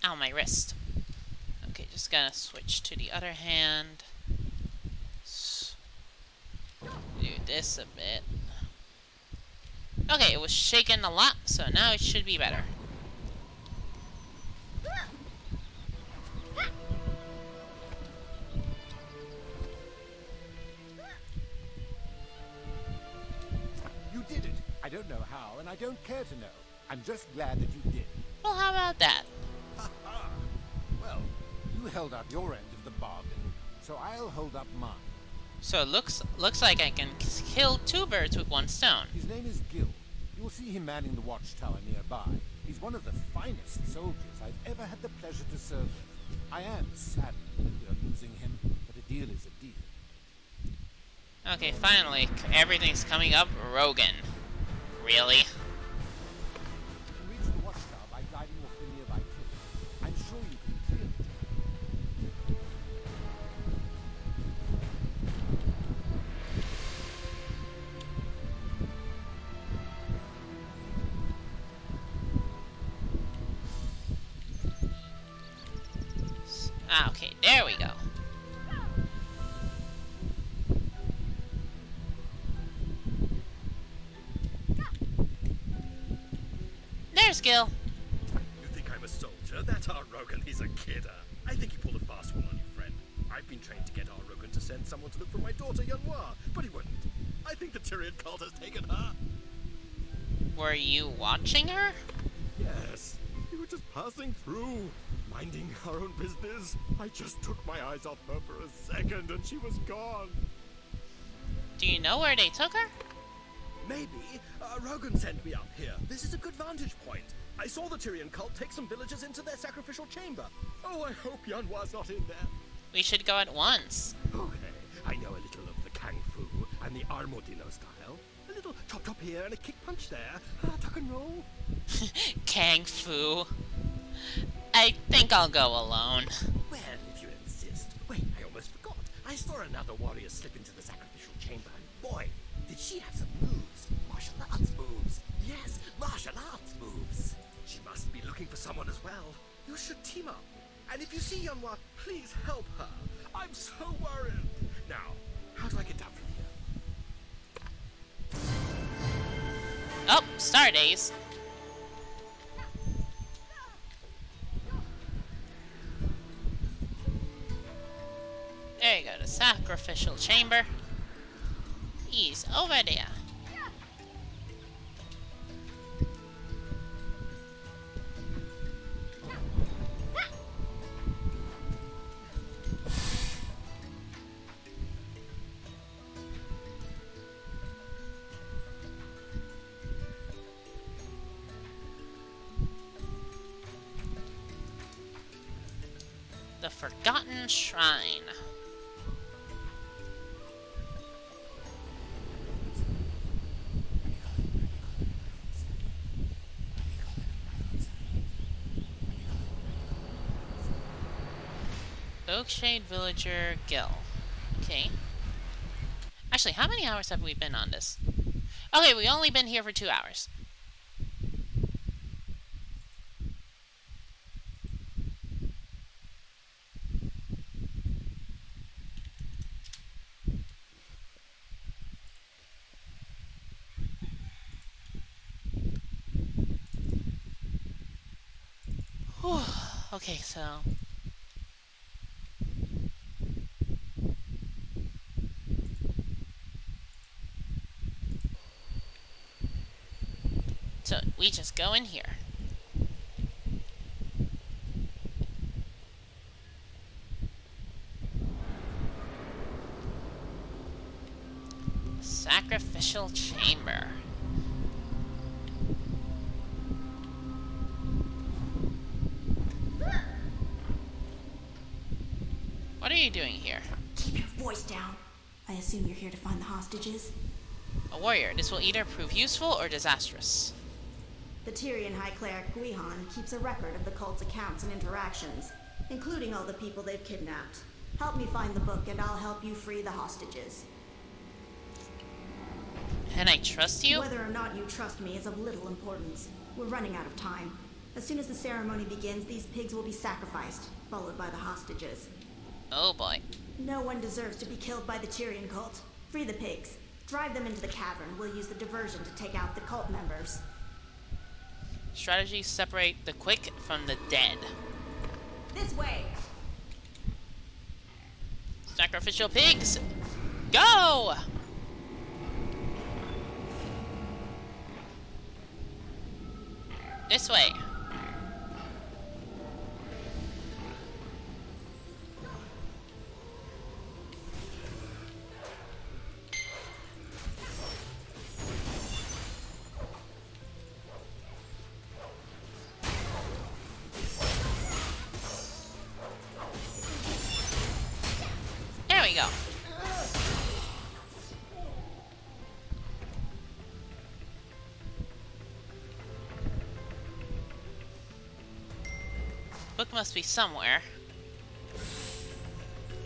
Ow, my wrist. Okay, just gotta switch to the other hand. Do this a bit. Okay, it was shaking a lot, so now it should be better. You did it. I don't know how, and I don't care to know. I'm just glad that you did. Well, how about that? Well, you held up your end of the bargain, so I'll hold up mine. So it looks like I can kill two birds with one stone. His name is Gil. You will see him manning the watchtower nearby. He's one of the finest soldiers I've ever had the pleasure to serve with. I am saddened that we are losing him, but a deal is a deal. Okay, finally, everything's coming up Rogan. Really? Reach the watchtower by gliding off the nearby cliff. I'm sure you can clear it. Ah, okay, there we go. There's Gil. You think I'm a soldier? That's our Rogan. He's a kidder. I think he pulled a fast one on you, friend. I've been trained to get our Rogan to send someone to look for my daughter, Yanhua, but he wouldn't. I think the Tyrian cult has taken her. Were you watching her? Yes. We were just passing through, minding our own business. I just took my eyes off her for a second and she was gone. Do you know where they took her? Maybe. Rogan sent me up here. This is a good vantage point. I saw the Tyrian cult take some villagers into their sacrificial chamber. Oh, I hope Yanhua's not in there. We should go at once. Okay, I know a little of the Kung Fu and the Armodino style. A little chop here and a kick punch there. Tuck and roll. Kung Fu. I think I'll go alone. Well, if you insist. Wait, I almost forgot. I saw another warrior slip into the sacrificial chamber, and boy, did she have some moves. Martial arts moves. Yes, martial arts moves. She must be looking for someone as well. You should team up. And if you see Yanhua, please help her. I'm so worried. Now, how do I get down from here? Oh, Star Days. There you go, the sacrificial chamber. He's over there. Forgotten Shrine. Oakshade Villager Gil. Okay. Actually, how many hours have we been on this? Okay, we only been here for 2 hours. Whew. Okay, so... So, we just go in here. Sacrificial chamber. What are you doing here? Keep your voice down. I assume you're here to find the hostages? A warrior. This will either prove useful or disastrous. The Tyrian High Cleric Guihan keeps a record of the cult's accounts and interactions, including all the people they've kidnapped. Help me find the book and I'll help you free the hostages. Can I trust you? Whether or not you trust me is of little importance. We're running out of time. As soon as the ceremony begins, these pigs will be sacrificed, followed by the hostages. Oh boy. No one deserves to be killed by the Tyrian cult. Free the pigs. Drive them into the cavern. We'll use the diversion to take out the cult members. Strategy: separate the quick from the dead. This way! Sacrificial pigs! Go! This way. There we go. Book must be somewhere.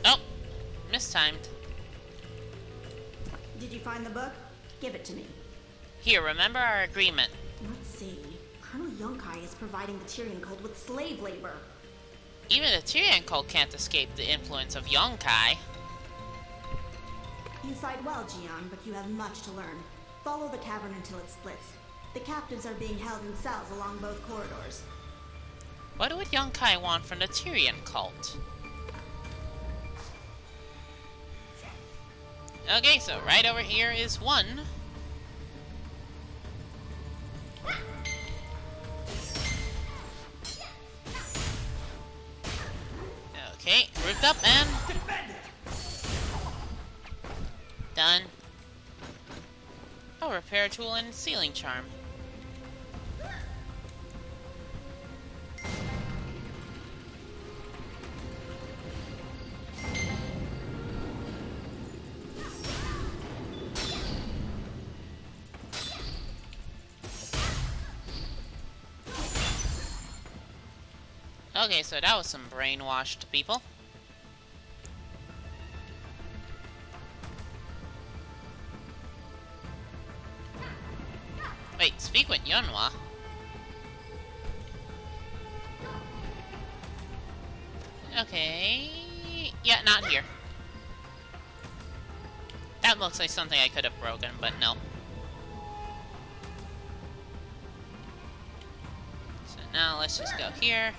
Oh, mistimed. Did you find the book? Give it to me. Here, remember our agreement. Let's see. Colonel Yunkai is providing the Tyrian cult with slave labor. Even the Tyrian cult can't escape the influence of Yonkai. You fight well, Jian, but you have much to learn. Follow the cavern until it splits. The captives are being held in cells along both corridors. What would Yonkai want from the Tyrian cult? Okay, so right over here is one. Okay, grouped up and... done. Oh, repair tool and sealing charm. Okay, so that was some brainwashed people. Wait, speak with Yunhua. Okay... yeah, not here. That looks like something I could have broken, but no. So now let's just go here.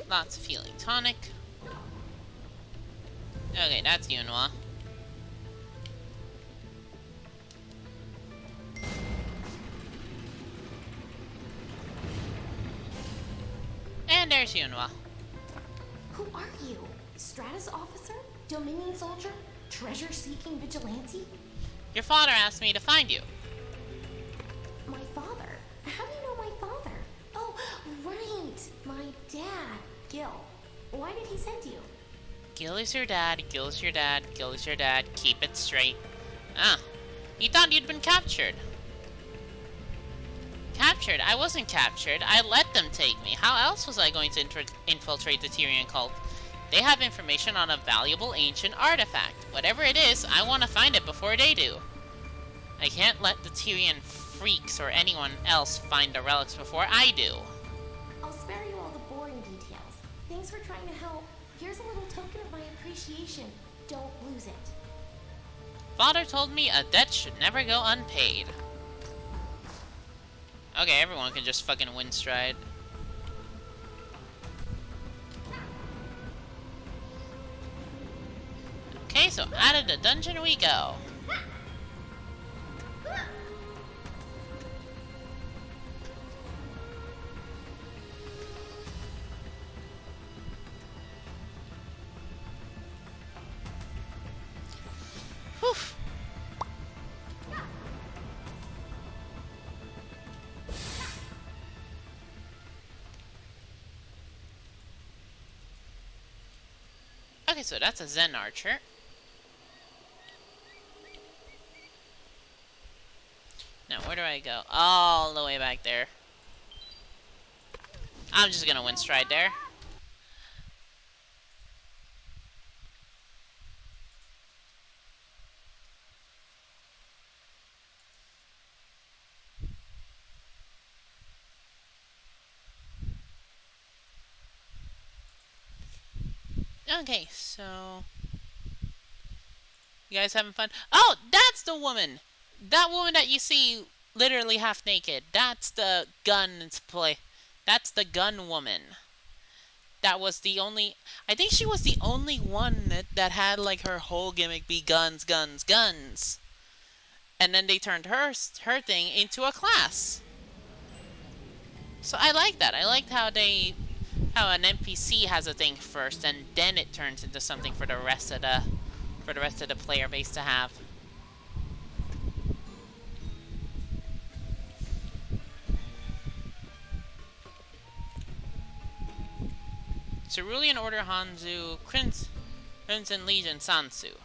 Lots of healing tonic. Okay, that's Yunhua. And there's Yunhua. Who are you? Stratus officer? Dominion soldier? treasure-seeking vigilante? Your father asked me to find you. My father? How do you know my father? Oh, right. My dad, Gil. Why did he send you? Gil is your dad, Gil is your dad, Gil is your dad. Keep it straight. Ah, he thought you'd been captured. Captured? I wasn't captured. I let them take me. How else was I going to infiltrate the Tyrian cult? They have information on a valuable ancient artifact. Whatever it is, I want to find it before they do. I can't let the Tyrian freaks or anyone else find the relics before I do. I'll spare you all the boring details. Thanks for trying to help. Here's a little token of my appreciation. Don't lose it. Father told me a debt should never go unpaid. Okay, everyone can just fucking win stride. Okay, so out of the dungeon we go. Whew. Okay, so that's a Zen archer. Now, where do I go? All the way back there. I'm just gonna win stride there. Okay, so... You guys having fun? Oh, that's the woman! That woman that you see literally half naked. That's the guns play. That's the gun woman. That was the only... I think she was the only one that had like her whole gimmick be guns, guns, guns. And then they turned her thing into a class. So I like that. I liked how an NPC has a thing first, and then it turns into something for the rest of the player base to have. Cerulean Order Hanzo, Crimson Legion Sansu.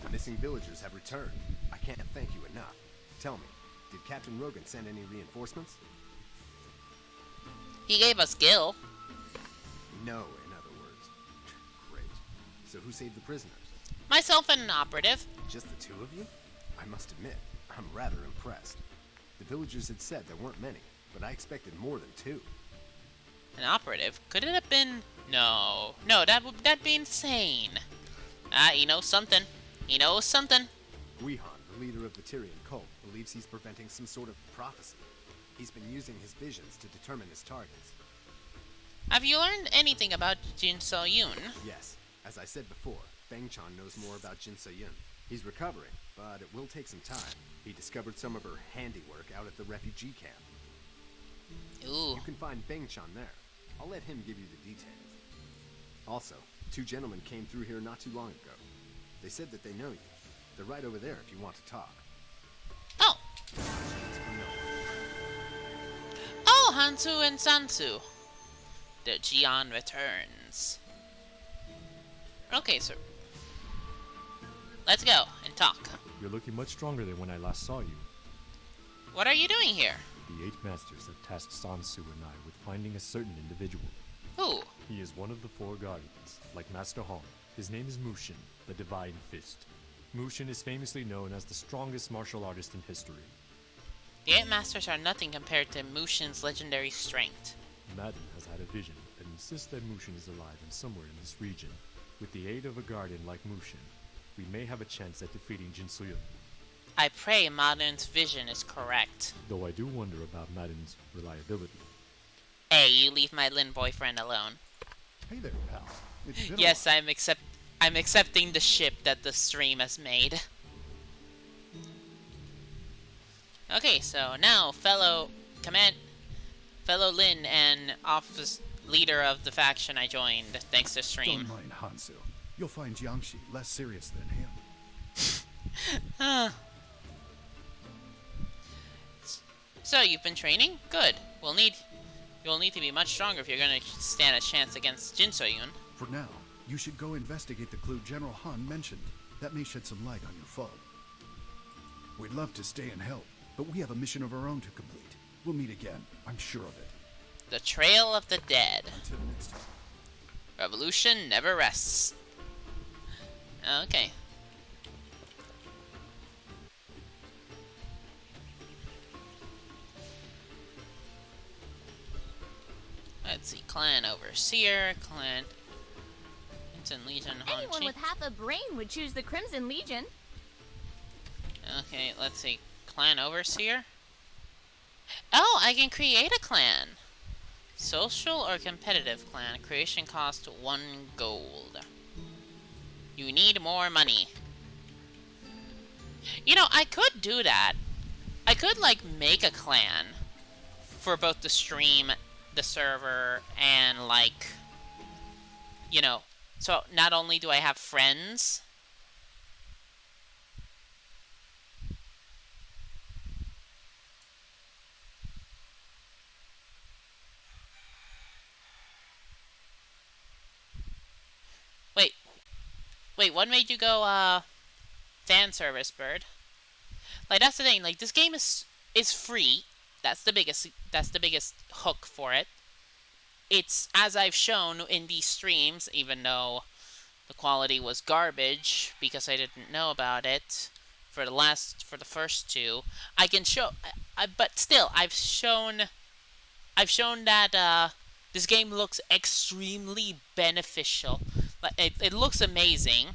The missing villagers have returned. I can't thank you enough. Tell me, did Captain Rogan send any reinforcements? He gave us Gil. No, in other words. Great. So who saved the prisoners? Myself and an operative. Just the two of you? I must admit, I'm rather impressed. The villagers had said there weren't many, but I expected more than two. An operative? Could it have been... No, that'd be insane. He knows something. He knows something. Guihan, the leader of the Tyrian cult, believes he's preventing some sort of prophecy. He's been using his visions to determine his targets. Have you learned anything about Jin So-yun? Yes. As I said before, Bang Chan knows more about Jin So-yun. He's recovering, but it will take some time. He discovered some of her handiwork out at the refugee camp. Ooh. You can find Bang Chan there. I'll let him give you the details. Also, two gentlemen came through here not too long ago. They said that they know you. They're right over there if you want to talk. Oh! Oh, Hansu and Sansu. The Jian returns. Okay, sir. Let's go and talk. You're looking much stronger than when I last saw you. What are you doing here? The 8 masters have tasked Sansu and I with finding a certain individual. Who? He is one of the 4 guardians, like Master Hong. His name is Mushin, the Divine Fist. Mushin is famously known as the strongest martial artist in history. The 8 masters are nothing compared to Mushin's legendary strength. Madden has had a vision that insists that Mushin is alive and somewhere in this region. With the aid of a guardian like Mushin, we may have a chance at defeating Jin So-yun. I pray Madden's vision is correct. Though I do wonder about Madden's reliability. Hey, you leave my Lin boyfriend alone. Hey there, pal. It's been Yes, I'm accepting the ship that the stream has made. Okay, so now fellow Lin and office leader of the faction I joined thanks to stream. Don't mind Hansu. You'll find Jiangxi less serious than him. Huh. So you've been training? Good. You'll need to be much stronger if you're gonna stand a chance against Jin So-yun. For now, you should go investigate the clue General Han mentioned. That may shed some light on your foe. We'd love to stay and help, but we have a mission of our own to complete. We'll meet again, I'm sure of it. The Trail of the Dead. Until next time. Revolution never rests. Okay. Let's see, Clan Overseer, Clan Crimson Legion, Anyone Honchi. with half a brain would choose the Crimson Legion. Okay, let's see, Clan Overseer. Oh, I can create a clan. Social or competitive clan. Creation cost 1 gold. You need more money. You know, I could do that. I could, like, make a clan for both the stream, the server, and, like, you know, so not only do I have friends, Wait, what made you go, fan service, Bird? Like, that's the thing, like, this game is free. That's the biggest hook for it. It's, as I've shown in these streams, even though the quality was garbage, because I didn't know about it, for the first two, I can show, but still, I've shown that, this game looks extremely beneficial. Like, it looks amazing.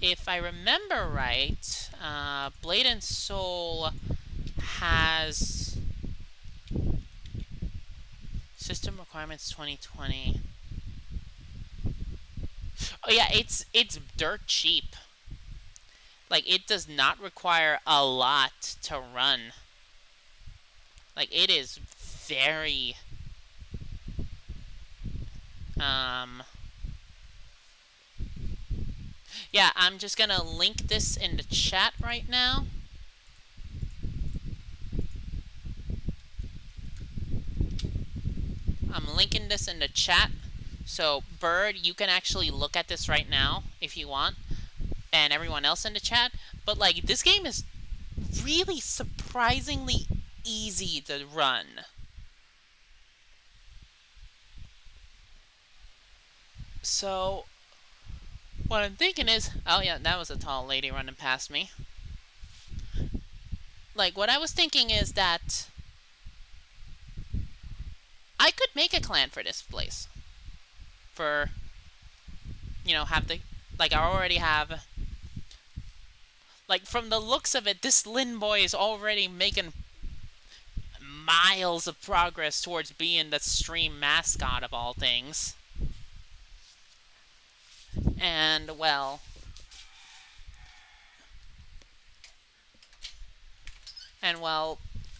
If I remember right, Blade and Soul has system requirements 2020. Oh yeah, it's dirt cheap. Like, it does not require a lot to run. Like, it is very yeah, I'm just gonna link this in the chat right now. I'm linking this in the chat. So, Bird, you can actually look at this right now if you want. And everyone else in the chat. But, like, this game is really surprisingly easy to run. So, what I'm thinking is... Oh, yeah, that was a tall lady running past me. Like, what I was thinking is that I could make a clan for this place. For, you know, have the... Like, I already have... Like, from the looks of it, this Lin boy is already making miles of progress towards being the stream mascot of all things. And, well...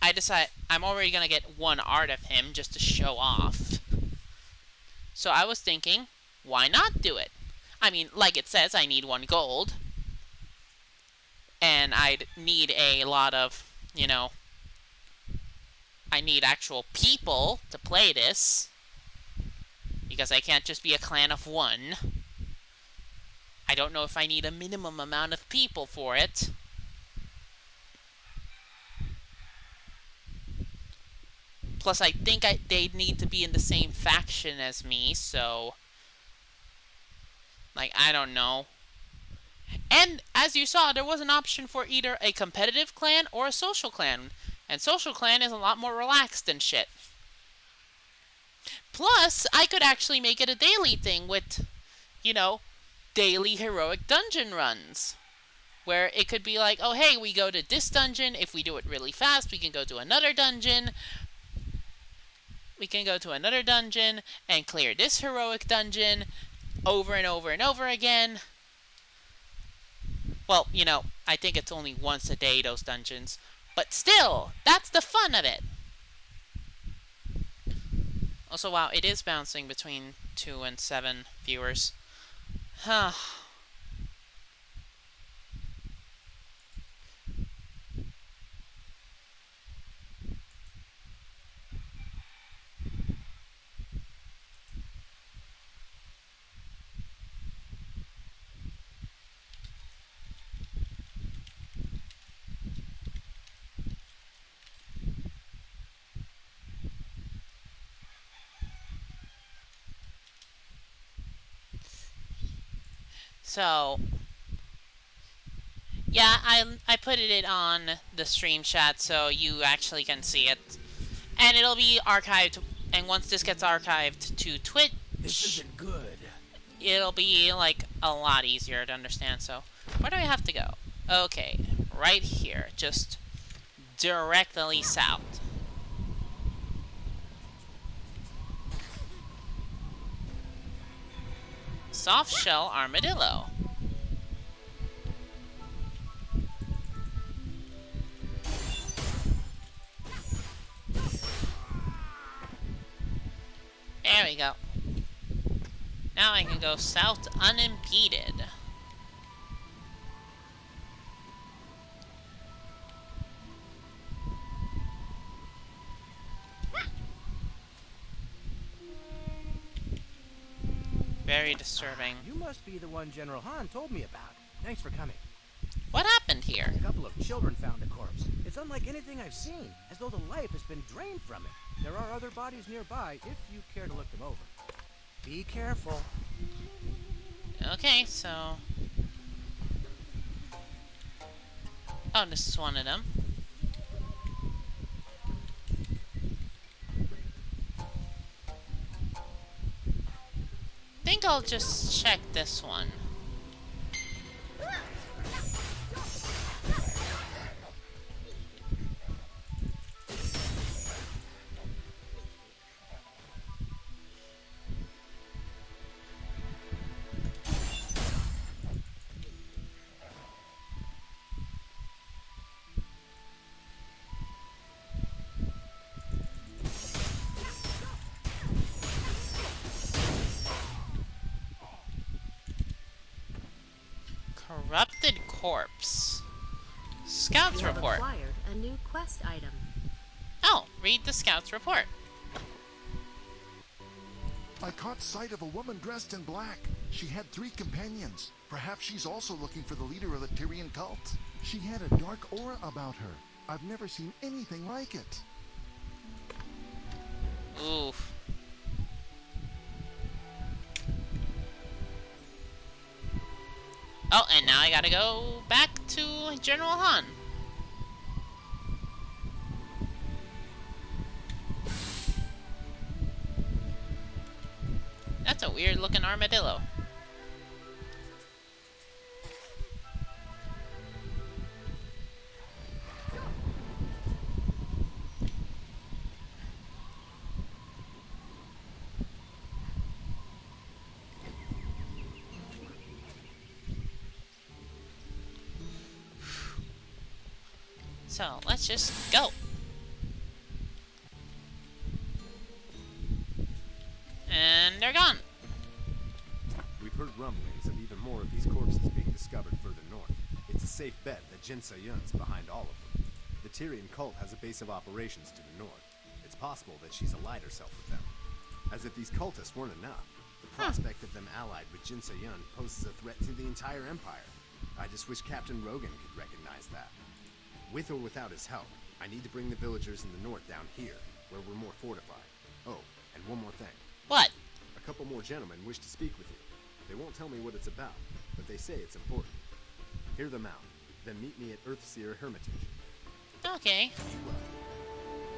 I decide I'm already gonna get one art of him just to show off. So I was thinking, why not do it? I mean, like it says, I need 1 gold. And I'd need a lot of, you know... I need actual people to play this. Because I can't just be a clan of 1. I don't know if I need a minimum amount of people for it. Plus, I think they'd need to be in the same faction as me, so... Like, I don't know. And, as you saw, there was an option for either a competitive clan or a social clan. And social clan is a lot more relaxed than shit. Plus, I could actually make it a daily thing with, you know, daily heroic dungeon runs. Where it could be like, oh hey, we go to this dungeon. If we do it really fast, we can go to another dungeon. We can go to another dungeon and clear this heroic dungeon over and over and over again. Well, you know, I think it's only once a day, those dungeons. But still, that's the fun of it. Also, wow, it is bouncing between 2 and 7 viewers. Huh. So, yeah, I put it on the stream chat so you actually can see it. And it'll be archived, and once this gets archived to Twitch... This isn't good. It'll be, like, a lot easier to understand, so... Where do I have to go? Okay, right here. Just directly south. Soft shell armadillo. There we go. Now I can go south unimpeded. Very disturbing. You must be the one General Han told me about. Thanks for coming. What happened here? A couple of children found a corpse. It's unlike anything I've seen, as though the life has been drained from it. There are other bodies nearby if you care to look them over. Be careful. Okay, so... Oh, this is one of them. I think I'll just check this one. Corrupted corpse. Scouts report. Acquired a new quest item. Oh, read the Scouts report. I caught sight of a woman dressed in black. She had 3 companions. Perhaps she's also looking for the leader of the Tyrian cult. She had a dark aura about her. I've never seen anything like it. Oof. Oh, and now I gotta go back to General Han. That's a weird looking armadillo. So, let's just go. And they're gone. We've heard rumblings of even more of these corpses being discovered further north. It's a safe bet that Jin Se-yun's behind all of them. The Tyrian cult has a base of operations to the north. It's possible that she's allied herself with them. As if these cultists weren't enough, the prospect of them allied with Jin Se-yun poses a threat to the entire empire. I just wish Captain Rogan could recognize that. With or without his help, I need to bring the villagers in the north down here, where we're more fortified. Oh, and one more thing. What? A couple more gentlemen wish to speak with you. They won't tell me what it's about, but they say it's important. Hear them out, then meet me at Earthseer Hermitage. Okay.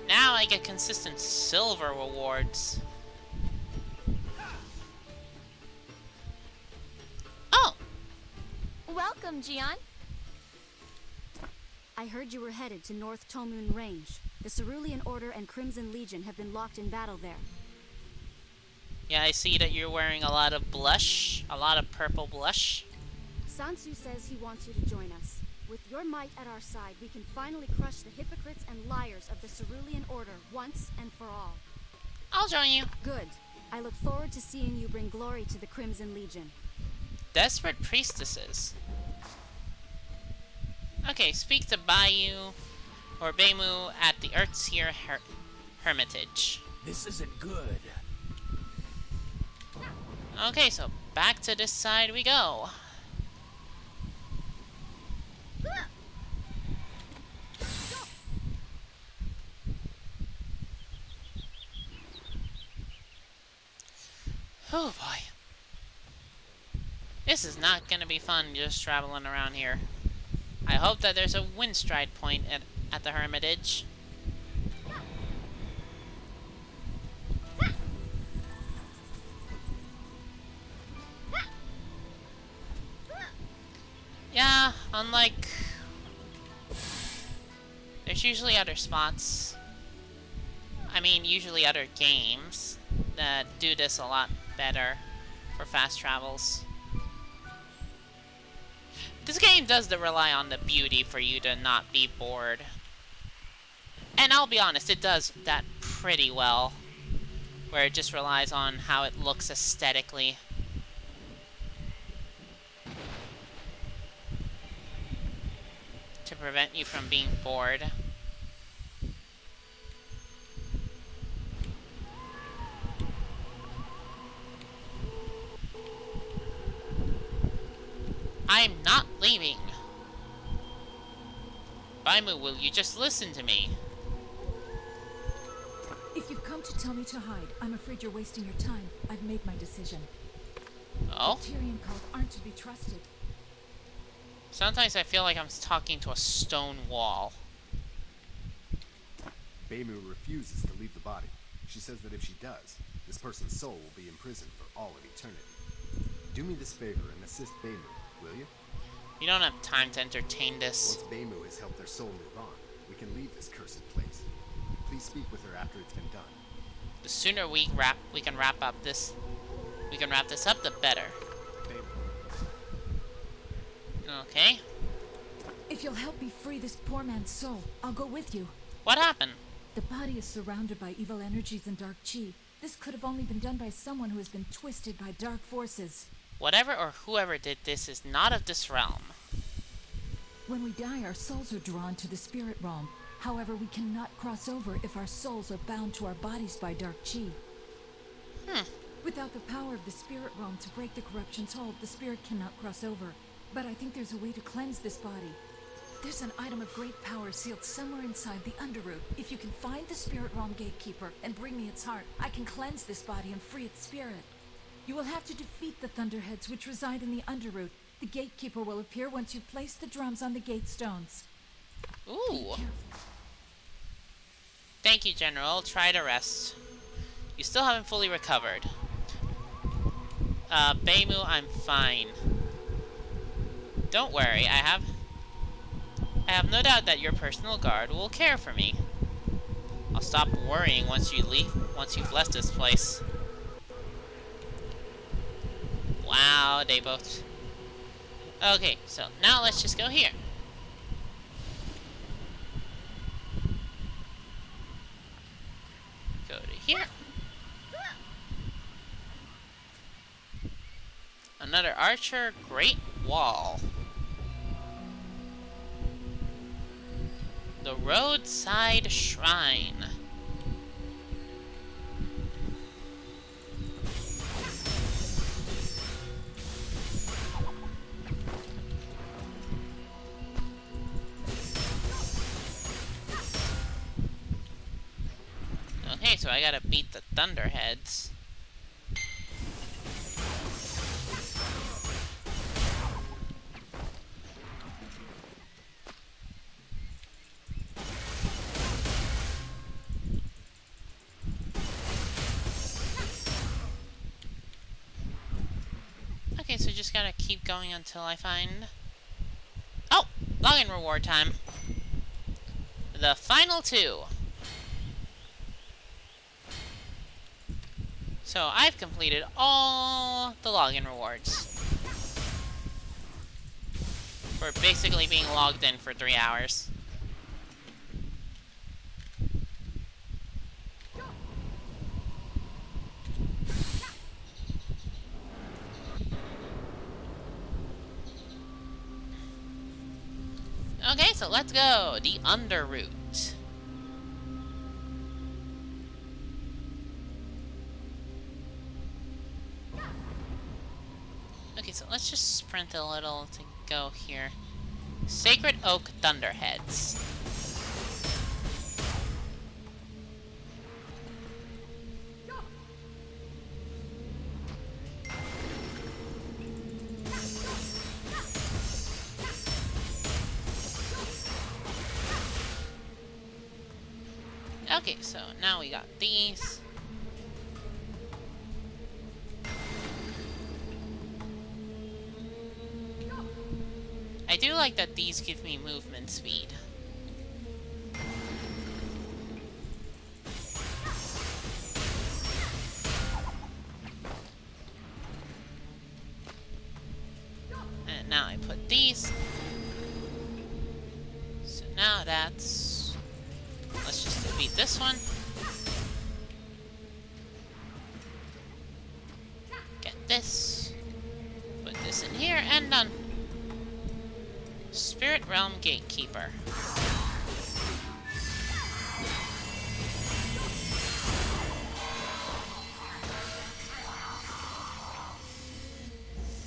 Now I get consistent silver rewards. Oh! Welcome, Jian. I heard you were headed to North Tomun Range. The Cerulean Order and Crimson Legion have been locked in battle there. Yeah, I see that you're wearing a lot of blush. A lot of purple blush. Sansu says he wants you to join us. With your might at our side, we can finally crush the hypocrites and liars of the Cerulean Order once and for all. I'll join you. Good. I look forward to seeing you bring glory to the Crimson Legion. Desperate priestesses. Okay, speak to Bayou or Beimu at the Earthseer Hermitage. This isn't good. Okay, so back to this side we go. Oh boy. This is not gonna be fun just traveling around here. I hope that there's a windstride point at the Hermitage. Yeah, unlike... There's usually other spots. I mean, usually other games that do this a lot better for fast travels. This game does rely on the beauty for you to not be bored. And I'll be honest, it does that pretty well. Where it just relies on how it looks aesthetically. To prevent you from being bored. I'm not leaving. Baimu, will you just listen to me? If you've come to tell me to hide, I'm afraid you're wasting your time. I've made my decision. Oh? The Tyrian cult aren't to be trusted. Sometimes I feel like I'm talking to a stone wall. Beimu refuses to leave the body. She says that if she does, this person's soul will be imprisoned for all of eternity. Do me this favor and assist Beimu, will you? You don't have time to entertain this. Once Beimu has helped their soul move on, we can leave this cursed place. Please speak with her after it's been done. The sooner we can wrap this up, the better. Okay. If you'll help me free this poor man's soul, I'll go with you. What happened? The body is surrounded by evil energies and dark chi. This could have only been done by someone who has been twisted by dark forces. Whatever or whoever did this is not of this realm. When we die, our souls are drawn to the spirit realm. However, we cannot cross over if our souls are bound to our bodies by dark chi. Without the power of the spirit realm to break the corruption's hold, the spirit cannot cross over. But I think there's a way to cleanse this body. There's an item of great power sealed somewhere inside the Underroot. If you can find the spirit realm gatekeeper and bring me its heart, I can cleanse this body and free its spirit. You will have to defeat the Thunderheads which reside in the Underroot. The gatekeeper will appear once you've placed the drums on the gate stones. Ooh. Thank you, General. Try to rest. You still haven't fully recovered. Beimu, I'm fine. Don't worry, I have no doubt that your personal guard will care for me. I'll stop worrying once you've left this place. Wow, they both... Okay, so now let's just go here. Go to here. Another archer, Great Wall. The Roadside Shrine. Okay, so I gotta beat the Thunderheads. Okay, so just gotta keep going until I find... Oh! Login reward time! The final two! So, I've completed all the login rewards. For basically being logged in for 3 hours. Okay, so let's go. The Underroot. Okay, so let's just sprint a little to go here. Sacred Oak Thunderheads. Okay, so now we got these. I do like that these give me movement speed. And now I put these. So now that's... Let's just defeat this one. Get this. Put this in here and done. Spirit Realm Gatekeeper.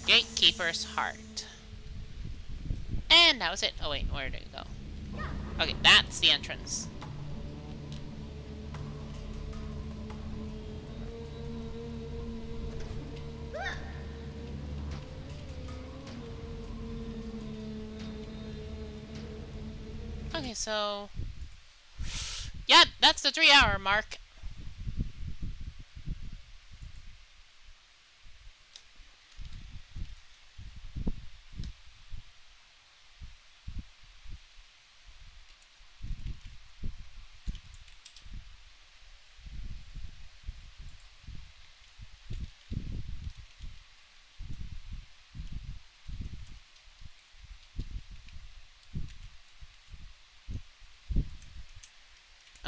Gatekeeper's Heart. And that was it. Oh wait, where did it go? Okay, that's the entrance. Okay, so... Yeah, that's the 3-hour mark.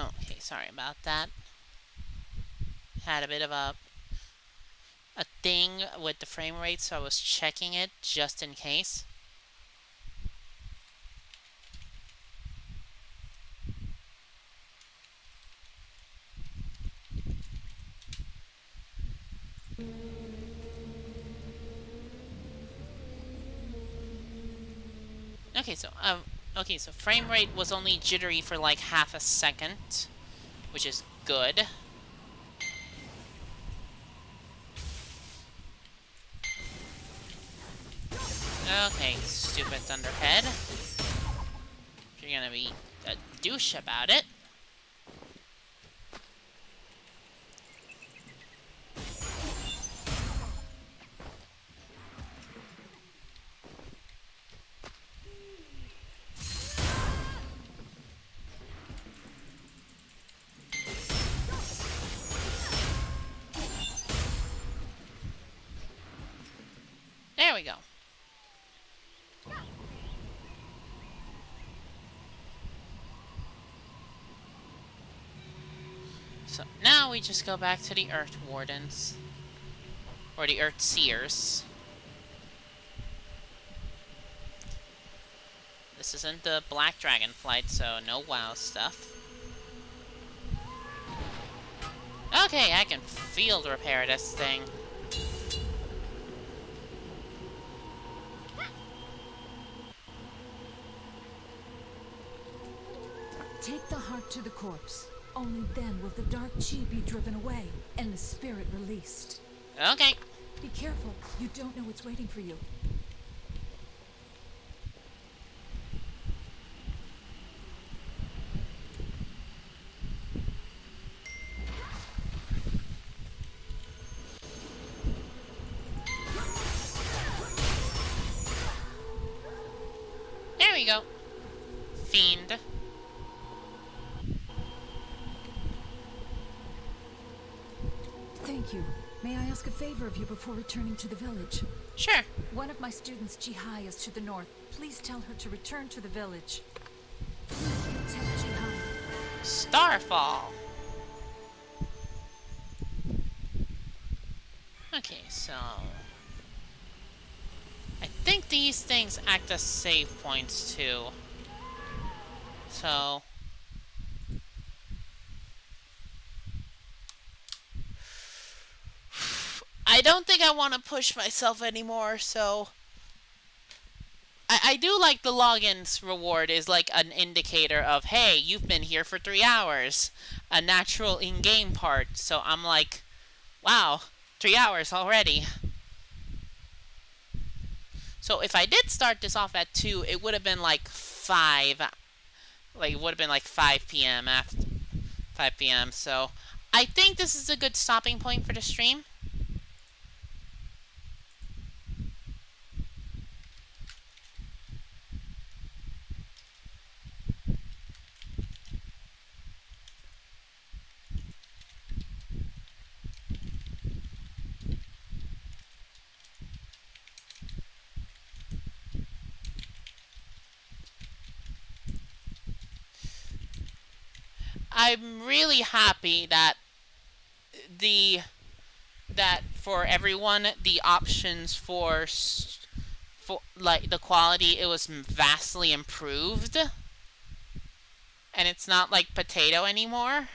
Okay, sorry about that. Had a bit of a thing with the frame rate, so I was checking it just in case. Okay, so frame rate was only jittery for like half a second, which is good. Okay, stupid Thunderhead. If you're gonna be a douche about it. There we go. So now we just go back to the Earth Wardens. Or the Earth Seers. This isn't the Black Dragon flight, so no WoW stuff. Okay, I can field repair this thing. Take the heart to the corpse. Only then will the dark chi be driven away and the spirit released. Okay. Be careful. You don't know what's waiting for you. There we go. Fiend. Thank you. May I ask a favor of you before returning to the village? Sure. One of my students, Jihai, is to the north. Please tell her to return to the village. Please protect Jihai. Starfall. Okay, so... I think these things act as save points, too. So... I don't think I want to push myself anymore, so... I do like the logins reward is like an indicator of, hey, you've been here for 3 hours. A natural in-game part. So I'm like, wow, 3 hours already. So if I did start this off at 2, it would have been like 5. Like, it would have been like 5 p.m. after 5 p.m. So I think this is a good stopping point for the stream. I'm really happy that for everyone the options for like the quality, it was vastly improved, and it's not like potato anymore.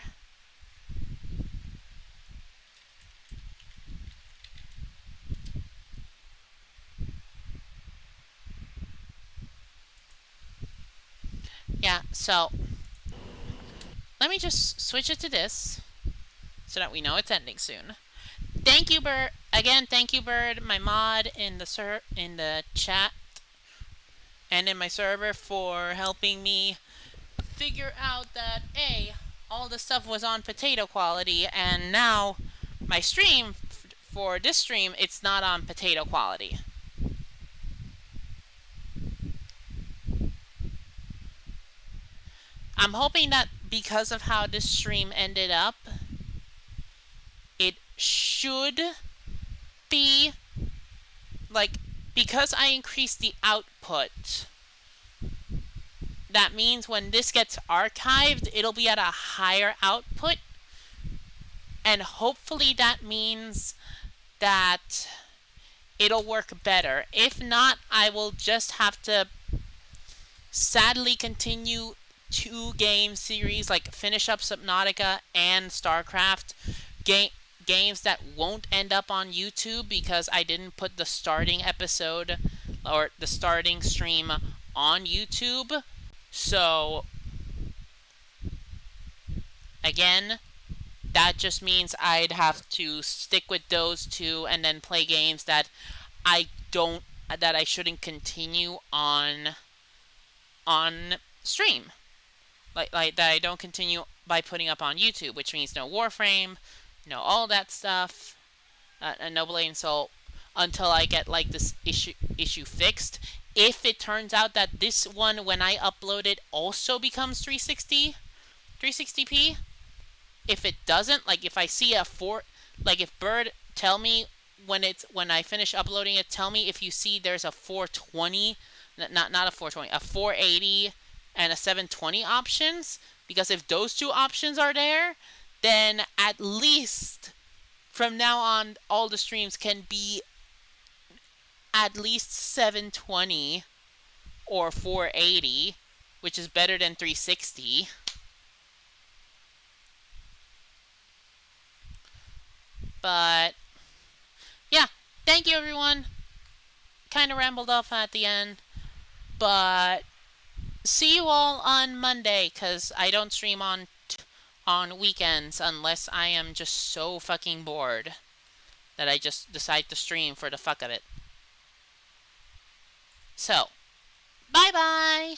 Yeah, so let me just switch it to this so that we know it's ending soon. Thank you, Bird. Again, thank you, Bird, my mod in the chat and in my server, for helping me figure out that all the stuff was on potato quality, and now my stream for this stream, it's not on potato quality. I'm hoping that because of how this stream ended up, it should be, like, because I increased the output, that means when this gets archived, it'll be at a higher output, and hopefully that means that it'll work better. If not, I will just have to sadly continue 2 game series, like finish up Subnautica and StarCraft, games that won't end up on YouTube because I didn't put the starting episode or the starting stream on YouTube. So again, that just means I'd have to stick with those 2 and then play games that I shouldn't continue on stream. Like that I don't continue by putting up on YouTube, which means no Warframe, no all that stuff, and no Blade and Soul, until I get like this issue fixed. If it turns out that this one, when I upload it, also becomes 360p, if it doesn't, like if I see a if Bird, tell me when I finish uploading it, tell me if you see there's a 420, not a 420, a 480 and a 720 options, because if those 2 options are there, then at least from now on all the streams can be at least 720 or 480, which is better than 360. But yeah, thank you everyone. Kind of rambled off at the end, but see you all on Monday, because I don't stream on weekends unless I am just so fucking bored that I just decide to stream for the fuck of it. So, bye-bye!